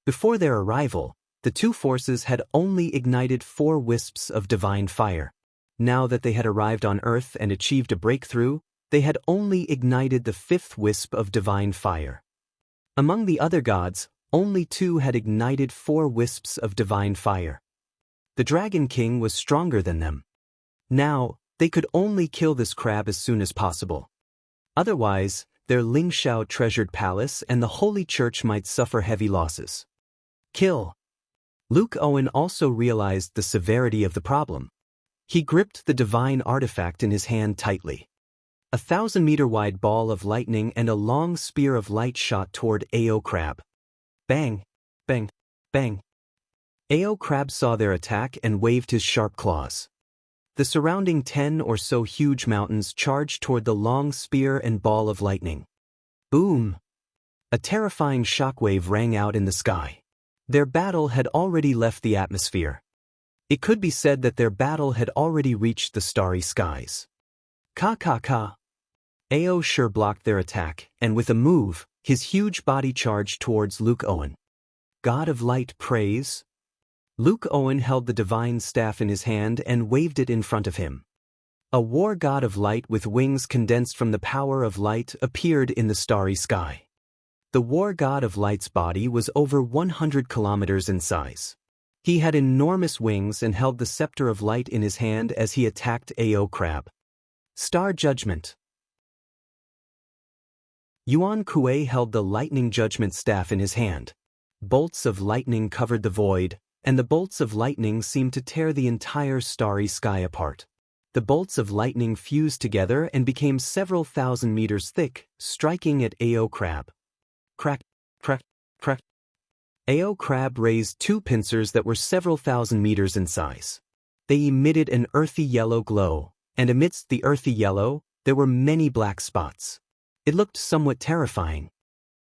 Before their arrival, the 2 forces had only ignited 4 wisps of divine fire. Now that they had arrived on Earth and achieved a breakthrough, they had only ignited the 5th wisp of divine fire. Among the other gods, Only two had ignited 4 wisps of divine fire. The Dragon King was stronger than them. Now, they could only kill this crab as soon as possible. Otherwise, their Lingxiao treasured palace and the Holy Church might suffer heavy losses. Kill. Luke Owen also realized the severity of the problem. He gripped the divine artifact in his hand tightly. A 1,000-meter-wide ball of lightning and a long spear of light shot toward Ao Crab. Bang! Bang! Bang! Ao Crab saw their attack and waved his sharp claws. The surrounding 10 or so huge mountains charged toward the long spear and ball of lightning. Boom! A terrifying shockwave rang out in the sky. Their battle had already left the atmosphere. It could be said that their battle had already reached the starry skies. Ka. Ao sure blocked their attack, and with a move, his huge body charged towards Luke Owen. God of Light praise. Luke Owen held the divine staff in his hand and waved it in front of him. A war god of light with wings condensed from the power of light appeared in the starry sky. The war god of light's body was over 100 kilometers in size. He had enormous wings and held the scepter of light in his hand as he attacked Ao Crab. Star Judgment. Yuan Kuei held the lightning judgment staff in his hand. Bolts of lightning covered the void, and the bolts of lightning seemed to tear the entire starry sky apart. The bolts of lightning fused together and became several thousand meters thick, striking at Ao Crab. Crack, crack, crack. Ao Crab raised 2 pincers that were several thousand meters in size. They emitted an earthy yellow glow, and amidst the earthy yellow, there were many black spots. It looked somewhat terrifying.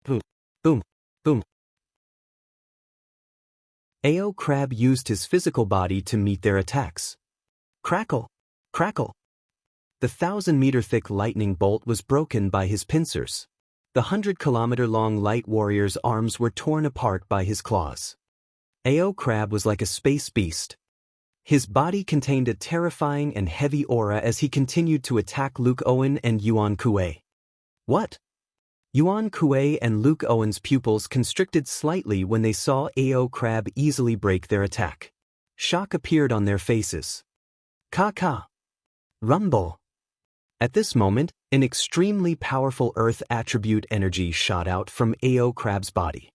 Boom, boom, boom. Ao Crab used his physical body to meet their attacks. Crackle, crackle. The 1,000-meter-thick lightning bolt was broken by his pincers. The 100-kilometer-long light warrior's arms were torn apart by his claws. Ao Crab was like a space beast. His body contained a terrifying and heavy aura as he continued to attack Luke Owen and Yuan Kuei. What? Yuan Kuei and Luke Owen's pupils constricted slightly when they saw Ao Crab easily break their attack. Shock appeared on their faces. Ka. Rumble. At this moment, an extremely powerful earth attribute energy shot out from Ao Crab's body.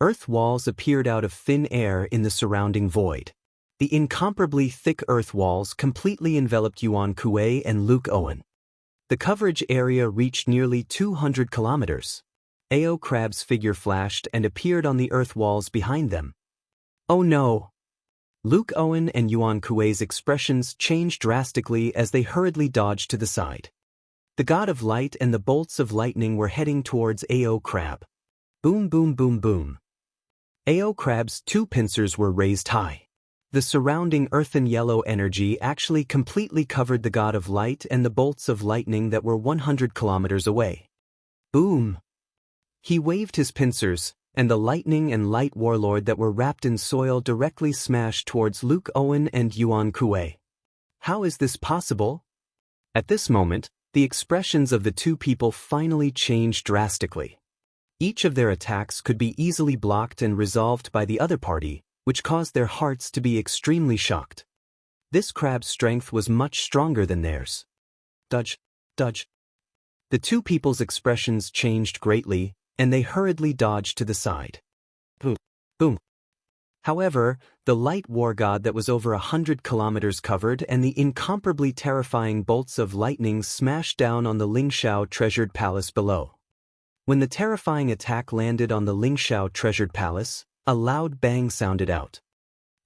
Earth walls appeared out of thin air in the surrounding void. The incomparably thick earth walls completely enveloped Yuan Kuei and Luke Owen. The coverage area reached nearly 200 kilometers. Ao Crab's figure flashed and appeared on the earth walls behind them. Oh no! Luke Owen and Yuan Kuei's expressions changed drastically as they hurriedly dodged to the side. The god of light and the bolts of lightning were heading towards Ao Crab. Boom, boom, boom, boom. Ao Crab's 2 pincers were raised high. The surrounding earthen yellow energy actually completely covered the god of light and the bolts of lightning that were 100 kilometers away. Boom! He waved his pincers, and the lightning and light warlord that were wrapped in soil directly smashed towards Luke Owen and Yuan Kuei. How is this possible? At this moment, the expressions of the 2 people finally changed drastically. Each of their attacks could be easily blocked and resolved by the other party, which caused their hearts to be extremely shocked. This crab's strength was much stronger than theirs. Dodge. The 2 people's expressions changed greatly, and they hurriedly dodged to the side. Boom, boom. However, the light war god that was over 100 kilometers covered and the incomparably terrifying bolts of lightning smashed down on the Lingxiao treasured palace below. When the terrifying attack landed on the Lingxiao treasured palace, a loud bang sounded out.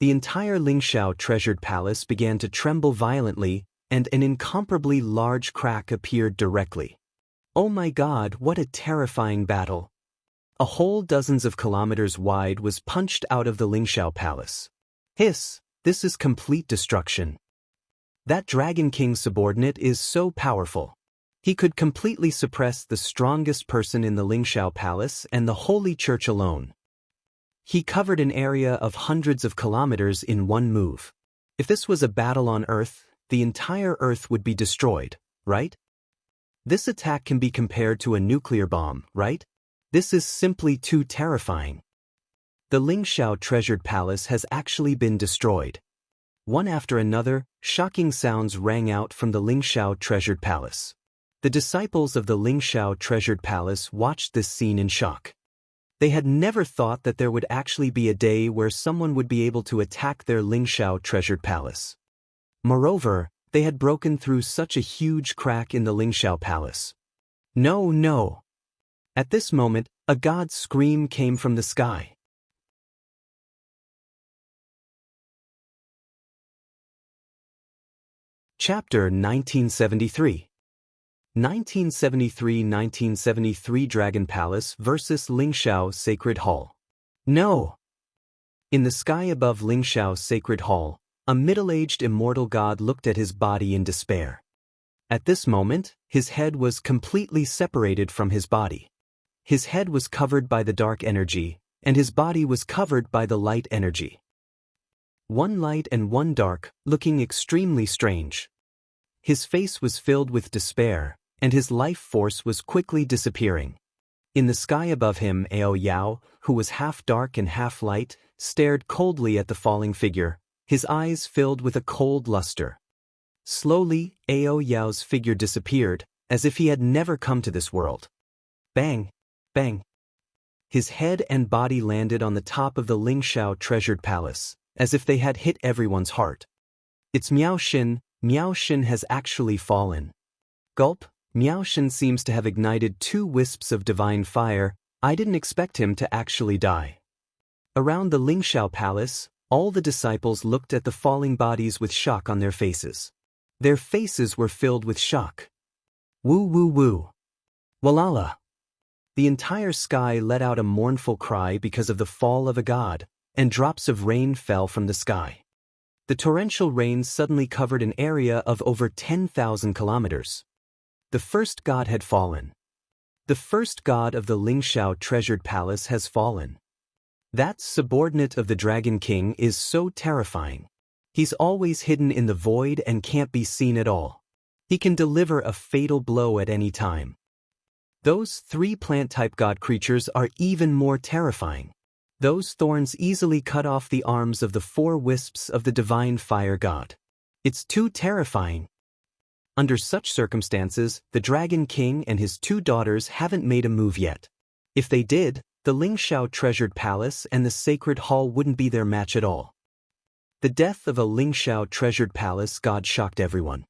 The entire Lingxiao treasured palace began to tremble violently, and an incomparably large crack appeared directly. Oh my God, what a terrifying battle! A hole dozens of kilometers wide was punched out of the Lingxiao palace. Hiss, this is complete destruction. That Dragon King subordinate is so powerful. He could completely suppress the strongest person in the Lingxiao palace and the Holy Church alone. He covered an area of hundreds of kilometers in one move. If this was a battle on Earth, the entire Earth would be destroyed, right? This attack can be compared to a nuclear bomb, right? This is simply too terrifying. The Lingxiao treasured palace has actually been destroyed. One after another, shocking sounds rang out from the Lingxiao treasured palace. The disciples of the Lingxiao treasured palace watched this scene in shock. They had never thought that there would actually be a day where someone would be able to attack their Lingxiao treasured palace. Moreover, they had broken through such a huge crack in the Lingxiao palace. No, no! At this moment, a god's scream came from the sky. Chapter 1973. 1973 Dragon Palace vs. Lingxiao Sacred Hall. No! In the sky above Lingxiao Sacred Hall, a middle-aged immortal god looked at his body in despair. At this moment, his head was completely separated from his body. His head was covered by the dark energy, and his body was covered by the light energy. One light and one dark, looking extremely strange. His face was filled with despair, and his life force was quickly disappearing. In the sky above him, Ao Yao, who was half dark and half light, stared coldly at the falling figure, his eyes filled with a cold luster. Slowly, Ao Yao's figure disappeared, as if he had never come to this world. Bang! Bang! His head and body landed on the top of the Lingxiao treasured palace, as if they had hit everyone's heart. It's Miao Xin. Miao Xin has actually fallen. Gulp, Miao Xin seems to have ignited 2 wisps of divine fire. I didn't expect him to actually die. Around the Lingxiao palace, all the disciples looked at the falling bodies with shock on their faces. Their faces were filled with shock. Woo woo woo. Walala. The entire sky let out a mournful cry because of the fall of a god, and drops of rain fell from the sky. The torrential rain suddenly covered an area of over 10,000 kilometers. The first god had fallen. The first god of the Lingxiao treasured palace has fallen. That subordinate of the Dragon King is so terrifying. He's always hidden in the void and can't be seen at all. He can deliver a fatal blow at any time. Those 3 plant-type god creatures are even more terrifying. Those thorns easily cut off the arms of the 4 wisps of the divine fire god. It's too terrifying. Under such circumstances, the Dragon King and his 2 daughters haven't made a move yet. If they did, the Lingxiao treasured palace and the sacred hall wouldn't be their match at all. The death of a Lingxiao treasured palace god shocked everyone.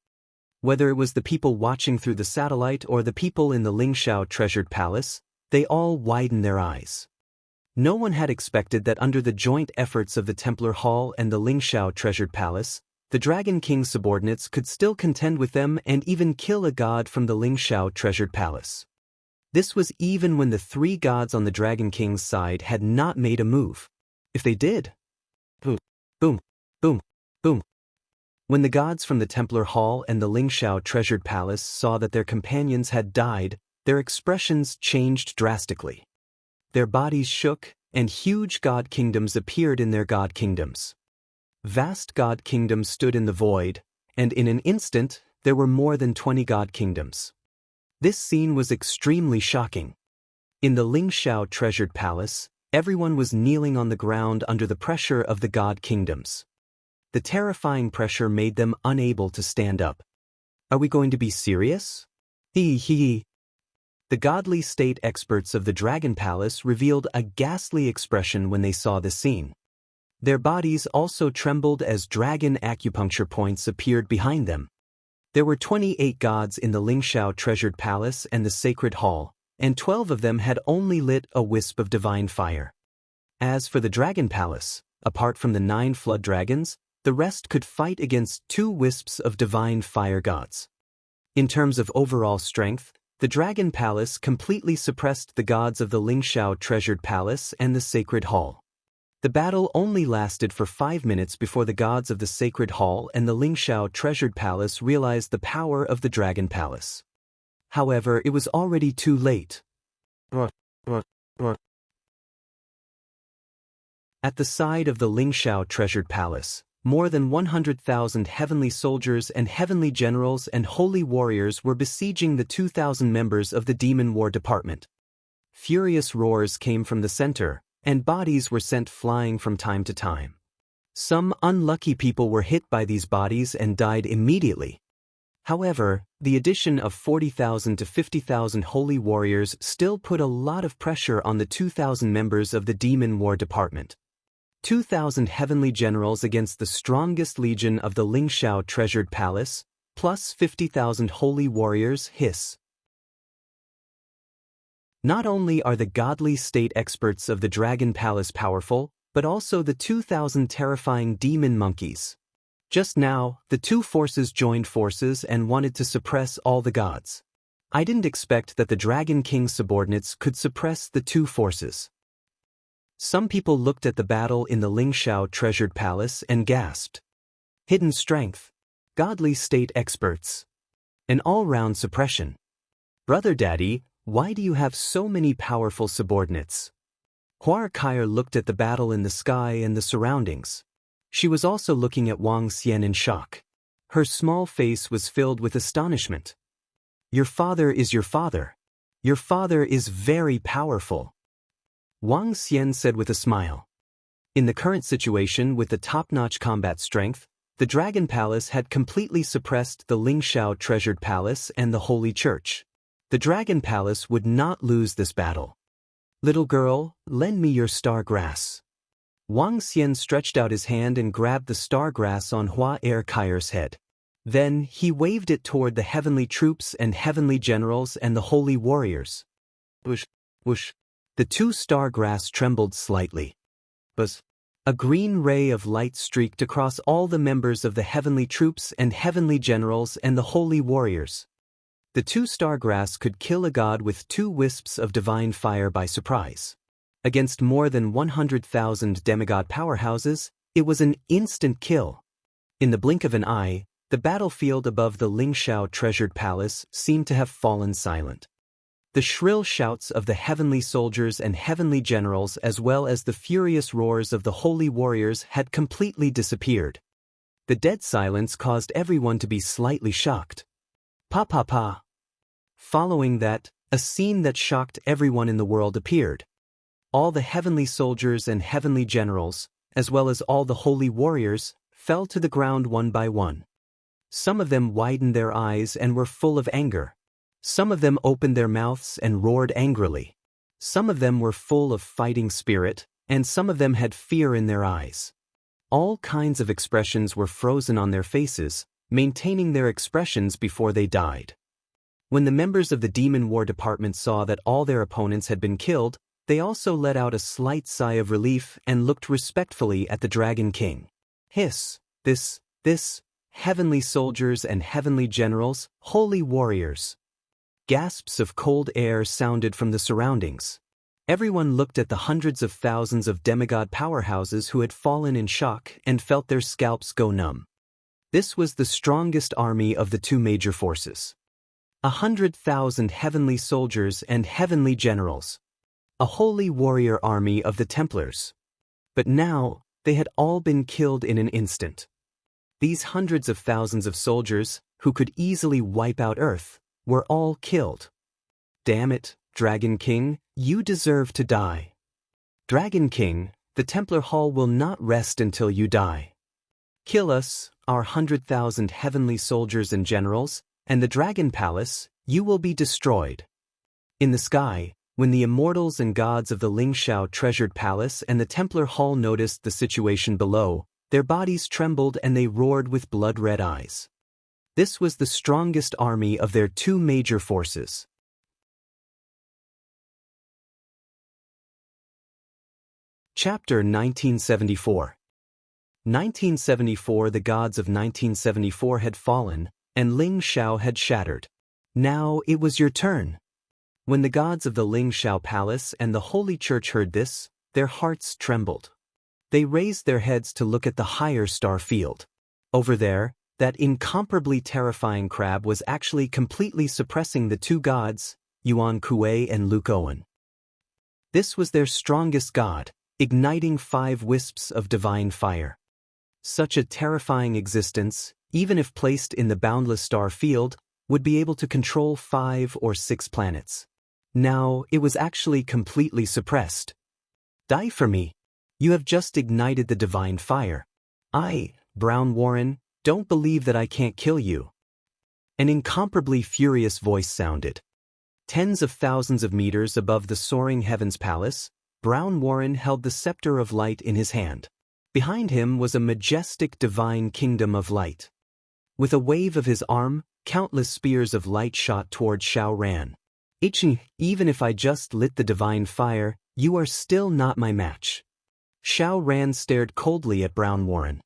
Whether it was the people watching through the satellite or the people in the Lingxiao treasured palace, they all widened their eyes. No one had expected that under the joint efforts of the Templar Hall and the Lingxiao treasured palace, the Dragon King's subordinates could still contend with them and even kill a god from the Lingxiao treasured palace. This was even when the 3 gods on the Dragon King's side had not made a move. If they did... Boom, boom, boom, boom. When the gods from the Templar Hall and the Lingxiao treasured palace saw that their companions had died, their expressions changed drastically. Their bodies shook, and huge god kingdoms appeared in their god kingdoms. Vast god kingdoms stood in the void, and in an instant, there were more than 20 god kingdoms. This scene was extremely shocking. In the Lingxiao treasured palace, everyone was kneeling on the ground under the pressure of the god kingdoms. The terrifying pressure made them unable to stand up. Are we going to be serious? Hee hee. The godly state experts of the Dragon Palace revealed a ghastly expression when they saw the scene. Their bodies also trembled as dragon acupuncture points appeared behind them. There were 28 gods in the Lingxiao treasured palace and the sacred hall, and 12 of them had only lit a wisp of divine fire. As for the Dragon Palace, apart from the 9 flood dragons, the rest could fight against 2 wisps of divine fire gods. In terms of overall strength, the Dragon Palace completely suppressed the gods of the Lingxiao treasured palace and the sacred hall. The battle only lasted for 5 minutes before the gods of the sacred hall and the Lingxiao treasured palace realized the power of the Dragon Palace. However, it was already too late. At the side of the Lingxiao treasured palace, more than 100,000 heavenly soldiers and heavenly generals and holy warriors were besieging the 2,000 members of the Demon War Department. Furious roars came from the center, and bodies were sent flying from time to time. Some unlucky people were hit by these bodies and died immediately. However, the addition of 40,000 to 50,000 holy warriors still put a lot of pressure on the 2,000 members of the Demon War Department. 2,000 heavenly generals against the strongest legion of the Lingxiao Treasured Palace, plus 50,000 holy warriors, hiss. Not only are the godly state experts of the Dragon Palace powerful, but also the 2,000 terrifying demon monkeys. Just now, the two forces joined forces and wanted to suppress all the gods. I didn't expect that the Dragon King's subordinates could suppress the two forces. Some people looked at the battle in the Lingxiao Treasured Palace and gasped. Hidden strength. Godly state experts. An all-round suppression. Brother Daddy, why do you have so many powerful subordinates? Huar Kair looked at the battle in the sky and the surroundings. She was also looking at Wang Xian in shock. Her small face was filled with astonishment. Your father is your father. Your father is very powerful. Wang Xian said with a smile. In the current situation with the top-notch combat strength, the Dragon Palace had completely suppressed the Lingxiao Treasured Palace and the Holy Church. The Dragon Palace would not lose this battle. Little girl, lend me your star grass. Wang Xian stretched out his hand and grabbed the star grass on Huar Kair's head. Then he waved it toward the heavenly troops and heavenly generals and the holy warriors. Whoosh, whoosh. The two star grass trembled slightly. Buzz. A green ray of light streaked across all the members of the heavenly troops and heavenly generals and the holy warriors. The two star grass could kill a god with 2 wisps of divine fire by surprise. Against more than 100,000 demigod powerhouses, it was an instant kill. In the blink of an eye, the battlefield above the Lingxiao Treasured Palace seemed to have fallen silent. The shrill shouts of the heavenly soldiers and heavenly generals as well as the furious roars of the holy warriors had completely disappeared. The dead silence caused everyone to be slightly shocked. Pa pa pa. Following that, a scene that shocked everyone in the world appeared. All the heavenly soldiers and heavenly generals, as well as all the holy warriors, fell to the ground one by one. Some of them widened their eyes and were full of anger. Some of them opened their mouths and roared angrily. Some of them were full of fighting spirit, and some of them had fear in their eyes. All kinds of expressions were frozen on their faces, maintaining their expressions before they died. When the members of the Demon War Department saw that all their opponents had been killed, they also let out a slight sigh of relief and looked respectfully at the Dragon King. Hiss, this, heavenly soldiers and heavenly generals, holy warriors. Gasps of cold air sounded from the surroundings. Everyone looked at the hundreds of thousands of demigod powerhouses who had fallen in shock and felt their scalps go numb. This was the strongest army of the two major forces. 100,000 heavenly soldiers and heavenly generals. A holy warrior army of the Templars. But now, they had all been killed in an instant. These hundreds of thousands of soldiers, who could easily wipe out Earth, were all killed. Damn it, Dragon King, you deserve to die. Dragon King, the Templar Hall will not rest until you die. Kill us, our 100,000 heavenly soldiers and generals, and the Dragon Palace, you will be destroyed. In the sky, when the immortals and gods of the Lingxiao Treasured Palace and the Templar Hall noticed the situation below, their bodies trembled and they roared with blood-red eyes. This was the strongest army of their two major forces. Chapter 1974. 1974. The gods of 1974 had fallen, and Ling Xiao had shattered. Now it was your turn. When the gods of the Lingxiao Palace and the Holy Church heard this, their hearts trembled. They raised their heads to look at the higher star field. Over there, that incomparably terrifying crab was actually completely suppressing the two gods, Yuan Kuei and Luke Owen. This was their strongest god, igniting 5 wisps of divine fire. Such a terrifying existence, even if placed in the boundless star field, would be able to control 5 or 6 planets. Now, it was actually completely suppressed. Die for me. You have just ignited the divine fire. Brown Warren, don't believe that I can't kill you. An incomparably furious voice sounded. Tens of thousands of meters above the soaring heavens palace, Brown Warren held the scepter of light in his hand. Behind him was a majestic divine kingdom of light. With a wave of his arm, countless spears of light shot toward Xiao Ran. Even if I just lit the divine fire, you are still not my match. Xiao Ran stared coldly at Brown Warren.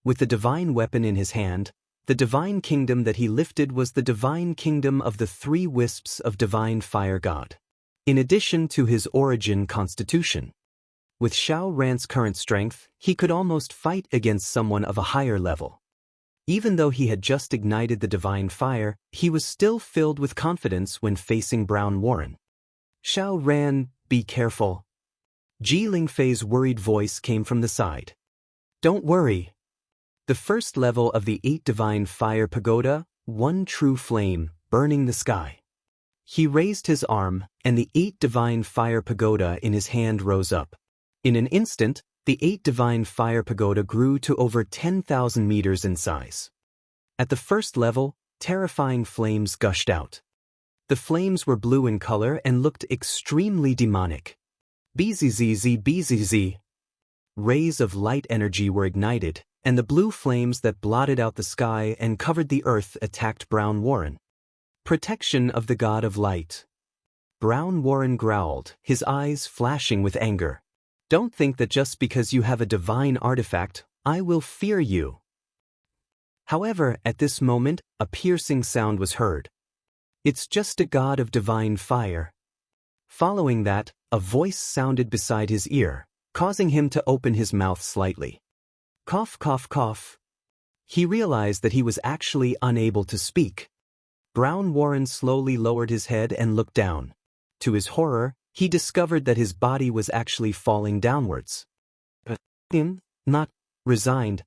With the divine weapon in his hand, the divine kingdom that he lifted was the divine kingdom of the three wisps of divine fire god. In addition to his origin constitution. With Xiao Ran's current strength, he could almost fight against someone of a higher level. Even though he had just ignited the divine fire, he was still filled with confidence when facing Brown Warren. Xiao Ran, be careful. Ji Lingfei's worried voice came from the side. Don't worry. The first level of the 8 divine fire pagoda, one true flame, burning the sky. He raised his arm, and the 8 divine fire pagoda in his hand rose up. In an instant, the 8 divine fire pagoda grew to over 10,000 meters in size. At the first level, terrifying flames gushed out. The flames were blue in color and looked extremely demonic. Bzzz. Rays of light energy were ignited, and the blue flames that blotted out the sky and covered the earth attacked Brown Warren. Protection of the god of light. Brown Warren growled, his eyes flashing with anger. Don't think that just because you have a divine artifact, I will fear you. However, at this moment, a piercing sound was heard. It's just a god of divine fire. Following that, a voice sounded beside his ear, causing him to open his mouth slightly. Cough, cough, cough. He realized that he was actually unable to speak. Brown Warren slowly lowered his head and looked down. To his horror, he discovered that his body was actually falling downwards. Not resigned.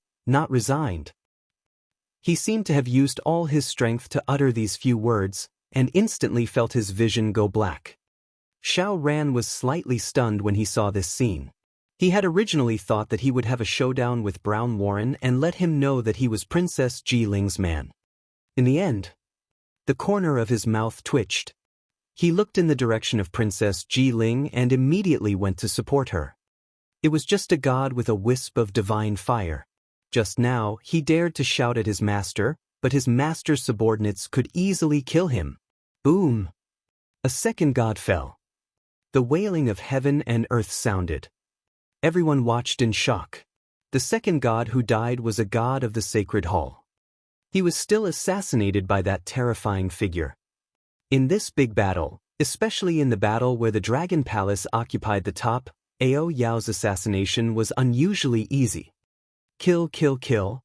He seemed to have used all his strength to utter these few words, and instantly felt his vision go black. Xiao Ran was slightly stunned when he saw this scene. He had originally thought that he would have a showdown with Brown Warren and let him know that he was Princess Ji Ling's man. In the end, the corner of his mouth twitched. He looked in the direction of Princess Ji Ling and immediately went to support her. It was just a god with a wisp of divine fire. Just now, he dared to shout at his master, but his master's subordinates could easily kill him. Boom! A second god fell. The wailing of heaven and earth sounded. Everyone watched in shock. The second god who died was a god of the sacred hall. He was still assassinated by that terrifying figure. In this big battle, especially in the battle where the Dragon Palace occupied the top, Ao Yao's assassination was unusually easy. Kill, kill, kill.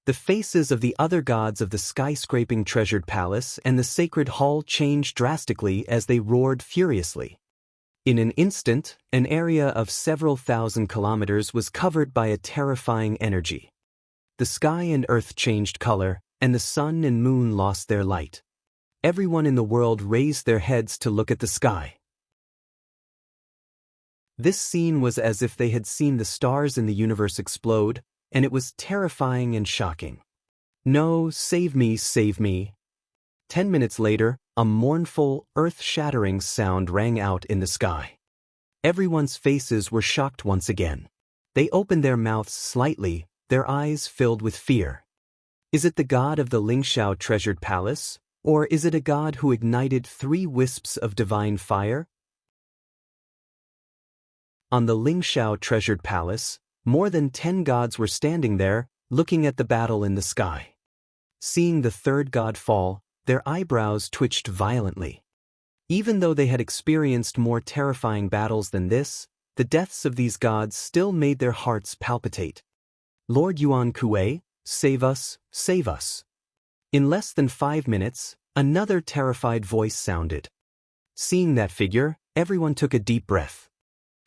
The faces of the other gods of the skyscraping treasured palace and the sacred hall changed drastically as they roared furiously. In an instant, an area of several thousand kilometers was covered by a terrifying energy. The sky and earth changed color, and the sun and moon lost their light. Everyone in the world raised their heads to look at the sky. This scene was as if they had seen the stars in the universe explode, and it was terrifying and shocking. No, save me, save me. 10 minutes later, a mournful, earth-shattering sound rang out in the sky. Everyone's faces were shocked once again. They opened their mouths slightly, their eyes filled with fear. Is it the god of the Lingxiao treasured palace? Or is it a god who ignited 3 wisps of divine fire? On the Lingxiao treasured palace, more than 10 gods were standing there, looking at the battle in the sky. Seeing the third god fall, their eyebrows twitched violently. Even though they had experienced more terrifying battles than this, the deaths of these gods still made their hearts palpitate. Lord Yuan Kuei, save us, save us. In less than 5 minutes, another terrified voice sounded. Seeing that figure, everyone took a deep breath.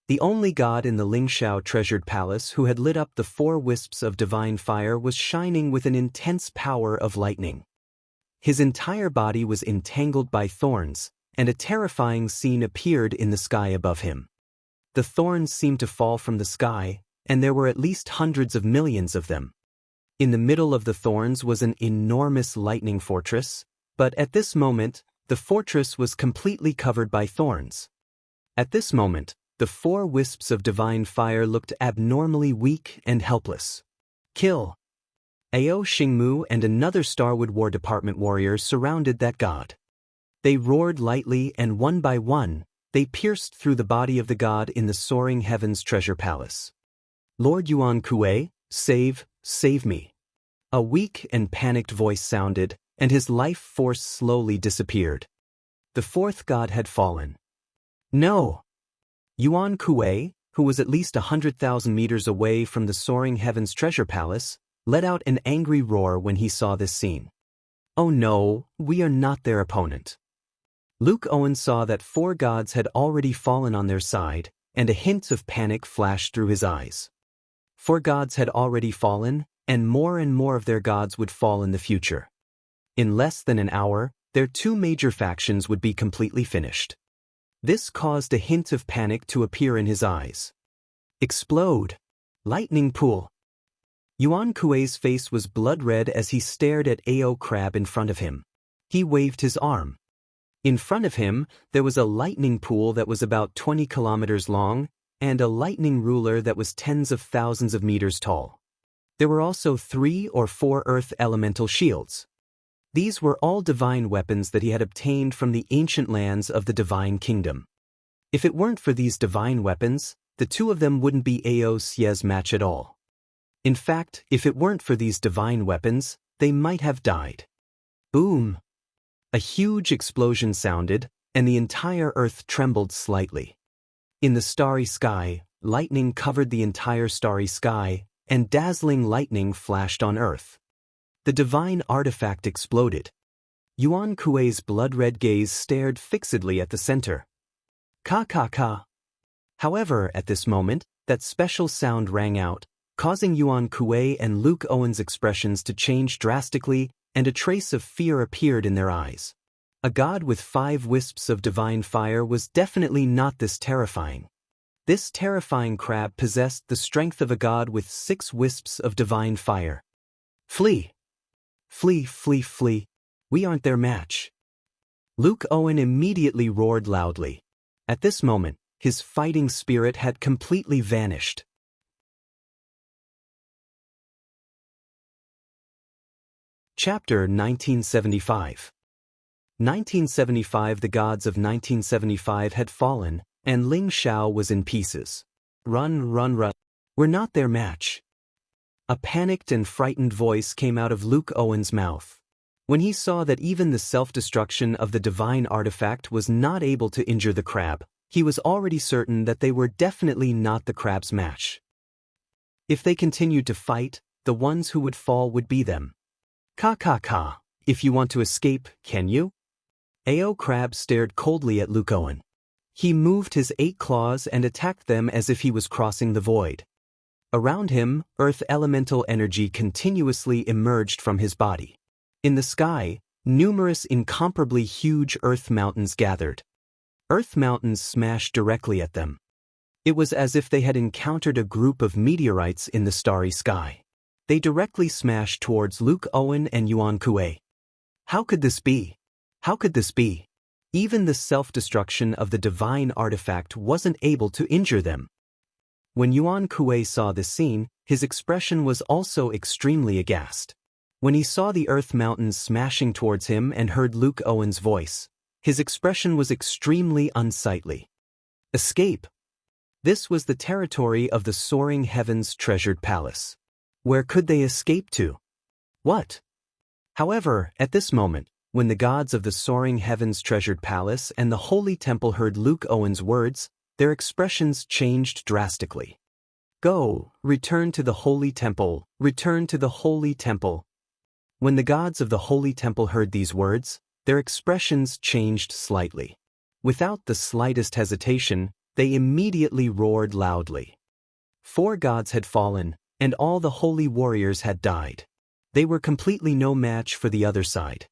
The only god in the Lingxiao treasured palace who had lit up the 4 wisps of divine fire was shining with an intense power of lightning. His entire body was entangled by thorns, and a terrifying scene appeared in the sky above him. the thorns seemed to fall from the sky, and there were at least hundreds of millions of them. In the middle of the thorns was an enormous lightning fortress, but at this moment, the fortress was completely covered by thorns. At this moment, the 4 wisps of divine fire looked abnormally weak and helpless. Kill! Ao Xingmu and another Starwood War Department warrior surrounded that god. They roared lightly, and one by one, they pierced through the body of the god in the soaring heavens treasure palace. Lord Yuan Kuei, save me. A weak and panicked voice sounded, and his life force slowly disappeared. The 4th god had fallen. No! Yuan Kuei, who was at least 100,000 meters away from the soaring heavens treasure palace, let out an angry roar when he saw this scene. Oh no, we are not their opponent. Luke Owen saw that 4 gods had already fallen on their side, and a hint of panic flashed through his eyes. 4 gods had already fallen, and more of their gods would fall in the future. In less than an hour, their 2 major factions would be completely finished. This caused a hint of panic to appear in his eyes. Explode! Lightning pool! Yuan Kuei's face was blood-red as he stared at Ao Crab in front of him. He waved his arm. In front of him, there was a lightning pool that was about 20 kilometers long, and a lightning ruler that was tens of thousands of meters tall. There were also 3 or 4 earth elemental shields. These were all divine weapons that he had obtained from the ancient lands of the Divine Kingdom. If it weren't for these divine weapons, the 2 of them wouldn't be Ao Xie's match at all. In fact, if it weren't for these divine weapons, they might have died. Boom! A huge explosion sounded, and the entire earth trembled slightly. In the starry sky, lightning covered the entire starry sky, and dazzling lightning flashed on earth. The divine artifact exploded. Yuan Kuei's blood-red gaze stared fixedly at the center. Ka. However, at this moment, that special sound rang out, causing Yuan Kuei and Luke Owen's expressions to change drastically, and a trace of fear appeared in their eyes. A god with 5 wisps of divine fire was definitely not this terrifying. This terrifying crab possessed the strength of a god with 6 wisps of divine fire. Flee! Flee! We aren't their match. Luke Owen immediately roared loudly. At this moment, his fighting spirit had completely vanished. Chapter 1975. 1975. The gods of 1975 had fallen, and Ling Shao was in pieces. Run. We're not their match. A panicked and frightened voice came out of Luke Owen's mouth. When he saw that even the self-destruction of the divine artifact was not able to injure the crab, he was already certain that they were definitely not the crab's match. If they continued to fight, the ones who would fall would be them. Ka. If you want to escape, can you? Ao Crab stared coldly at Luke Owen. He moved his 8 claws and attacked them as if he was crossing the void. Around him, earth elemental energy continuously emerged from his body. In the sky, numerous incomparably huge earth mountains gathered. Earth mountains smashed directly at them. It was as if they had encountered a group of meteorites in the starry sky. They directly smashed towards Luke Owen and Yuan Kuei. How could this be? Even the self-destruction of the divine artifact wasn't able to injure them. When Yuan Kuei saw this scene, his expression was also extremely aghast. When he saw the earth mountains smashing towards him and heard Luke Owen's voice, his expression was extremely unsightly. Escape! This was the territory of the soaring heavens treasured palace. Where could they escape to? What? However, at this moment, when the gods of the soaring heavens treasured palace and the holy temple heard Luke Owen's words, their expressions changed drastically. Go, return to the holy temple, return to the holy temple. When the gods of the holy temple heard these words, their expressions changed slightly. Without the slightest hesitation, they immediately roared loudly. 4 gods had fallen, and all the holy warriors had died. They were completely no match for the other side.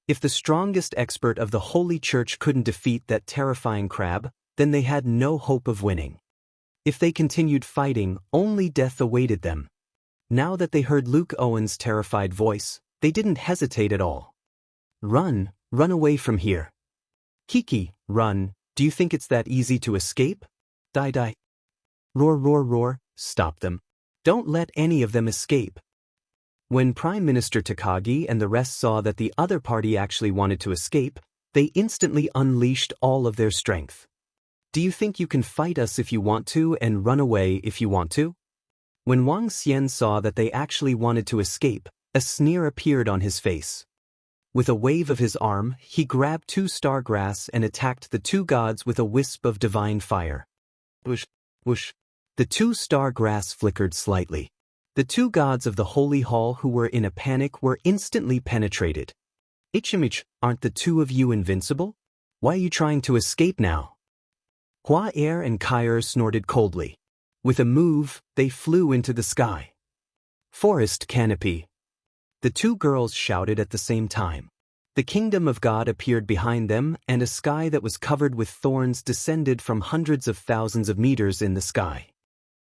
If the strongest expert of the Holy Church couldn't defeat that terrifying crab, then they had no hope of winning. If they continued fighting, only death awaited them. Now that they heard Luke Owen's terrified voice, they didn't hesitate at all. Run, run away from here. Kiki, run, do you think it's that easy to escape? Die die. Roar roar roar, stop them. Don't let any of them escape. When Prime Minister Takagi and the rest saw that the other party actually wanted to escape, they instantly unleashed all of their strength. Do you think you can fight us if you want to and run away if you want to? When Wang Xian saw that they actually wanted to escape, a sneer appeared on his face. With a wave of his arm, he grabbed 2 star grass and attacked the 2 gods with a wisp of divine fire. Whoosh, whoosh. The 2 star grass flickered slightly. The 2 gods of the Holy Hall who were in a panic were instantly penetrated. Ichimich, aren't the 2 of you invincible? Why are you trying to escape now? Hua Er and Kyer snorted coldly. With a move, they flew into the sky. Forest canopy. The 2 girls shouted at the same time. The kingdom of God appeared behind them, and a sky that was covered with thorns descended from hundreds of thousands of meters in the sky.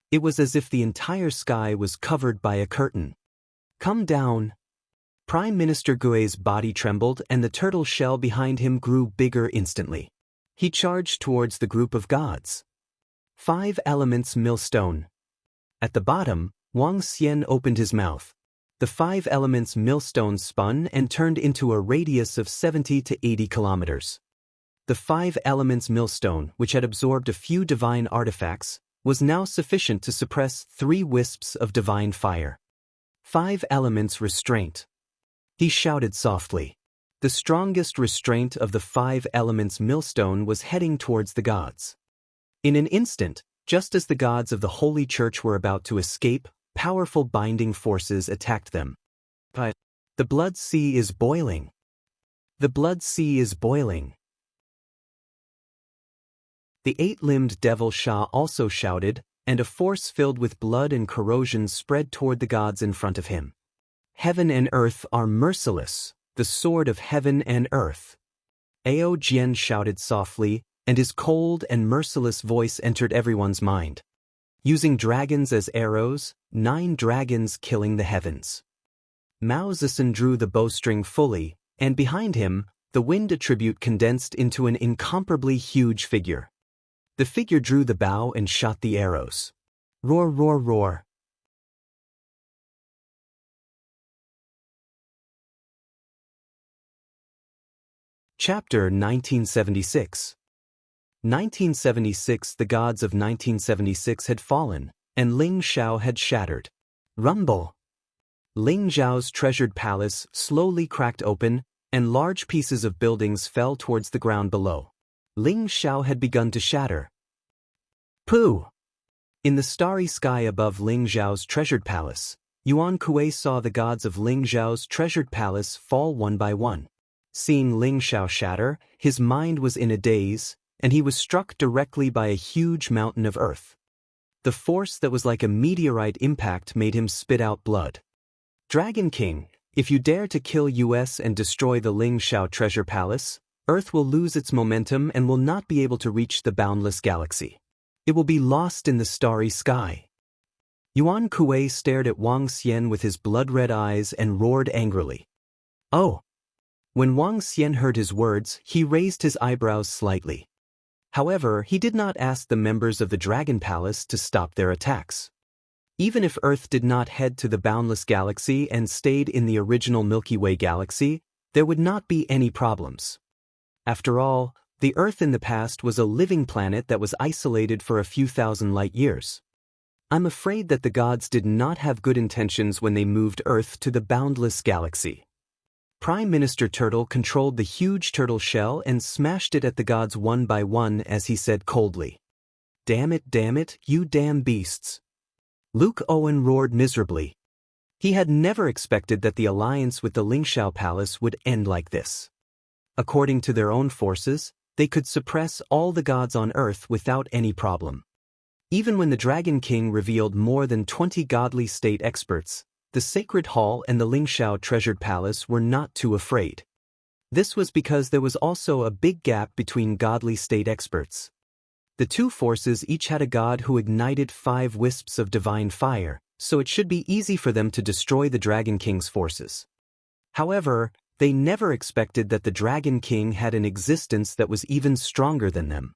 It was as if the entire sky was covered by a curtain. Come down. Prime Minister Gue's body trembled and the turtle shell behind him grew bigger instantly. He charged towards the group of gods. 5 elements millstone. At the bottom, Wang Xian opened his mouth. The 5 elements millstone spun and turned into a radius of 70 to 80 kilometers. The 5 elements millstone, which had absorbed a few divine artifacts, was now sufficient to suppress 3 wisps of divine fire. 5 elements restraint. He shouted softly. The strongest restraint of the 5 elements millstone was heading towards the gods. In an instant, just as the gods of the Holy Church were about to escape, powerful binding forces attacked them. But the blood sea is boiling. The blood sea is boiling. The 8-limbed devil Sha also shouted, and a force filled with blood and corrosion spread toward the gods in front of him. Heaven and earth are merciless, the sword of heaven and earth. Ao Jian shouted softly, and his cold and merciless voice entered everyone's mind. Using dragons as arrows, 9 dragons killing the heavens. Mao Zedong drew the bowstring fully, and behind him, the wind attribute condensed into an incomparably huge figure. The figure drew the bow and shot the arrows. Roar roar roar. Chapter 1976. 1976. The gods of 1976 had fallen, and Ling Xiao had shattered. Rumble. Ling Xiao's treasured palace slowly cracked open, and large pieces of buildings fell towards the ground below. Ling Xiao had begun to shatter. Pooh! In the starry sky above Ling Xiao's treasured palace, Yuan Kuei saw the gods of Ling Xiao's treasured palace fall one by one. Seeing Ling Xiao shatter, his mind was in a daze, and he was struck directly by a huge mountain of earth. The force that was like a meteorite impact made him spit out blood. Dragon King, if you dare to kill us and destroy the Ling Xiao treasure palace, Earth will lose its momentum and will not be able to reach the boundless galaxy. It will be lost in the starry sky. Yuan Kuei stared at Wang Xian with his blood-red eyes and roared angrily. Oh! When Wang Xian heard his words, he raised his eyebrows slightly. However, he did not ask the members of the Dragon Palace to stop their attacks. Even if Earth did not head to the boundless galaxy and stayed in the original Milky Way galaxy, there would not be any problems. After all, the Earth in the past was a living planet that was isolated for a few thousand light years. I'm afraid that the gods did not have good intentions when they moved Earth to the boundless galaxy. Prime Minister Turtle controlled the huge turtle shell and smashed it at the gods one by one as he said coldly. Damn it, you damn beasts. Luke Owen roared miserably. He had never expected that the alliance with the Lingxiao Palace would end like this. According to their own forces, they could suppress all the gods on Earth without any problem. Even when the Dragon King revealed more than 20 godly state experts, the Sacred Hall and the Lingxiao Treasured Palace were not too afraid. This was because there was also a big gap between godly state experts. The two forces each had a god who ignited 5 wisps of divine fire, so it should be easy for them to destroy the Dragon King's forces. However, they never expected that the Dragon King had an existence that was even stronger than them.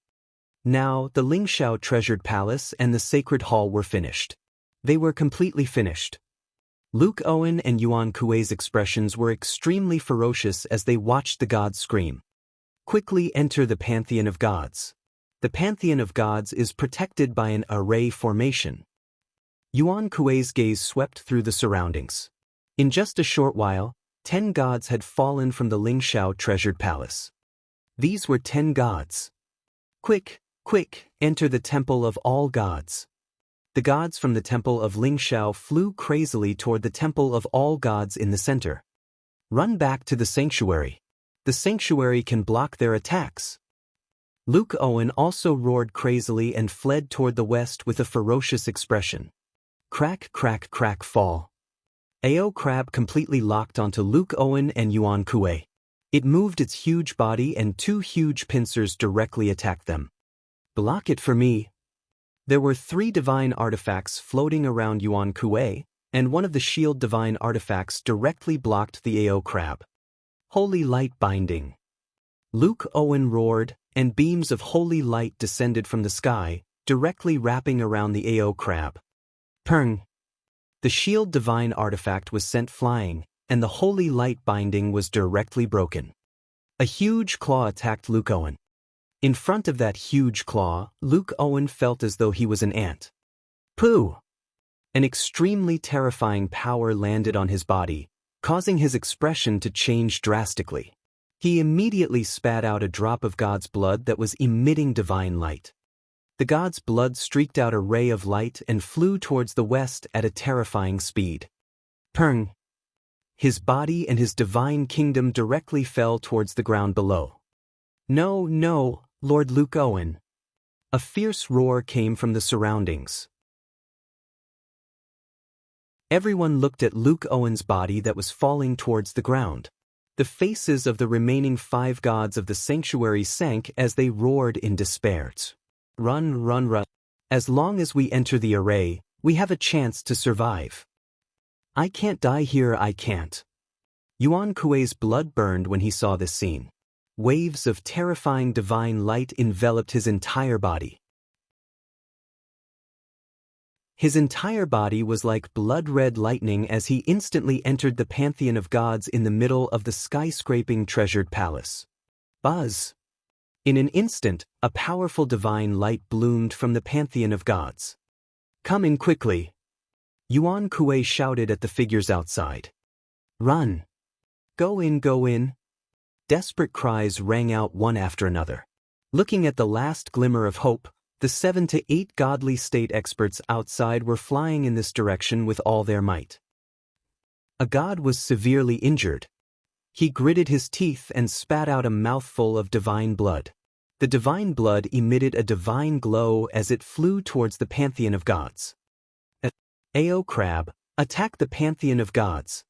Now, the Lingxiao treasured palace and the sacred hall were finished. They were completely finished. Luke Owen and Yuan Kuei's expressions were extremely ferocious as they watched the gods scream. Quickly enter the pantheon of gods. The pantheon of gods is protected by an array formation. Yuan Kuei's gaze swept through the surroundings. In just a short while, 10 gods had fallen from the Lingxiao treasured palace. These were 10 gods. Quick, quick, enter the temple of all gods. The gods from the temple of Lingxiao flew crazily toward the temple of all gods in the center. Run back to the sanctuary. The sanctuary can block their attacks. Luke Owen also roared crazily and fled toward the west with a ferocious expression. Crack, crack, crack, fall. AO Crab completely locked onto Luke Owen and Yuan Kuei. It moved its huge body and 2 huge pincers directly attacked them. Block it for me. There were 3 divine artifacts floating around Yuan Kuei, and one of the shield divine artifacts directly blocked the AO Crab. Holy light binding. Luke Owen roared, and beams of holy light descended from the sky, directly wrapping around the AO Crab. Peng. The shield divine artifact was sent flying, and the holy light binding was directly broken. A huge claw attacked Luke Owen. In front of that huge claw, Luke Owen felt as though he was an ant. Pooh! An extremely terrifying power landed on his body, causing his expression to change drastically. He immediately spat out a drop of God's blood that was emitting divine light. The god's blood streaked out a ray of light and flew towards the west at a terrifying speed. Peng! His body and his divine kingdom directly fell towards the ground below. No, no, Lord Luke Owen. A fierce roar came from the surroundings. Everyone looked at Luke Owen's body that was falling towards the ground. The faces of the remaining 5 gods of the sanctuary sank as they roared in despair. Run, run, run. As long as we enter the array, we have a chance to survive. I can't die here, I can't. Yuan Kuei's blood burned when he saw this scene. Waves of terrifying divine light enveloped his entire body. His entire body was like blood-red lightning as he instantly entered the pantheon of gods in the middle of the skyscraping treasured palace. Buzz! In an instant, a powerful divine light bloomed from the pantheon of gods. Come in quickly! Yuan Kuei shouted at the figures outside. Run! Go in, go in! Desperate cries rang out one after another. Looking at the last glimmer of hope, the 7 to 8 godly state experts outside were flying in this direction with all their might. A god was severely injured. He gritted his teeth and spat out a mouthful of divine blood. The divine blood emitted a divine glow as it flew towards the pantheon of gods. AO Crab, attack the pantheon of gods.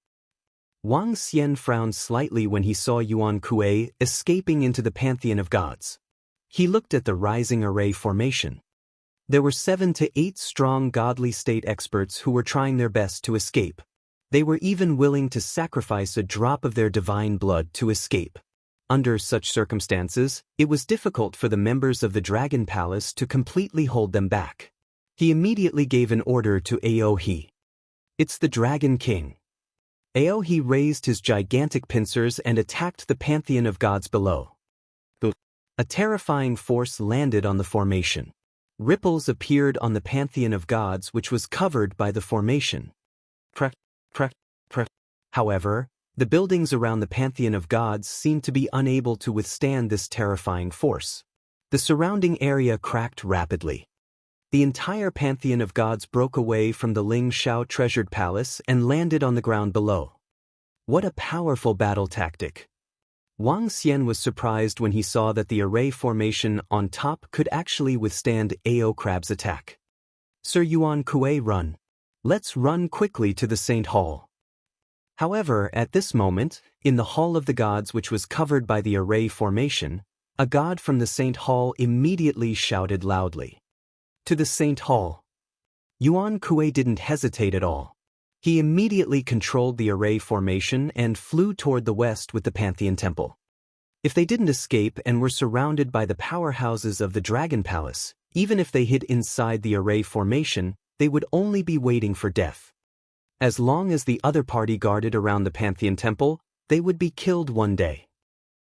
Wang Xian frowned slightly when he saw Yuan Kuei escaping into the pantheon of gods. He looked at the rising array formation. There were 7 to 8 strong godly state experts who were trying their best to escape. They were even willing to sacrifice a drop of their divine blood to escape. Under such circumstances, it was difficult for the members of the Dragon Palace to completely hold them back. He immediately gave an order to Aohe. It's the Dragon King. Aohe raised his gigantic pincers and attacked the pantheon of gods below. A terrifying force landed on the formation. Ripples appeared on the pantheon of gods which was covered by the formation. Crack, crack, crack. However, the buildings around the pantheon of gods seemed to be unable to withstand this terrifying force. The surrounding area cracked rapidly. The entire pantheon of gods broke away from the Lingxiao treasured palace and landed on the ground below. What a powerful battle tactic! Wang Xian was surprised when he saw that the array formation on top could actually withstand AO Crab's attack. Sir Yuan Kuei, run. Let's run quickly to the Saint Hall. However, at this moment, in the Hall of the Gods which was covered by the array formation, A god from the Saint Hall immediately shouted loudly. To the Saint Hall. Yuan Kuei didn't hesitate at all. He immediately controlled the array formation and flew toward the west with the Pantheon Temple. If they didn't escape and were surrounded by the powerhouses of the Dragon Palace, even if they hid inside the array formation, they would only be waiting for death. As long as the other party guarded around the Pantheon Temple, they would be killed one day.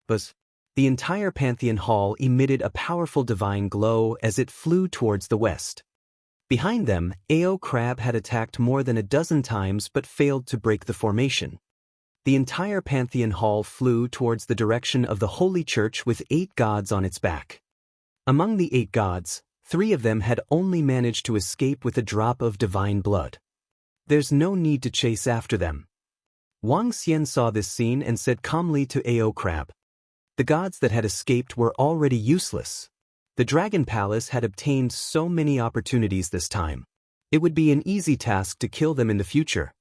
But the entire Pantheon Hall emitted a powerful divine glow as it flew towards the west. Behind them, Ao Crab had attacked more than a dozen times but failed to break the formation. The entire Pantheon Hall flew towards the direction of the Holy Church with 8 gods on its back. Among the 8 gods, 3 of them had only managed to escape with a drop of divine blood. There's no need to chase after them. Wang Xian saw this scene and said calmly to Ao Crab. The gods that had escaped were already useless. The Dragon Palace had obtained so many opportunities this time. It would be an easy task to kill them in the future.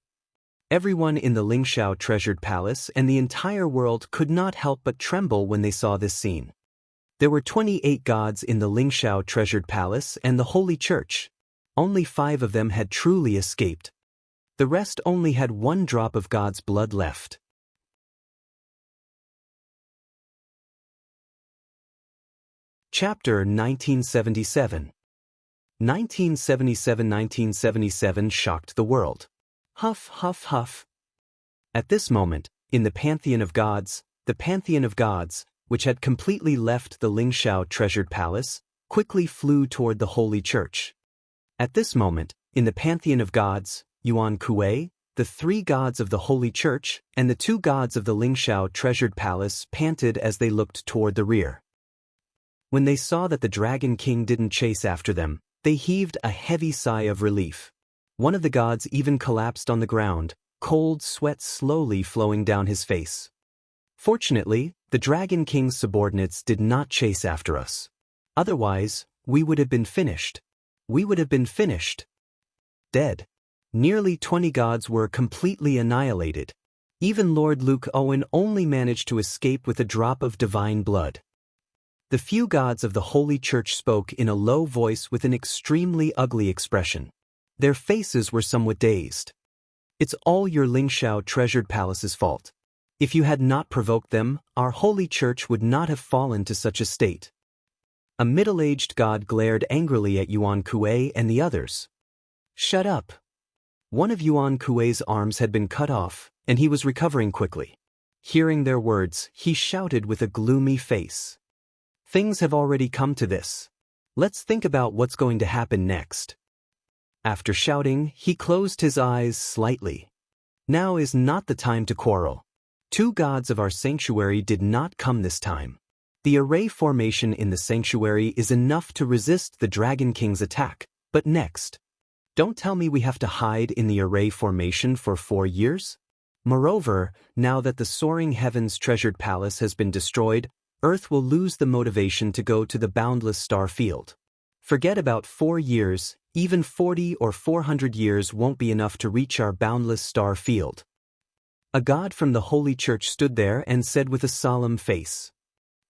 Everyone in the Lingxiao treasured palace and the entire world could not help but tremble when they saw this scene. There were 28 gods in the Lingxiao treasured palace and the Holy Church. Only 5 of them had truly escaped. The rest only had 1 drop of God's blood left. Chapter 1977. 1977 shocked the world. Huff, huff, huff. At this moment, in the Pantheon of Gods, which had completely left the Lingxiao treasured palace, quickly flew toward the Holy Church. At this moment, in the Pantheon of Gods, Yuan Kuei, the 3 gods of the Holy Church, and the 2 gods of the Lingxiao treasured palace panted as they looked toward the rear. When they saw that the Dragon King didn't chase after them, they heaved a heavy sigh of relief. One of the gods even collapsed on the ground, cold sweat slowly flowing down his face. Fortunately, the Dragon King's subordinates did not chase after us. Otherwise, we would have been finished. Dead. Nearly 20 gods were completely annihilated. Even Lord Luke Owen only managed to escape with a drop of divine blood. The few gods of the Holy Church spoke in a low voice with an extremely ugly expression. Their faces were somewhat dazed. It's all your Lingxiao treasured palace's fault. If you had not provoked them, our Holy Church would not have fallen to such a state. A middle-aged god glared angrily at Yuan Kuei and the others. Shut up. One of Yuan Kuei's arms had been cut off, and he was recovering quickly. Hearing their words, he shouted with a gloomy face. Things have already come to this. Let's think about what's going to happen next. After shouting, he closed his eyes slightly. Now is not the time to quarrel. 2 gods of our sanctuary did not come this time. The array formation in the sanctuary is enough to resist the Dragon King's attack, but next. Don't tell me we have to hide in the array formation for 4 years? Moreover, now that the soaring heavens treasured palace has been destroyed, Earth will lose the motivation to go to the boundless star field. Forget about 4 years, even 40 or 400 years won't be enough to reach our boundless star field. A god from the Holy Church stood there and said with a solemn face,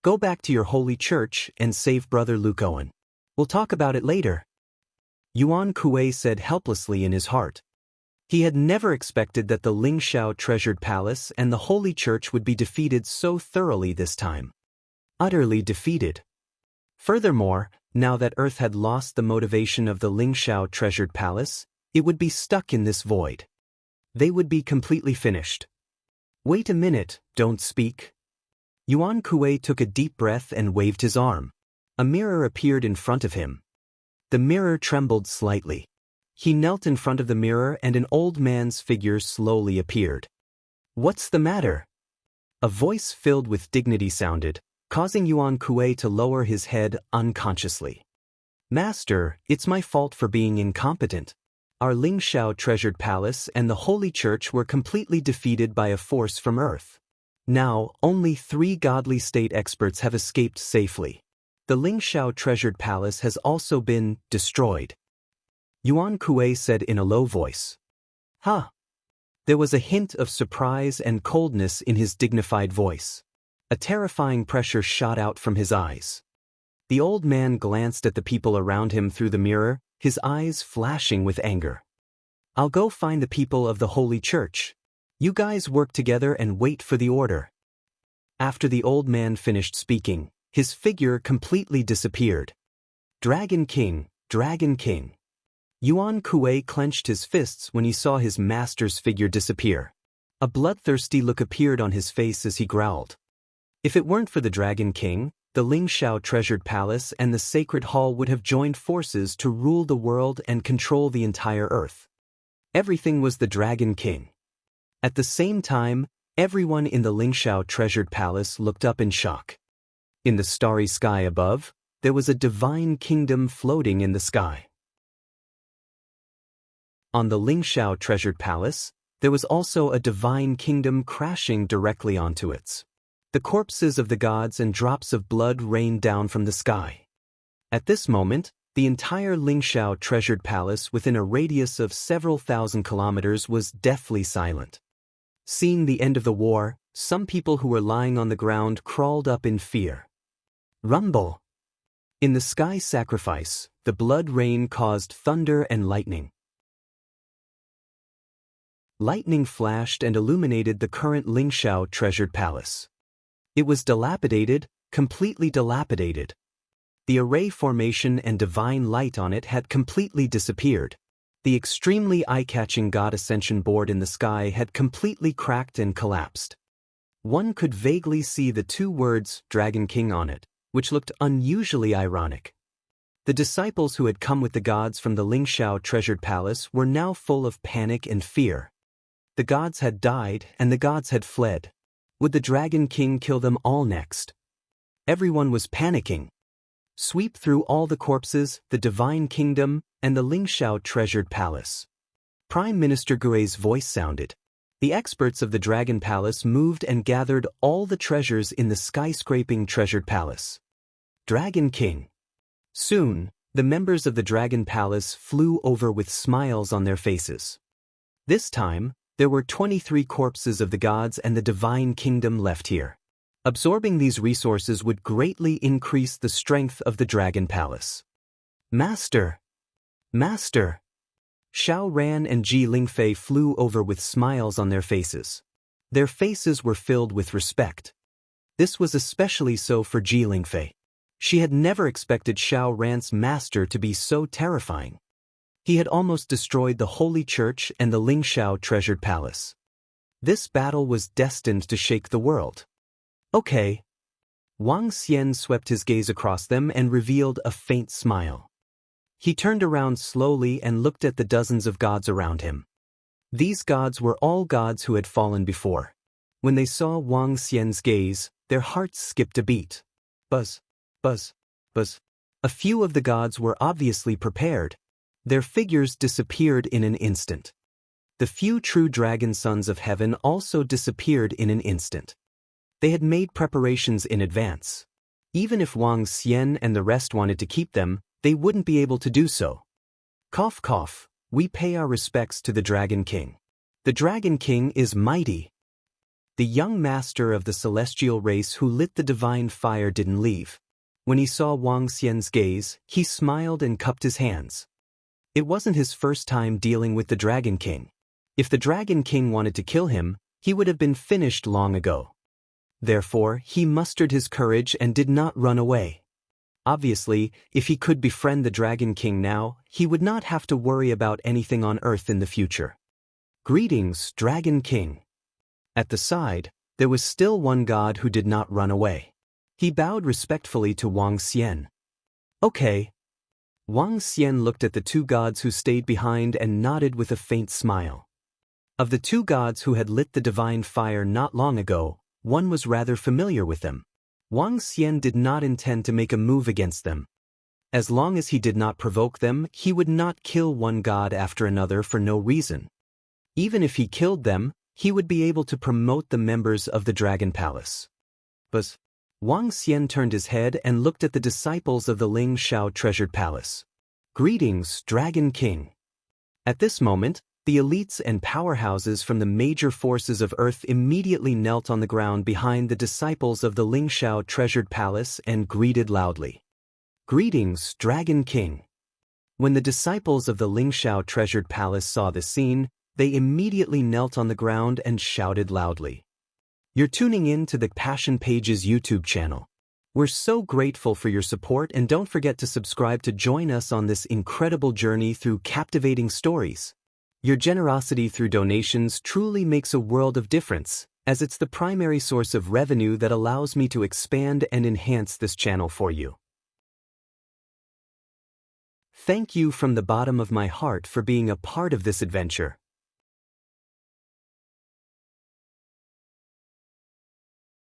Go back to your Holy Church and save Brother Luke Owen. We'll talk about it later. Yuan Kuei said helplessly in his heart. He had never expected that the Lingxiao treasured palace and the Holy Church would be defeated so thoroughly this time. Utterly defeated. Furthermore, now that Earth had lost the motivation of the Lingxiao treasured palace, it would be stuck in this void. They would be completely finished. Wait a minute, don't speak. Yuan Kuei took a deep breath and waved his arm. A mirror appeared in front of him. The mirror trembled slightly. He knelt in front of the mirror and an old man's figure slowly appeared. What's the matter? A voice filled with dignity sounded, causing Yuan Kuei to lower his head unconsciously. Master, it's my fault for being incompetent. Our Lingxiao treasured palace and the Holy Church were completely defeated by a force from Earth. Now, only 3 godly state experts have escaped safely. The Lingxiao treasured palace has also been destroyed. Yuan Kuei said in a low voice. Huh. There was a hint of surprise and coldness in his dignified voice. A terrifying pressure shot out from his eyes. The old man glanced at the people around him through the mirror, his eyes flashing with anger. "I'll go find the people of the Holy Church. You guys work together and wait for the order." After the old man finished speaking, his figure completely disappeared. Dragon King, Dragon King. Yuan Kuei clenched his fists when he saw his master's figure disappear. A bloodthirsty look appeared on his face as he growled. If it weren't for the Dragon King, the Ling Shao treasured palace and the sacred hall would have joined forces to rule the world and control the entire earth. Everything was the Dragon King. At the same time, everyone in the Ling Shao treasured palace looked up in shock. In the starry sky above, there was a divine kingdom floating in the sky. On the Ling Shao treasured palace, there was also a divine kingdom crashing directly onto it. The corpses of the gods and drops of blood rained down from the sky. At this moment, the entire Ling Shao treasured palace within a radius of several thousand kilometers was deathly silent. Seeing the end of the war, some people who were lying on the ground crawled up in fear. Rumble! In the sky sacrifice, the blood rain caused thunder and lightning. Lightning flashed and illuminated the current Ling Shao treasured palace. It was dilapidated, completely dilapidated. The array formation and divine light on it had completely disappeared. The extremely eye-catching God Ascension board in the sky had completely cracked and collapsed. One could vaguely see the two words Dragon King on it, which looked unusually ironic. The disciples who had come with the gods from the Ling Shao treasured palace were now full of panic and fear. The gods had died and the gods had fled. Would the Dragon King kill them all next? Everyone was panicking. Sweep through all the corpses, the divine kingdom, and the Ling Shao treasured palace. Prime Minister Gui's voice sounded. The experts of the Dragon Palace moved and gathered all the treasures in the skyscraping treasured palace. Dragon King. Soon, the members of the Dragon Palace flew over with smiles on their faces. This time, there were 23 corpses of the gods and the divine kingdom left here. Absorbing these resources would greatly increase the strength of the Dragon Palace. Master! Master! Xiao Ran and Ji Lingfei flew over with smiles on their faces. Their faces were filled with respect. This was especially so for Ji Lingfei. She had never expected Xiao Ran's master to be so terrifying. He had almost destroyed the Holy Church and the Ling Shao treasured palace. This battle was destined to shake the world. Okay. Wang Xian swept his gaze across them and revealed a faint smile. He turned around slowly and looked at the dozens of gods around him. These gods were all gods who had fallen before. When they saw Wang Xian's gaze, their hearts skipped a beat. Buzz, buzz, buzz. A few of the gods were obviously prepared. Their figures disappeared in an instant. The few true dragon sons of heaven also disappeared in an instant. They had made preparations in advance. Even if Wang Xian and the rest wanted to keep them, they wouldn't be able to do so. Cough cough, we pay our respects to the Dragon King. The Dragon King is mighty. The young master of the celestial race who lit the divine fire didn't leave. When he saw Wang Xian's gaze, he smiled and cupped his hands. It wasn't his first time dealing with the Dragon King. If the Dragon King wanted to kill him, he would have been finished long ago. Therefore, he mustered his courage and did not run away. Obviously, if he could befriend the Dragon King now, he would not have to worry about anything on Earth in the future. Greetings, Dragon King. At the side, there was still one god who did not run away. He bowed respectfully to Wang Xian. Okay. Wang Xian looked at the two gods who stayed behind and nodded with a faint smile. Of the two gods who had lit the divine fire not long ago, one was rather familiar with them. Wang Xian did not intend to make a move against them. As long as he did not provoke them, he would not kill one god after another for no reason. Even if he killed them, he would be able to promote the members of the Dragon Palace. But Wang Xian turned his head and looked at the disciples of the Ling Shao treasured palace. Greetings, Dragon King. At this moment, The elites and powerhouses from the major forces of Earth immediately knelt on the ground behind the disciples of the Lingxiao treasured palace and greeted loudly. "Greetings, Dragon King." When the disciples of the Lingxiao treasured palace saw the scene, they immediately knelt on the ground and shouted loudly. You're tuning in to the Passion Pages YouTube channel. We're so grateful for your support, and don't forget to subscribe to join us on this incredible journey through captivating stories. Your generosity through donations truly makes a world of difference, as it's the primary source of revenue that allows me to expand and enhance this channel for you. Thank you from the bottom of my heart for being a part of this adventure.